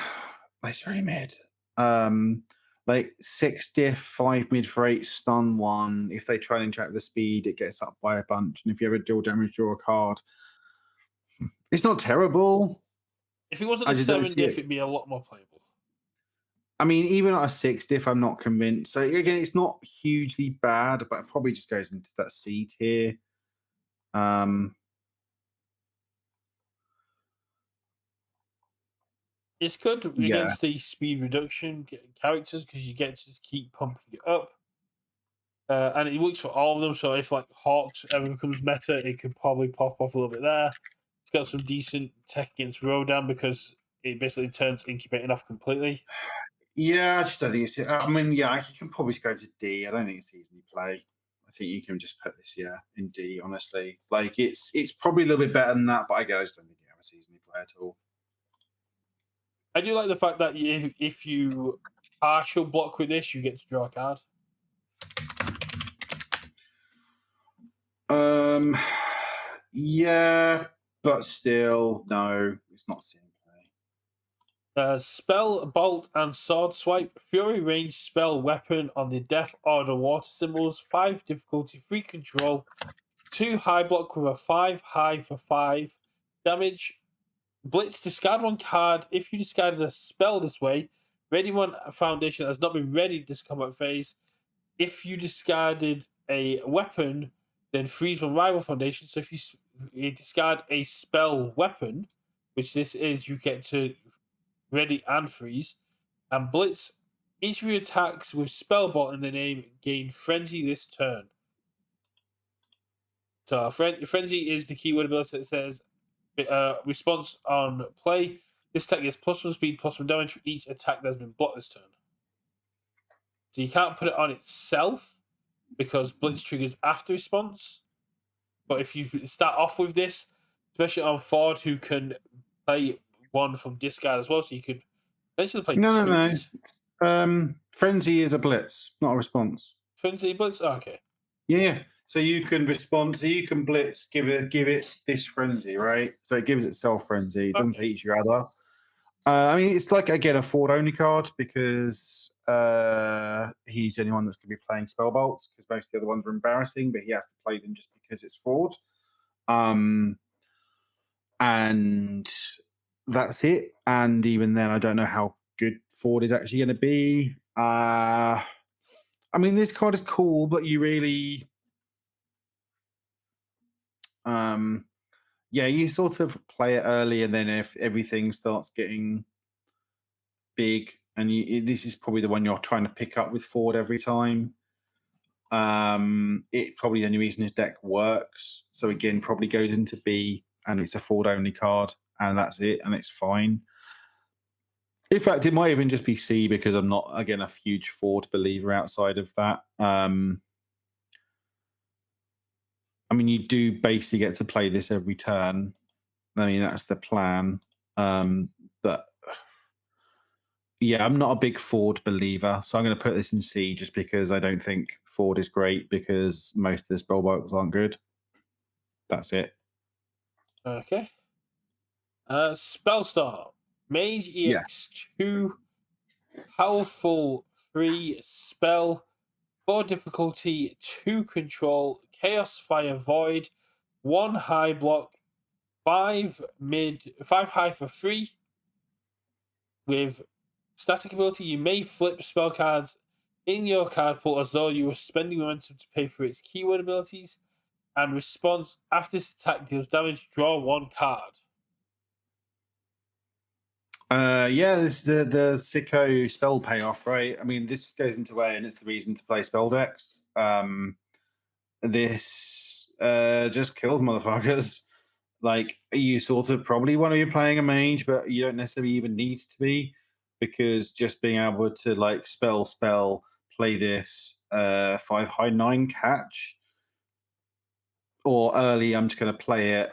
it's very mid. Um, like 6 diff, 5 mid for 8, stun 1. If they try and interact with the speed, it gets up by a bunch. And if you ever deal damage, draw a card. It's not terrible. If it wasn't I a just don't 7 see diff, it. it'd be a lot more playable. I mean, even at a 6 diff, I'm not convinced. So again, it's not hugely bad, but it probably just goes into that C tier. Um, It's good yeah. against the speed reduction characters because you get to just keep pumping it up. And it works for all of them. So if like Hawks ever becomes meta, it could probably pop off a little bit there. It's got some decent tech against Rodan because it basically turns incubating off completely. Yeah, I just don't think it's. I mean, yeah, you can probably just go to D. I don't think it's easily play. I think you can just put this, yeah, in D. Honestly, like it's probably a little bit better than that, but I just don't think you have a seasonally play at all. I do like the fact that if you partial block with this, you get to draw a card. Um, yeah, but still, no, it's not seeing play. Spell, Bolt, and Sword Swipe. Fury range spell weapon on the Death Order water symbols. 5 difficulty, free control. 2 high block with a 5 high for 5 damage. Blitz, discard 1 card. If you discarded a spell this way, ready 1 foundation that has not been ready this combat phase. If you discarded a weapon, then freeze 1 rival foundation. So if you discard a spell weapon, which this is, you get to ready and freeze. And Blitz, each of your attacks with Spellbolt in the name gain Frenzy this turn. So Frenzy is the keyword ability that says response on play. This attack gets +1 speed, +1 damage for each attack that has been blocked this turn. So you can't put it on itself because Blitz triggers after response. But if you start off with this, especially on Ford, who can play 1 from discard as well, so you could eventually play No, 2 of no, these. no. Frenzy is a blitz, not a response. Frenzy Blitz? Oh, okay. Yeah. So you can respond. So you can blitz. Give it this frenzy, right? So it gives itself frenzy. It doesn't Okay. say each other. I mean, it's like again a Ford only card because he's the only one that's going to be playing spell bolts because most of the other ones are embarrassing, but he has to play them just because it's Ford. And that's it. And even then, I don't know how good Ford is actually going to be. I mean, this card is cool, but you really, yeah, you sort of play it early, and then if everything starts getting big, and this is probably the one you're trying to pick up with Ford every time. It probably the only reason his deck works. So again, probably goes into B, and it's a Ford only card, and that's it, and it's fine. In fact, it might even just be C because I'm not again a huge Ford believer outside of that. I mean, you do basically get to play this every turn. I mean, that's the plan. But yeah, I'm not a big Ford believer, so I'm going to put this in C just because I don't think Ford is great because most of the spellbooks aren't good. That's it. Okay. Spellstar. Mage Yeah. EX2. Powerful 3 spell. 4 difficulty, 2 control. Chaos Fire Void. 1 high block. 5 mid. 5 high for free. With static ability, you may flip spell cards in your card pool as though you were spending momentum to pay for its keyword abilities. And response after this attack deals damage, draw 1 card. Yeah, this is the sicko spell payoff, right? I mean, this goes into A and it's the reason to play spell decks. This just kills motherfuckers. Like you sort of probably want to be playing a mage, but you don't necessarily even need to be because just being able to like spell play this 5 high 9 catch or early I'm just gonna play it.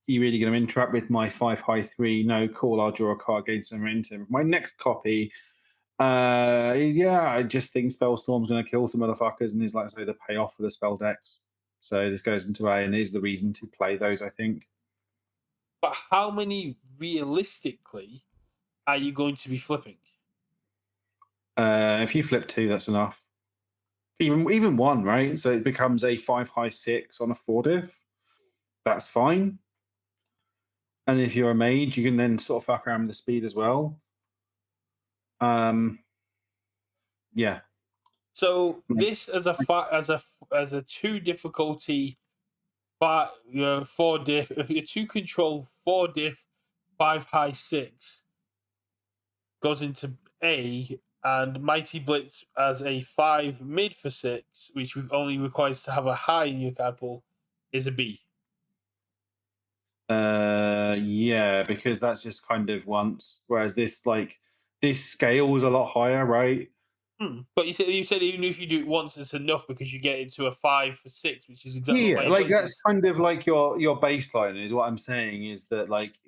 You really gonna interact with my 5 high 3, no cool, I'll draw a card against some momentum. My next copy, yeah, I just think Spellstorm's gonna kill some motherfuckers and is like I say the payoff for the spell decks. So this goes into A and is the reason to play those, I think. But how many realistically are you going to be flipping? If you flip 2, that's enough. Even 1, right? So it becomes a 5 high 6 on a 4 diff. That's fine. And if you're a mage, you can then sort of fuck around with the speed as well. Um, yeah. So this as a 2 difficulty, but 4 diff. If you're 2 control 4 diff, 5 high 6 goes into A, and Mighty Blitz as a 5 mid for 6, which only requires to have a high in your card pool, is a B. Yeah, because that's just kind of once. Whereas this scale is a lot higher, right? But you said even if you do it once, it's enough because you get into a 5 for 6, which is exactly what Yeah, Mighty like Blitz that's is. kind of like your baseline is what I'm saying is that like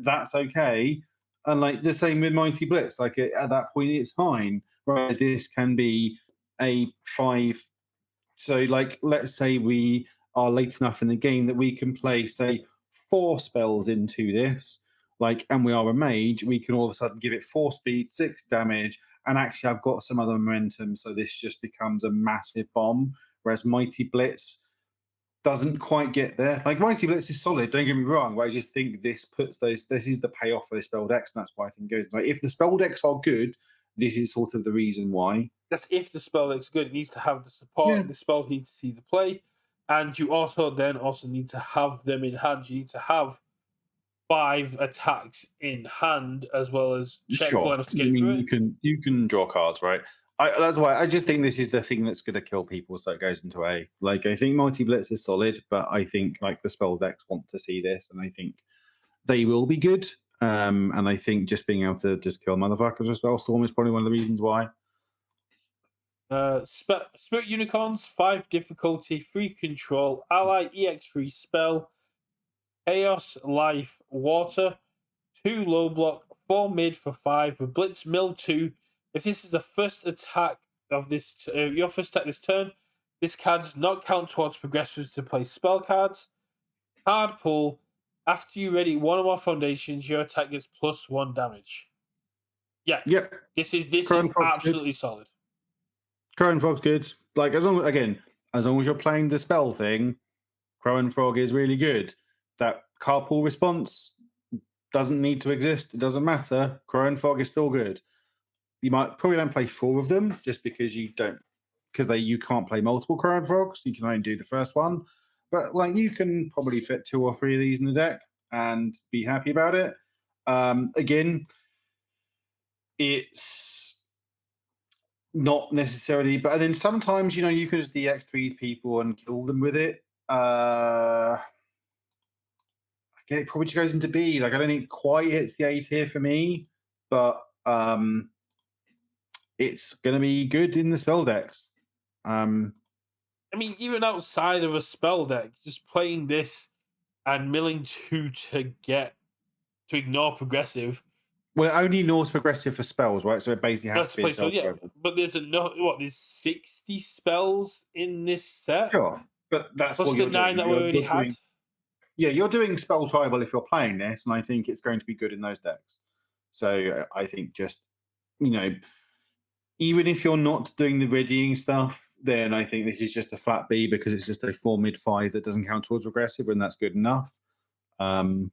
that's okay, and like the same with Mighty Blitz, like at that point it's fine. Whereas this can be a 5. So like let's say we are late enough in the game that we can play say 4 spells into this, like, and we are a mage, we can all of a sudden give it 4 speed, 6 damage, and actually I've got some other momentum, so this just becomes a massive bomb. Whereas Mighty Blitz doesn't quite get there. Like Mighty Blitz is solid, don't get me wrong, but I just think this puts those. This is the payoff for the spell decks, and that's why I think it goes. Like if the spell decks are good, this is sort of the reason why. That's if the spell looks good. It needs to have the Yeah, support. The spells need to see the play, and you also need to have them in hand. You need to have 5 attacks in hand as well as check well sure. enough to I get it through mean, it. you can draw cards, right? That's why I just think this is the thing that's going to kill people, so it goes into A. Like I think Mighty Blitz is solid, but I think like the spell decks want to see this, and I think they will be good. And I think just being able to just kill motherfuckers with Spellstorm is probably one of the reasons why. Spirit Unicorns, 5 difficulty, 3 control, ally EX3 spell, Chaos Life Water, 2 low block, 4 mid for 5 with Blitz Mill 2. If this is the first attack of your first attack this turn, this card does not count towards progressions to play spell cards. Card pool. After you ready one or more foundations, your attack gets +1 damage. Yeah, Yep, this is Crown Frog's good. absolutely solid. Crow Frog's good. Like as long as you're playing the spell thing, Crow Frog is really good. That carpool response doesn't need to exist. It doesn't matter. Crow Frog is still good. You might probably don't play 4 of them just because you can't play multiple Crow Frogs. You can only do the first one. But like you can probably fit 2 or 3 of these in the deck and be happy about it. Again, it's not necessarily, but then sometimes you can just DX3 people and kill them with it. Again, it probably just goes into B. Like I don't think it quite hits the A tier for me, but it's gonna be good in the spell decks. Um, I mean, even outside of a spell deck, just playing this and milling 2 to ignore progressive. Well, it only ignores progressive for spells, right? So it basically has That's to the be a place for, self yeah. level. But there's 60 spells in this set Sure, but that's plus what the you're 9 doing. that we already You're had. doing yeah, you're doing spell tribal if you're playing this, and I think it's going to be good in those decks. So I think just you know, even if you're not doing the readying stuff, then I think this is just a flat B because it's just a 4 mid 5 that doesn't count towards regressive, and that's good enough. Um,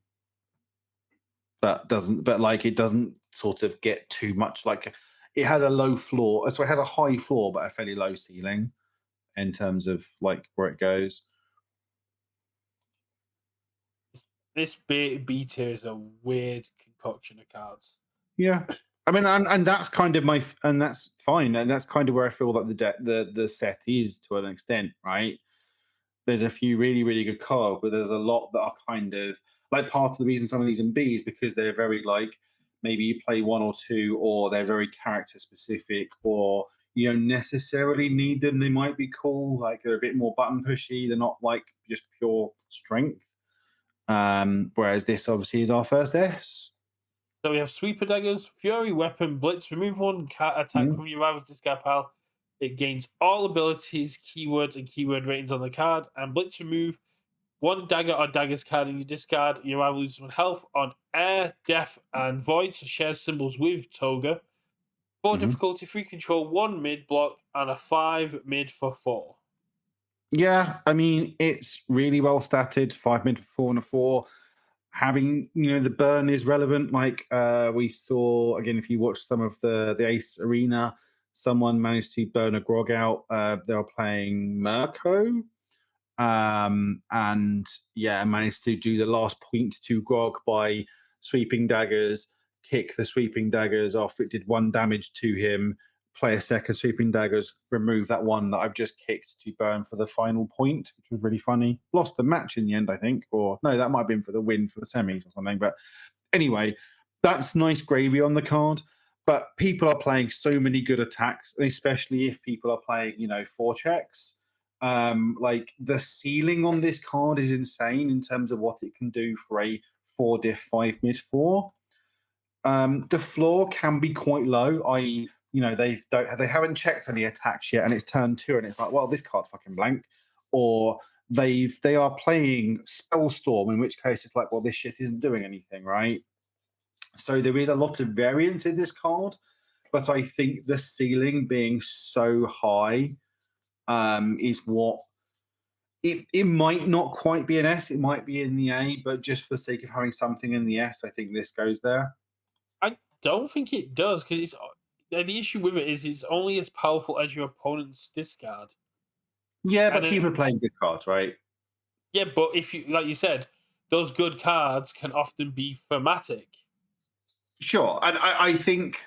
but like it doesn't sort of get too much like it has a low floor, so it has a high floor but a fairly low ceiling in terms of like where it goes. This B tier is a weird concoction of cards. Yeah. I mean, and that's kind of and that's fine, and that's kind of where I feel that the set is to an extent, right? There's a few really really good cards, but there's a lot that are kind of like part of the reason some of these in B is because they're very like maybe you play one or two, or they're very character specific, or you don't necessarily need them. They might be cool, like they're a bit more button pushy. They're not like just pure strength. Whereas this obviously is our first S. So we have Sweeper Daggers, Fury Weapon, Blitz, remove one attack Mhm, from your rival's discard pile. It gains all abilities, keywords, and keyword ratings on the card. And Blitz, remove one dagger or daggers card in your discard. Your rival loses one health on air, death, and void. So shares symbols with Toga. 4 mhm. difficulty, 3 control, 1 mid block, and a 5 mid for 4. Yeah, I mean, it's really well statted. 5 mid, 4 and a 4. Having the burn is relevant. Like we saw again, if you watch some of the Ace Arena, someone managed to burn a grog out. They were playing Mirko, and yeah, managed to do the last point to Grog by sweeping daggers, kick the sweeping daggers after it did 1 damage to him, play a second sweeping daggers, remove that one that I've just kicked to burn for the final point, which was really funny. Lost the match in the end, I think, or no, that might have been for the win for the semis or something. But anyway, that's nice gravy on the card. But people are playing so many good attacks, especially if people are playing, four checks. Like the ceiling on this card is insane in terms of what it can do for a 4 diff 5 mid 4. The floor can be quite low, i.e., they haven't checked any attacks yet, and it's turn 2, and it's like, well, this card's fucking blank, or they are playing Spellstorm, in which case it's like, well, this shit isn't doing anything, right? So there is a lot of variance in this card, but I think the ceiling being so high is what it might not quite be an S, it might be in the A, but just for the sake of having something in the S, I think this goes there. I don't think it does because the issue with it is it's only as powerful as your opponent's discard. Yeah, And but then, people are playing good cards, right? yeah, but if you, like you said, those good cards can often be thematic. Sure. And I think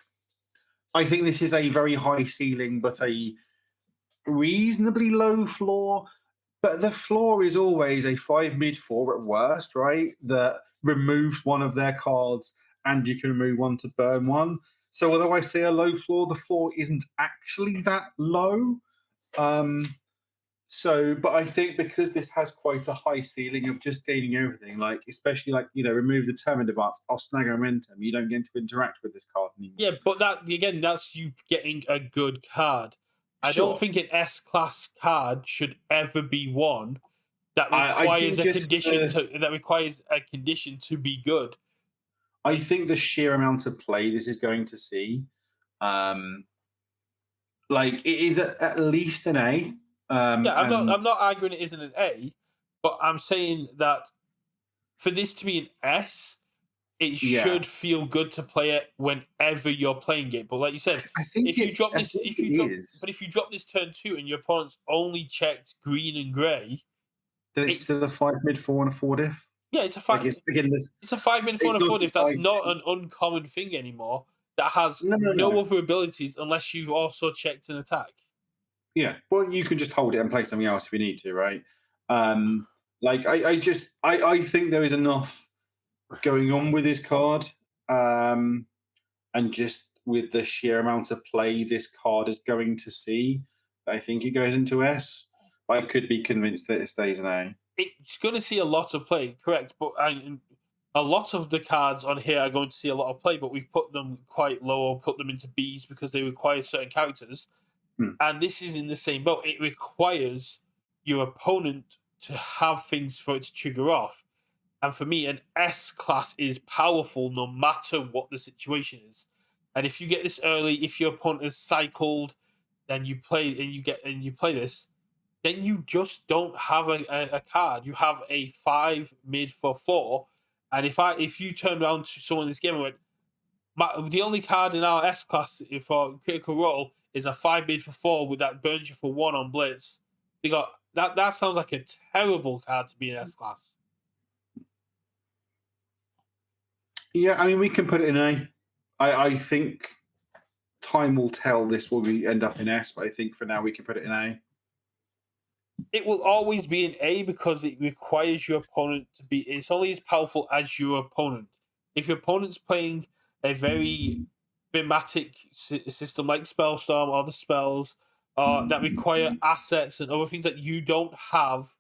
this is a very high ceiling, but a reasonably low floor. But the floor is always a 5 mid 4 at worst, right? That removes one of their cards, and you can remove one to burn one. So although I say a low floor, the floor isn't actually that low. Um, but I think because this has quite a high ceiling of just gaining everything, like especially like remove the turn advance, I'll snag a momentum. You don't get to interact with this card anymore. Yeah, but that again, that's you getting a good card. I don't Sure, think an S class card should ever be one that I requires think a just condition to be good. I think the sheer amount of play this is going to see, um, like it is at least an A, Yeah, and I'm not arguing it isn't an A, but I'm saying that for this to be an S, it yeah, should feel good to play it whenever you're playing it. But like you said, I think it is. if you drop this turn 2 and your opponent's only checked green and grey, That it's it still a 5 mid 4 and a 4 diff. yeah, it's a Like fact. it's again, It's a 5 minute phone it's and not four if that's not exciting. an uncommon thing anymore. That has No, no, no no. other abilities unless you've also checked an attack. Yeah, well, you can just hold it and play something else if you need to, right? Um, like I think there is enough going on with this card, and just with the sheer amount of play this card is going to see, I think it goes into S. I could be convinced that it stays an A. it's going to see a lot of play, correct? But a lot of the cards on here are going to see a lot of play, but we've put them quite low or put them into Bs because they require certain characters. Hmm. And this is in the same boat. It requires your opponent to have things for it to trigger off. And for me, an S class is powerful no matter what the situation is. And if you get this early, if your opponent is cycled, then you play and you play this, then you just don't have a card. You have a 5 mid for 4. And if you turn around to someone in this game and went, the only card in our S class for Critical Role is a 5 mid for 4 with that burns you for 1 on Blitz. They got that sounds like a terrible card to be in S class. Yeah, I mean, we can put it in A. I think time will tell this will end up in S, but I think for now we can put it in A. It will always be an A because it requires your opponent to be. It's only as powerful as your opponent. If your opponent's playing a very thematic system like Spellstorm or the spells that require assets and other things that you don't have,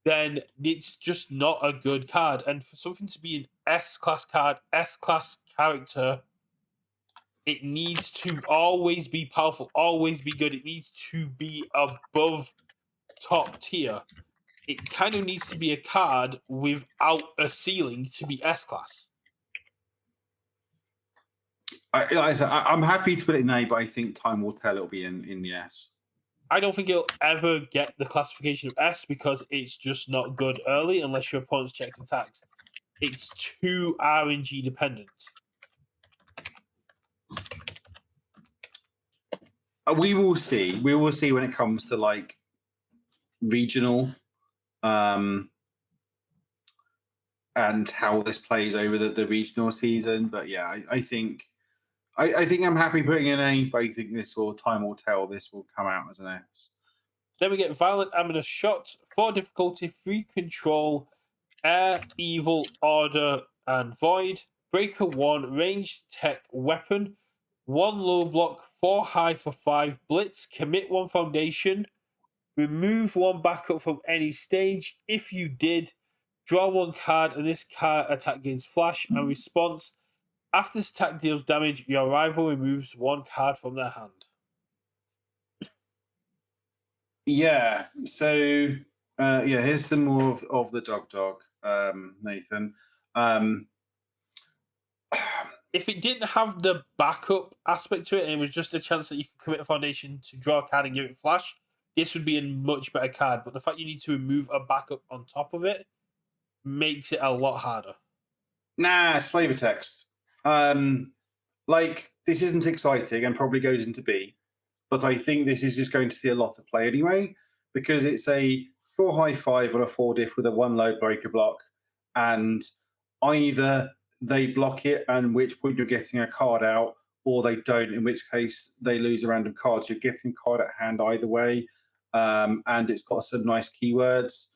then it's just not a good card. And for something to be an S class card, S class character, it needs to always be powerful, always be good. It needs to be above top tier. It kind of needs to be a card without a ceiling to be S class. Like I said, I'm happy to put it in A, but I think time will tell it'll be in the S. I don't think it'll ever get the classification of S because it's just not good early unless your opponent's checks attacks. It's too RNG dependent. We will see. We will see when it comes to like regional and how this plays over the regional season. But yeah, I think I'm happy putting in A, but I think time will tell. This will come out as an S. Then we get Violent Aminous Shot, 4 difficulty, 3 control, Air, Evil, Order, and Void. Breaker 1, ranged tech weapon, 1 low block, 4 high for 5 blitz, commit 1 foundation, remove 1 backup from any stage. If you did, draw 1 card, and this card attack gains flash and response. After this attack deals damage, your rival removes 1 card from their hand. Yeah. So yeah, here's some more of the dog, Nathan. If it didn't have the backup aspect to it and it was just a chance that you could commit a foundation to draw a card and give it flash, this would be a much better card. But the fact you need to remove a backup on top of it makes it a lot harder. Nah, it's flavor text. Like this isn't exciting and probably goes into B, but I think this is just going to see a lot of play anyway because it's a 4 high 5 on a 4 diff with a 1 low breaker block, and either they block it, and which point you're getting a card out, or they don't, in which case they lose a random card. So you're getting card at hand either way, and it's got some nice keywords.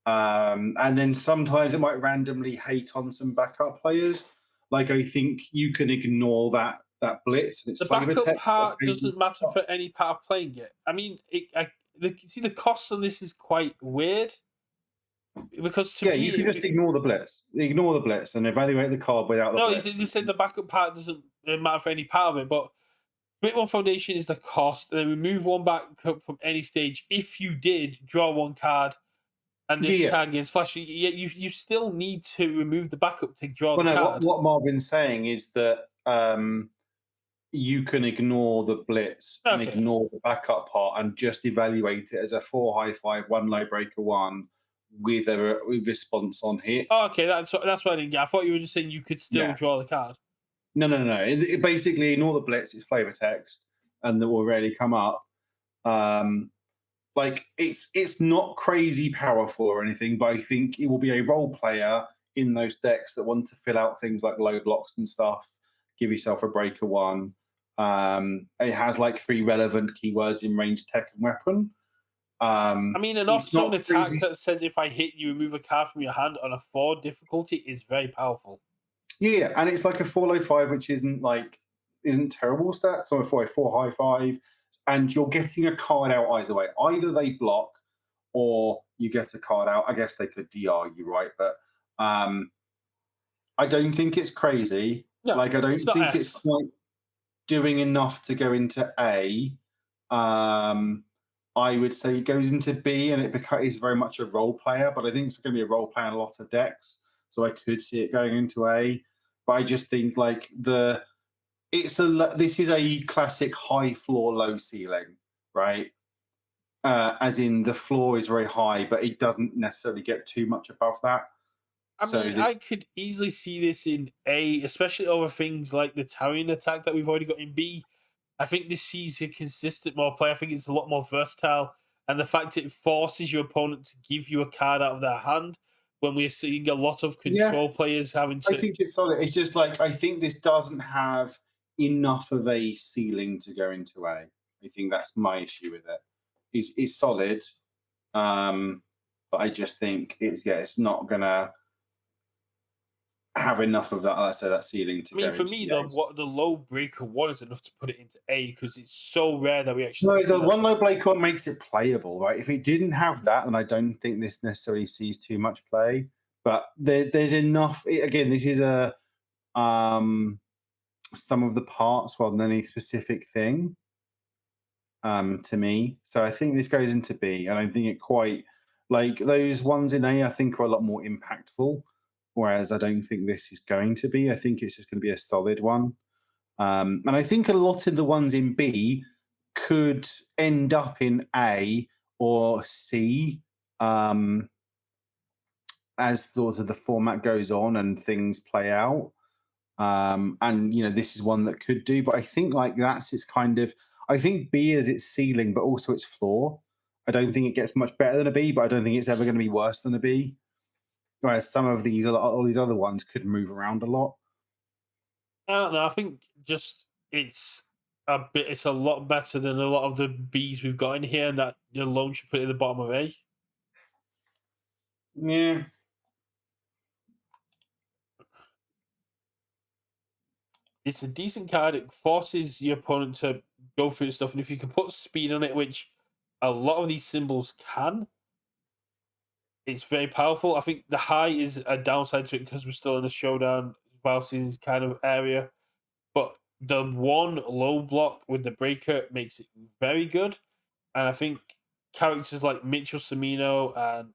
And then sometimes it might randomly hate on some backup players. Like I think you can ignore that blitz and it's The flavor backup text. part doesn't matter for any part of playing it. I mean, see the costs on this is quite weird because to Yeah, me, you can just ignore the blitz. Ignore the blitz and evaluate the card without the no, blitz. you said the backup part doesn't matter for any part of it, but commit 1 foundation is the cost, and then remove 1 backup from any stage. If you did draw 1 card, and this Yeah. card against flash, you still need to remove the backup to draw Well, the no, card. what Marvin's saying is that you can ignore the blitz and Okay. ignore the backup part and just evaluate it as a 4 high 5, 1 low breaker 1 with a response on hit. Oh, okay, that's what I didn't get. I thought you were just saying you could still Yeah. draw the card. No. It basically ignore the blitz. It's flavor text, and that will rarely come up. Like it's not crazy powerful or anything, but I think it will be a role player in those decks that want to fill out things like low blocks and stuff. Give yourself a breaker 1. It has like 3 relevant keywords in range, tech, and weapon. I mean, an It's off-zone not attack crazy. that says if I hit you, remove a card from your hand on a 4 difficulty is very powerful. Yeah, and it's like a 4 low 5, which isn't terrible stats. So a 4 high 5, and you're getting a card out either way. Either they block, or you get a card out. I guess they could DR you, right? But um, I don't think it's crazy. No, Like, I it's don't not think it's S. quite doing enough to go into A. Um, I would say it goes into B, and is very much a role player. But I think it's going to be a role player in a lot of decks, so I could see it going into A. But I just think like this is a classic high floor, low ceiling, right? As in the floor is very high, but it doesn't necessarily get too much above that. I So mean, I this, could easily see this in A, especially over things like the Tarian attack that we've already got in B. I think this sees a consistent more play. I think it's a lot more versatile, and the fact it forces your opponent to give you a card out of their hand when we're seeing a lot of yeah, control players having I to. think it's solid. It's just like I think this doesn't have enough of a ceiling to go into A. I think that's my issue with it. It's solid, um, but I just think it's not gonna have enough of that. Let's say that ceiling to I mean, go for into me, the the A's. what the low breaker one is enough to put it into A because it's so rare that we actually No, see the that one stuff. low Blake one makes it playable, right? If it didn't have that, then I don't think this necessarily sees too much play. But there's enough. Again, this is a um, some of the parts rather than any specific thing to me. So I think this goes into B. I don't think it quite like those ones in A. I think are a lot more impactful, whereas I don't think this is going to be. I think it's just going to be a solid one. And I think a lot of the ones in B could end up in A or C as sort of the format goes on and things play out. And this is one that could do, but I think like that's its kind of. I think B is its ceiling, but also its floor. I don't think it gets much better than a B, but I don't think it's ever going to be worse than a B. Whereas some of all these other ones could move around a lot. I don't know. I think just it's a lot better than a lot of the Bs we've got in here, and that alone should put it at the bottom of A. Yeah, It's a decent card. It forces your opponent to go through stuff, and if you can put speed on it, which a lot of these symbols can, it's very powerful. I think the high is a downside to it because we're still in a showdown bouncing kind of area, but the one low block with the breaker makes it very good. And I think characters like Mitchell Semino and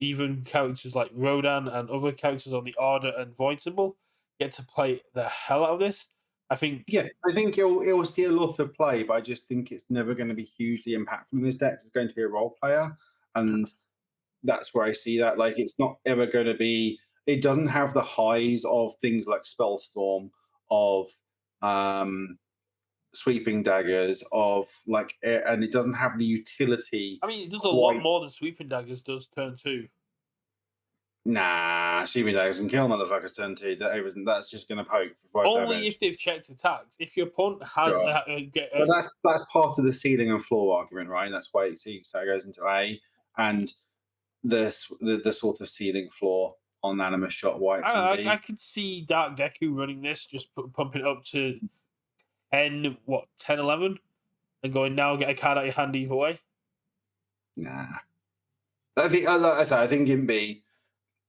even characters like Rodan and other characters on the Order and Void symbol get to play the hell out of this. I think yeah. I think it'll see a lot of play, but I just think it's never going to be hugely impactful in this deck. It's going to be a role player, and that's where I see that. Like, it's not ever going to be. It doesn't have the highs of things like Spellstorm, of um, sweeping daggers, of and it doesn't have the utility I mean it does a lot quite. more than Sweeping Daggers does turn two. Nah, sweeping daggers can kill motherfuckers turn two. That's just going to poke for five Only damage. if they've checked attacks. If your opponent has Sure. get But that's part of the ceiling and floor argument, right? That's why you see so it goes into A, and the sort of ceiling floor on Animus Shot why it's in I B. could see Dark Deku running this, just pumping it up to 10, 10, 11, and going now get a card out of your hand either way. Nah, I think like I say, I think in B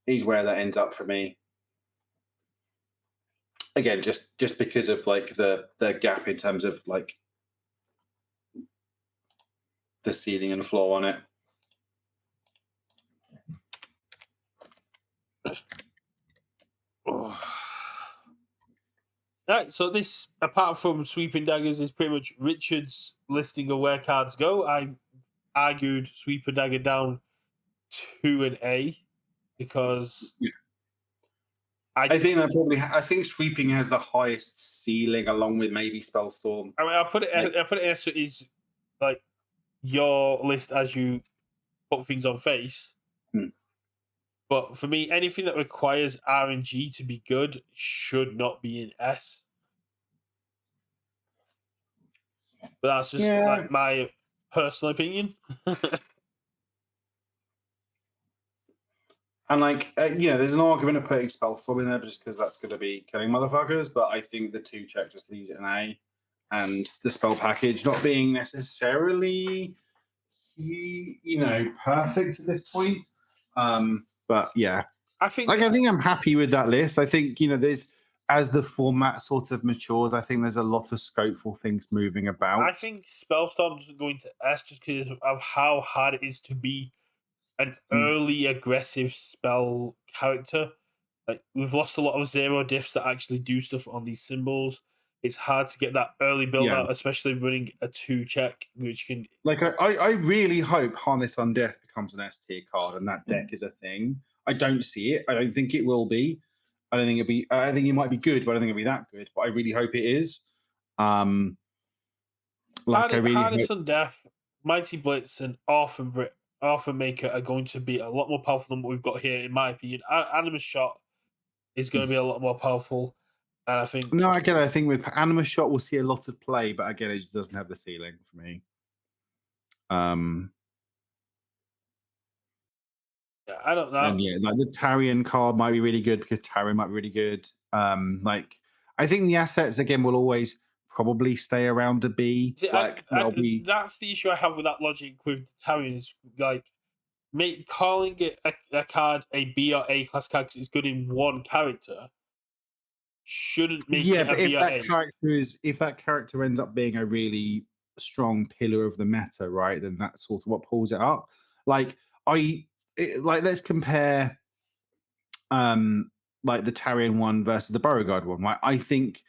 is where that ends up for me. Again, just because of like the gap in terms of like the ceiling and floor on it. Oh. Right, so this, apart from Sweeping Daggers, is pretty much Richard's listing of where cards go. I argued Sweeping Dagger down to an A because Yeah. I, I think that probably. I think sweeping has the highest ceiling, along with maybe Spellstorm. I mean, Like, I put it as is like your list as you put things on face. hmm. But for me, anything that requires RNG to be good should not be in S. But that's just Yeah, like my personal opinion. and there's an argument of putting Spellstorm in there just because that's going to be killing motherfuckers. But I think the two check just leaves it an A, and the spell package not being necessarily perfect at this point. But yeah, I think like I think I'm happy with that list. I think there's as the format sort of matures, I think there's a lot of scope for things moving I about. think Spellstorm doesn't go into S just because of how hard it is to be an Mm, early aggressive spell character. Like we've lost a lot of zero diffs that actually do stuff on these symbols. It's hard to get that early build yeah, out, especially running a 2 check, which can. like I really hope Harness Undeath becomes an S tier card and that deck is a thing. I don't see it. I don't think it will be. I don't think it'll be. I think it might be good, but I don't think it'll be that good. But I really hope it is. Um, like I really Hardest hope. on Death, Mighty Blitz, and Orphan Maker are going to be a lot more powerful than what we've got here, in my opinion. Animus Shot is going to be a lot more powerful, and I think No, again, I think with Animus Shot, we'll see a lot of play, but again, it just doesn't have the ceiling for me. Um, yeah, I don't know. and yeah, like the Tarion card might be really good because Tarion might be really good. Like I think the assets again will always probably stay around a B. See, Like they'll be that's the issue I have with that logic with Tarion is like calling it a card a B or A class card because it's good in one character shouldn't make yeah, it a but B or A. if that character ends up being a really strong pillar of the meta, right? Then that's sort of what pulls it up. Like like let's compare like the Tarion one versus the Beauregard one, right? I think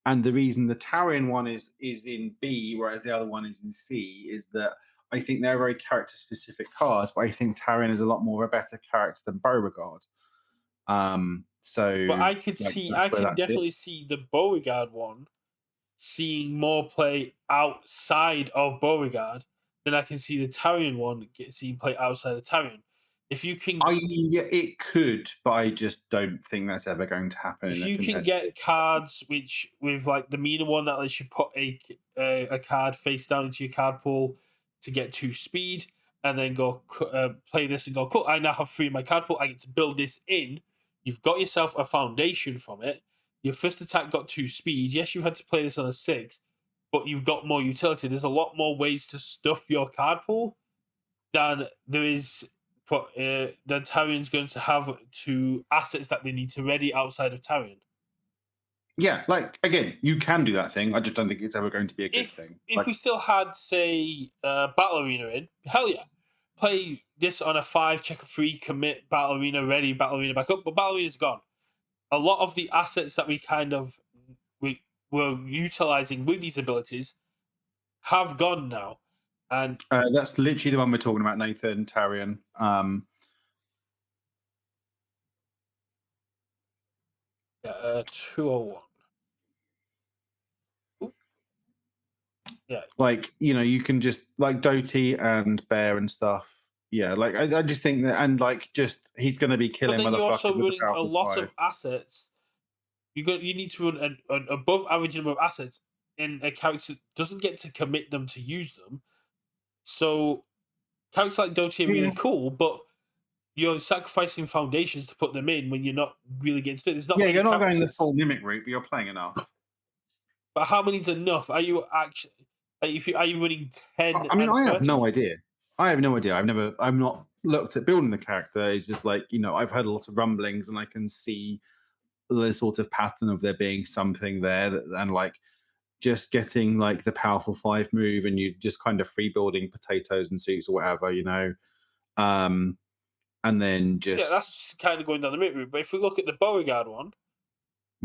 and the reason the Tarion one is in B, whereas the other one is in C, is that I think they're very character specific cards, but I think Tarion is a lot more of a better character than Beauregard. But So like that's I where can that definitely sits. see the Beauregard one seeing more play outside of Beauregard than I can see the Tarion one seeing play outside of Tarion. If you can Yeah, it could, but I just don't think that's ever going to happen in if a you can competitive. get cards which with like the meaner one that lets you put a card face down into your card pool to get 2 speed and then go play this and go cool, I now have 3 in my card pool, I get to build this in. You've got yourself a foundation from it. Your first attack got 2 speed. Yes, you've had to play this on a 6, but you've got more utility. There's a lot more ways to stuff your card pool than there is for the Tarion's going to have to assets that they need to ready outside of Tarion. Yeah, like again, you can do that thing. I just don't think it's ever going to be a good thing. If Like, we still had say Battle Arena in, hell yeah, play this on a 5 check a 3 commit Battle Arena ready Battle Arena back up, but Battle Arena's gone. A lot of the assets that we were utilizing with these abilities have gone now, and that's literally the one we're talking about, Nathan Tarion. 201. Oop, yeah, Like you can just like Doty and Bear and stuff. Yeah, like I just think that, and like just he's going to be but killing then you're also motherfuckers with the running a powerful lot five. of assets. You need to run an above average number of assets in a character doesn't get to commit them to use them. So characters like Doty are really Yeah, cool, but you're sacrificing foundations to put them in when you're not really getting to it. There's not yeah, many you're not going the characters. full mimic route, but you're playing enough. But how many's enough? Are you actually if you are you running 10 I mean, and I have no 30? idea. I have no idea. I've not looked at building the character. It's just like I've heard a lot of rumblings, and I can see the sort of pattern of there being something there, and like just getting like the powerful five move, and you just kind of free building potatoes and suits or whatever. Um, and then Yeah, just that's kind of going down the mid route. But if we look at the Beauregard one,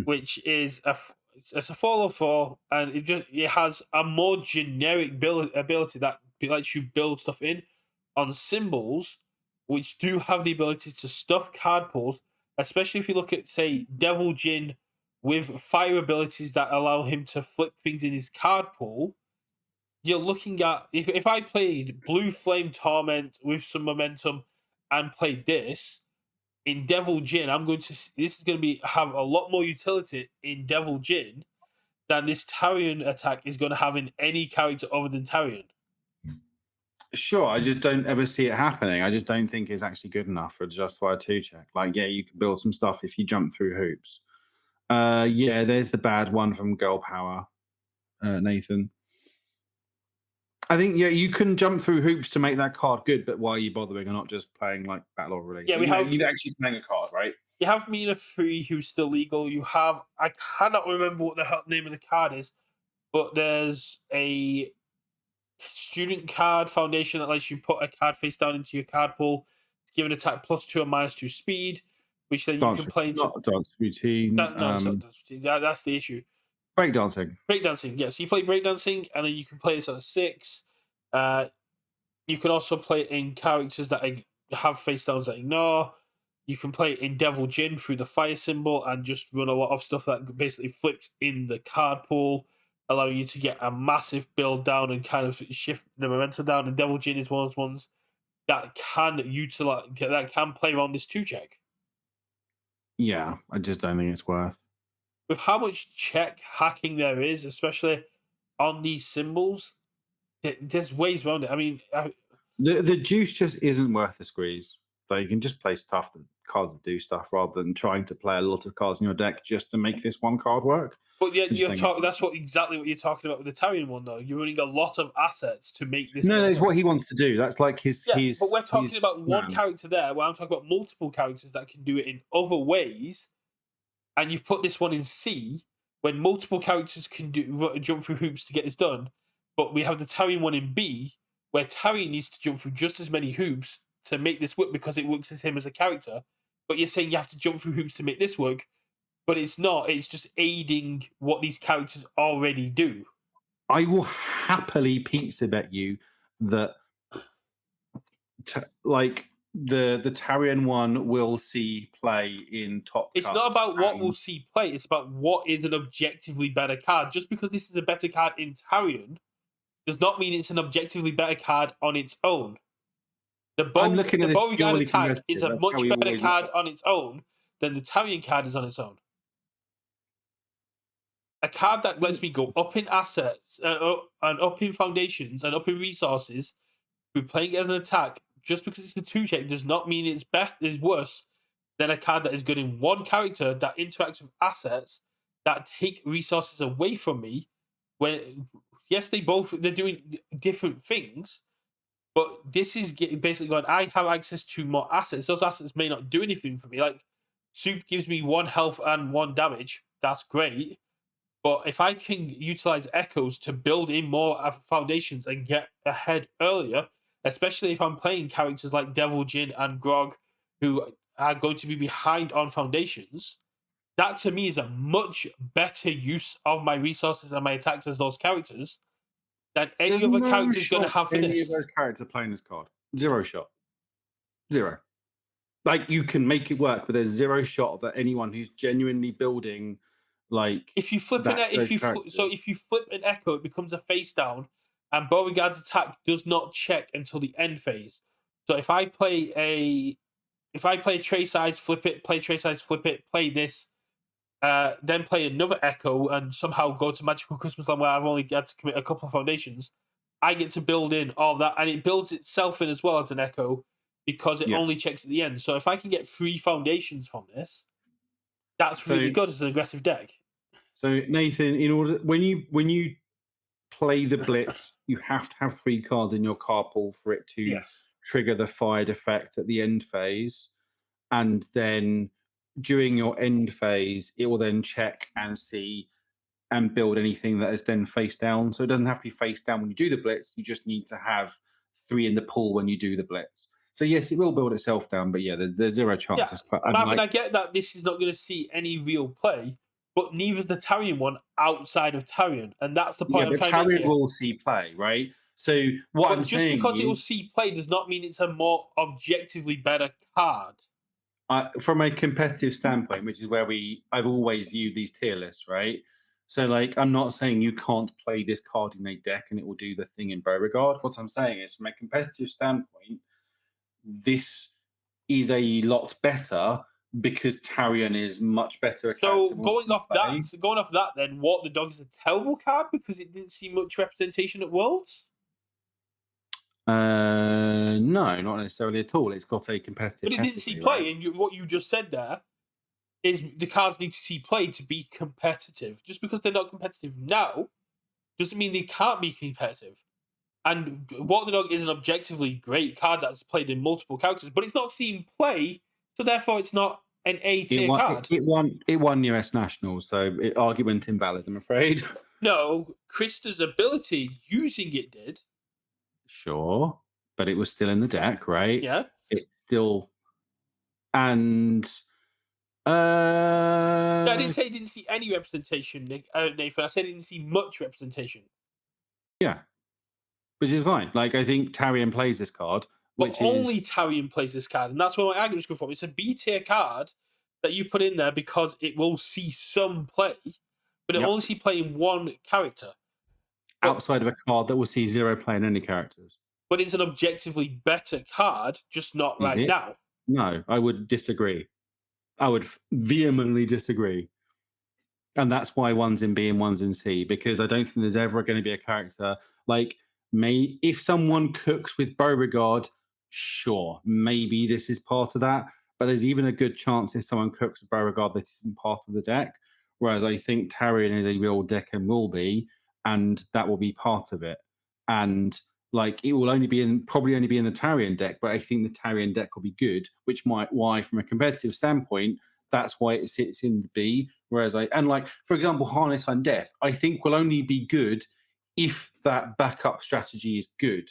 which is it's a 404, and it has a more generic ability that lets you build stuff in on symbols, which do have the ability to stuff card pools. Especially if you look at say Devil Jin with fire abilities that allow him to flip things in his card pool. You're looking at if I played Blue Flame Torment with some momentum and played this in Devil Jin, this is going to be have a lot more utility in Devil Jin than this Tarion attack is going to have in any character other than Tarion. sure. I just don't ever see it happening. I just don't think it's actually good enough for just for a two check. Like, yeah, you can build some stuff if you jump through hoops. Yeah, there's the bad one from Girl Power, Nathan. I think you can jump through hoops to make that card good, but why are you bothering and not just playing like Battle of Release? Yeah, So, we have you're actually playing a card, right? you have Mina 3 who's still legal. You have I cannot remember what the hell name of the card is, but there's a student card foundation that lets you put a card face down into your card pool to give an attack +2 and -2 speed, which then you Dance, can play into not dance routine. that. No, it's not that's the issue. Breakdancing. Breakdancing, yeah. So you play breakdancing, and then you can play this on a 6. Uh, you can also play it in characters that have face downs that ignore. You can play it in Devil Jin through the fire symbol and just run a lot of stuff that basically flips in the card pool, allowing you to get a massive build down and kind of shift the momentum down. And Devil Jin is one of those ones that can utilize that can play around this 2 check. Yeah, I just don't think it's worth. With how much check hacking there is, especially on these symbols, there's ways around it. I mean, The juice just isn't worth the squeeze. Like, you can just play stuff that cards that do stuff rather than trying to play a lot of cards in your deck just to make this one card work. but yeah, I just you're think it's talking. That's exactly what you're talking about with the Tarian one, though. You're running a lot of assets to make this. no, one that's work. what he wants to do. That's like Yeah, but we're talking his about one plan. character there, where I'm talking about multiple characters that can do it in other ways. And you've put this one in C, when multiple characters can jump through hoops to get this done. But we have the Tarian one in B, where Tarian needs to jump through just as many hoops to make this work because it works as him as a character. But you're saying you have to jump through hoops to make this work, but it's not. It's just aiding what these characters already do. I will happily pizza bet you that like the Tarian one will see play in top It's not cups about what we'll and see play. It's about what is an objectively better card. Just because this is a better card in Tarian does not mean it's an objectively better card on its own. I'm looking The at this Beauregard purely attack is competitive. a That's how much we better always card work. on its own than the Tarian card is on its own. A card that lets me go up in assets and up in foundations and up in resources through playing it as an attack just because it's a 2 check does not mean it's is worse than a card that is good in one character that interacts with assets that take resources away from me. When yes, they're doing different things, but this is basically going. I have access to more assets. Those assets may not do anything for me. Like soup gives me 1 health and 1 damage. That's great. But if I can utilize echoes to build in more foundations and get ahead earlier, especially if I'm playing characters like Devil Jin and Grog, who are going to be behind on foundations, that to me is a much better use of my resources and my attacks as those characters than any There's other no character is going to shot have for any of this. those characters playing this card. Zero shot. Zero. Like, you can make it work, but there's zero shot that anyone who's genuinely building like If you flip that those characters. if you flip an echo, it becomes a face down, and Beauregard's attack does not check until the end phase. So if I play tray size, flip it, play tray size, flip it, play this, then play another echo, and somehow go to Magical Christmas Land where I've only got to commit a couple of foundations, I get to build in all that, and it builds itself in as well as an echo because it Yeah. only checks at the end. So if I can get 3 foundations from this, that's So really good as an aggressive deck. so Nathan, in order when you play the blitz, you have to have 3 cards in your card pool for it to Yes. trigger the fired effect at the end phase. And then during your end phase, it will then check and see and build anything that is then face down. So it doesn't have to be face down when you do the blitz. You just need to have 3 in the pool when you do the blitz. So yes, it will build itself down, but yeah, there's zero Yeah, chances. And Marvin, I like, get that this is not going to see any real play, but neither is the Tarian one outside of Tarian, and that's the yeah, point I'm but trying to make Tarot here. will see play, right? So what But I'm just saying because it will is, see play does not mean it's a more objectively better card. from a competitive standpoint, which is where I've always viewed these tier lists, right? So like, I'm not saying you can't play this card in a deck and it will do the thing in Beauregard. What I'm saying is, from a competitive standpoint, this is a lot better because Tarion is much better a character. Going off that, then what the dog is a terrible card because it didn't see much representation at Worlds. No, not necessarily at all. It's got a competitive But it didn't see pedigree, play, right? and what you just said there is the cards need to see play to be competitive. Just because they're not competitive now doesn't mean they can't be competitive. And Walk the Dog is an objectively great card that's played in multiple characters, but it's not seen play, so therefore it's not an A It tier won. card. It won US nationals, so argument invalid. I'm afraid. No, Krista's ability using it did. Sure, but it was still in the deck, right? Yeah. It's still and No, I uh didn't say I didn't see any representation, Nathan. I said I didn't see much representation. yeah, which is fine. Like I think Tarion plays this card, But which is only Tarion plays this card, and that's where my argument's come from. It's a B tier card that you put in there because it will see some play, but it only yep see play in one character. But outside of a card that will see zero play in any characters. but it's an objectively better card, just not Is right it? now. No, I would disagree. I would vehemently disagree. And that's why one's in B and one's in C, because I don't think there's ever going to be a character like may if someone cooks with Beauregard, sure, maybe this is part of that. But there's even a good chance if someone cooks with Beauregard that isn't part of the deck. Whereas I think Tarion is a real deck and will be, and that will be part of it. And like it will only be in probably only be in the Tarion deck, but I think the Tarion deck will be good, which might why from a competitive standpoint, that's why it sits in the B. Whereas like for example, Harness and Death, I think will only be good if that backup strategy is good.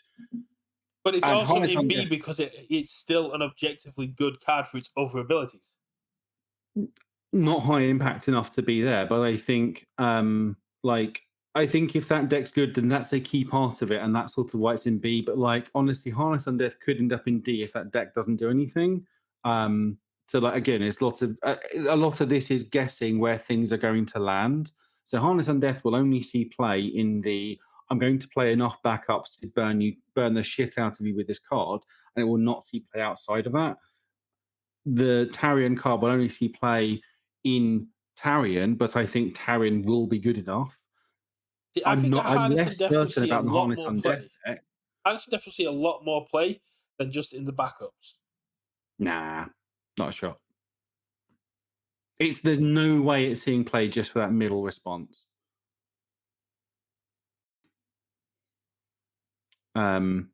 But it's And also Harness in and B Death, because it's still an objectively good card for its other abilities. not high impact enough to be there, but I think like I think if that deck's good, then that's a key part of it, and that's sort of why it's in B. But like honestly, Harness and Death could end up in D if that deck doesn't do anything. So like again, it's lots of a lot of this is guessing where things are going to land. So Harness and Death will only see play in the I'm going to play enough backups to burn the shit out of you with this card, and it will not see play outside of that. The Tarion card will only see play in Tarion, but I think Tarion will be good enough. See, I think I'm Harness and less Death will certain see a about the lot Harness more Undeath play. deck. Harness and Death will see a lot more play than just in the backups. Nah, not a shot. There's no way it's seeing play just for that middle response. Um,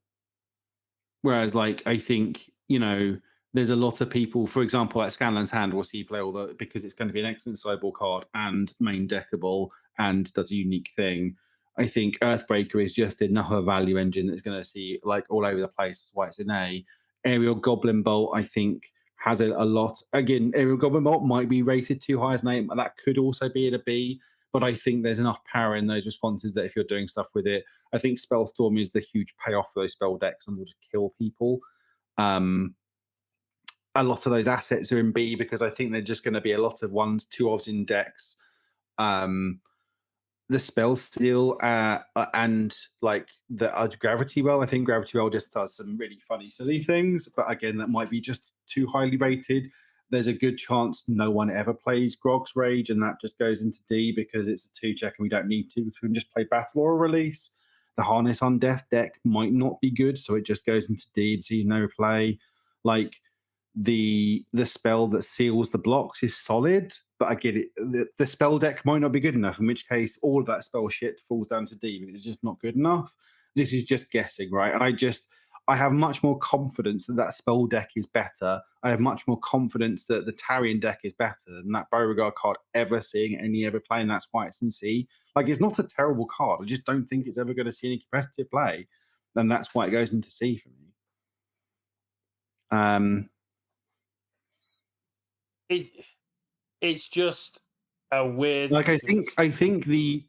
Whereas, like, I think, there's a lot of people, for example, like Scanlan's Hand will see play, although because it's going to be an excellent sideboard card and main deckable and does a unique thing. I think Earthbreaker is just another value engine that's going to see like all over the place. That's why it's an A. Aerial Goblin Bolt, I think, has a lot. Again, Aerial Goblin Bolt might be rated too high as an A, but that could also be at a B. But I think there's enough power in those responses that if you're doing stuff with it, I think Spellstorm is the huge payoff for those spell decks and will just kill people. Um, a lot of those assets are in B because I think they're just going to be a lot of ones, two ofs in decks. The spell steal and like the gravity well. I think gravity well just does some really funny, silly things, but again, that might be just too highly rated. There's a good chance no one ever plays Grog's Rage, and that just goes into D because it's a 2 check and we don't need to. We can just play Battle or Release. The Harness on Death deck might not be good, so it just goes into D and sees no play. Like the spell that seals the blocks is solid, but I get it. The spell deck might not be good enough, in which case all of that spell shit falls down to D because it's just not good enough. This is just guessing, right? And I have much more confidence that that spell deck is better. I have much more confidence that the Tarion deck is better than that Beauregard card ever seeing any ever play, and that's why it's in C. Like, it's not a terrible card. I just don't think it's ever going to see any competitive play, and that's why it goes into C for me. It it's just a weird. Like I think the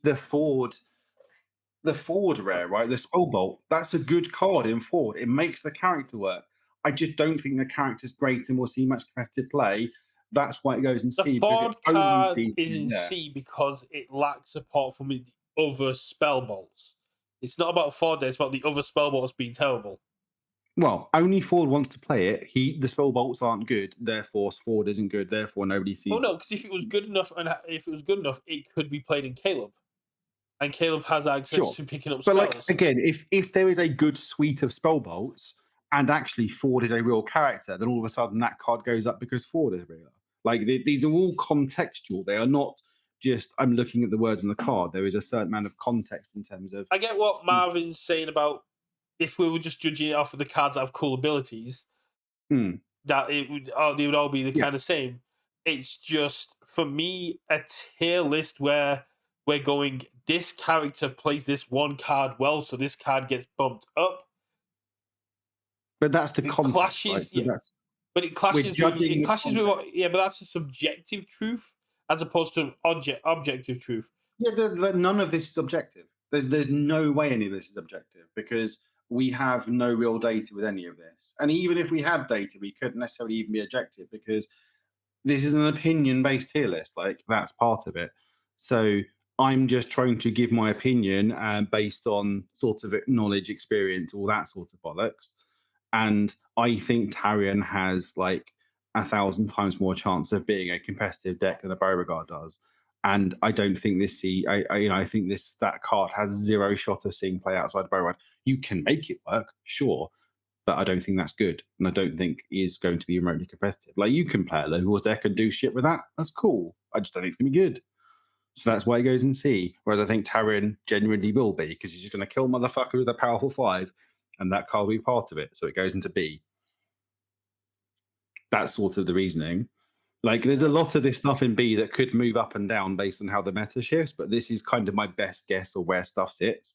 Ford rare, right? The Spell Bolt, that's a good card in Ford. It makes the character work. I just don't think the character's great and will see much competitive play. That's why it goes in The C because it Ford only card sees is in there. C because it lacks support from the other spell bolts. It's not about Ford, it's about the other spell bolts being terrible. Well, only Ford wants to play it. The spell bolts aren't good, therefore Ford isn't good. Therefore, nobody sees. Oh no, because if it was good enough, it could be played in Caleb, and Caleb has access Sure. to picking up But like spells. again, if there is a good suite of spell bolts and actually Ford is a real character, then all of a sudden that card goes up because Ford is real. Like these are all contextual. They are not just I'm looking at the words on the card. There is a certain amount of context in terms of I get what Marvin's saying about if we were just judging it off of the cards that have cool abilities, Mm. that they would all be the Yeah. kind of same. It's just for me a tier list where we're going. This character plays this one card well, so this card gets bumped up. But that's the It context, right? clashes, So yeah, that's but we're judging it the clashes with context. what, yeah, but that's a subjective truth as opposed to objective truth. Yeah, but none of this is objective. There's no way any of this is objective because we have no real data with any of this. And even if we had data, we couldn't necessarily even be objective because this is an opinion based tier list. Like that's part of it. So I'm just trying to give my opinion based on sort of knowledge, experience, all that sort of bollocks. And I think Tarion has like 1,000 times more chance of being a competitive deck than a Beauregard does. And I don't think I think that card has zero shot of seeing play outside of Beauregard. You can make it work, sure, but I don't think that's good, and I don't think is going to be remotely competitive. Like you can play a locals deck and do shit with that. That's cool. I just don't think it's gonna be good. So that's why it goes in C. Whereas I think Tarion genuinely will be because he's just going to kill motherfucker with a powerful 5, and that card will be part of it. So it goes into B. That's sort of the reasoning. Like there's a lot of this stuff in B that could move up and down based on how the meta shifts, but this is kind of my best guess of where stuff sits.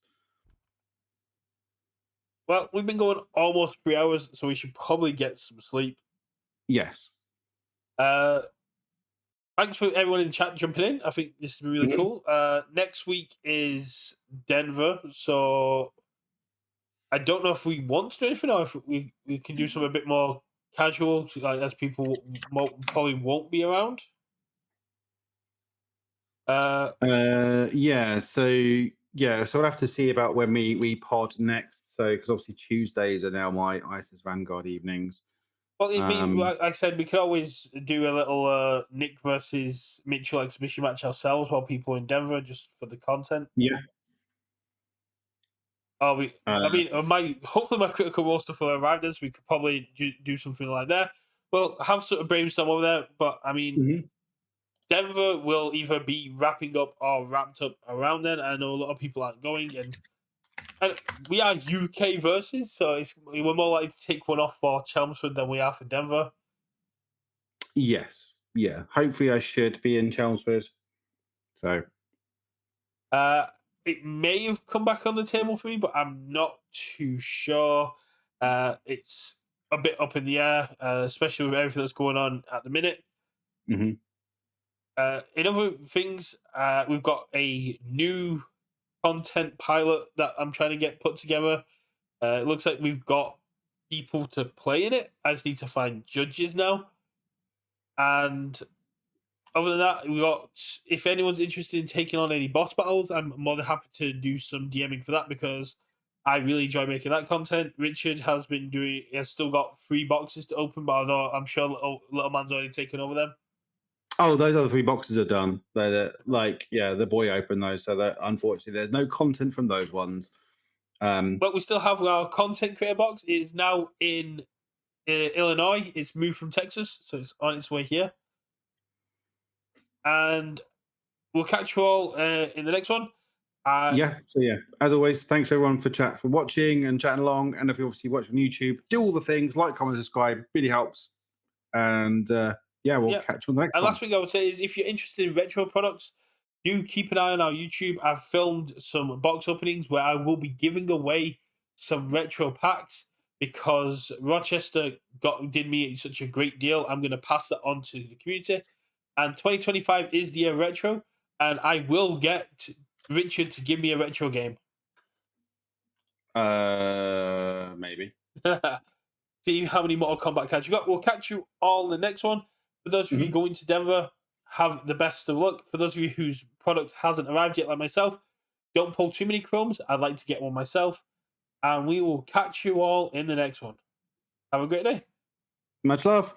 Well, we've been going almost 3 hours, so we should probably get some sleep. Yes. Uh, Thanks for everyone in the chat jumping in. I think this has been really Mhm. cool. Next week is Denver, so I don't know if we want to do anything or if we can do something a bit more casual, like as people probably won't be around. Uh, Yeah. So we'll have to see about when we pod next. So because obviously Tuesdays are now my ISIS Vanguard evenings. well, Um, like I said, we could always do a little Nick versus Mitchell exhibition match ourselves while people are in Denver, just for the content. yeah. I Uh, mean, my hopefully my critical role stuff will arrive then, so we could probably do something like that. Well, have sort of brainstorm over there, but I mean, mhm. Denver will either be wrapping up or wrapped up around then. I know a lot of people aren't going, and we are UK versus, so we're more likely to take one off for Chelmsford than we are for Denver. Yes. Yeah. Hopefully, I should be in Chelmsford. So. Uh, it may have come back on the table for me, but I'm not too sure. It's a bit up in the air, especially with everything that's going on at the minute. Mhm. In other things, we've got a new content pilot that I'm trying to get put together. It looks like we've got people to play in it. I just need to find judges now. And other than that, we got, if anyone's interested in taking on any boss battles, I'm more than happy to do some DMing for that because I really enjoy making that content. Richard has still got 3 boxes to open, but although I'm sure little man's already taken over them. Oh, those other 3 boxes are done. Yeah, the boy opened those, so that unfortunately there's no content from those ones. But we still have our content creator box. It is now in Illinois. It's moved from Texas, so it's on its way here. And we'll catch you all in the next one. Yeah. So yeah, as always, thanks everyone for watching and chatting along. And if you obviously watch on YouTube, do all the things like, comment, subscribe. Really helps. And yeah, we'll Yeah. catch you on the next And one. last thing I would say is if you're interested in retro products, do keep an eye on our YouTube. I've filmed some box openings where I will be giving away some retro packs because Rochester did me such a great deal. I'm going to pass that on to the community. And 2025 is the year retro, and I will get Richard to give me a retro game. Maybe. See how many Mortal Kombat cards you got. We'll catch you all in the next one. For those of you Mhm. going to Denver, have the best of luck. For those of you whose product hasn't arrived yet, like myself, don't pull too many crumbs. I'd like to get one myself. And we will catch you all in the next one. Have a great day. Much love.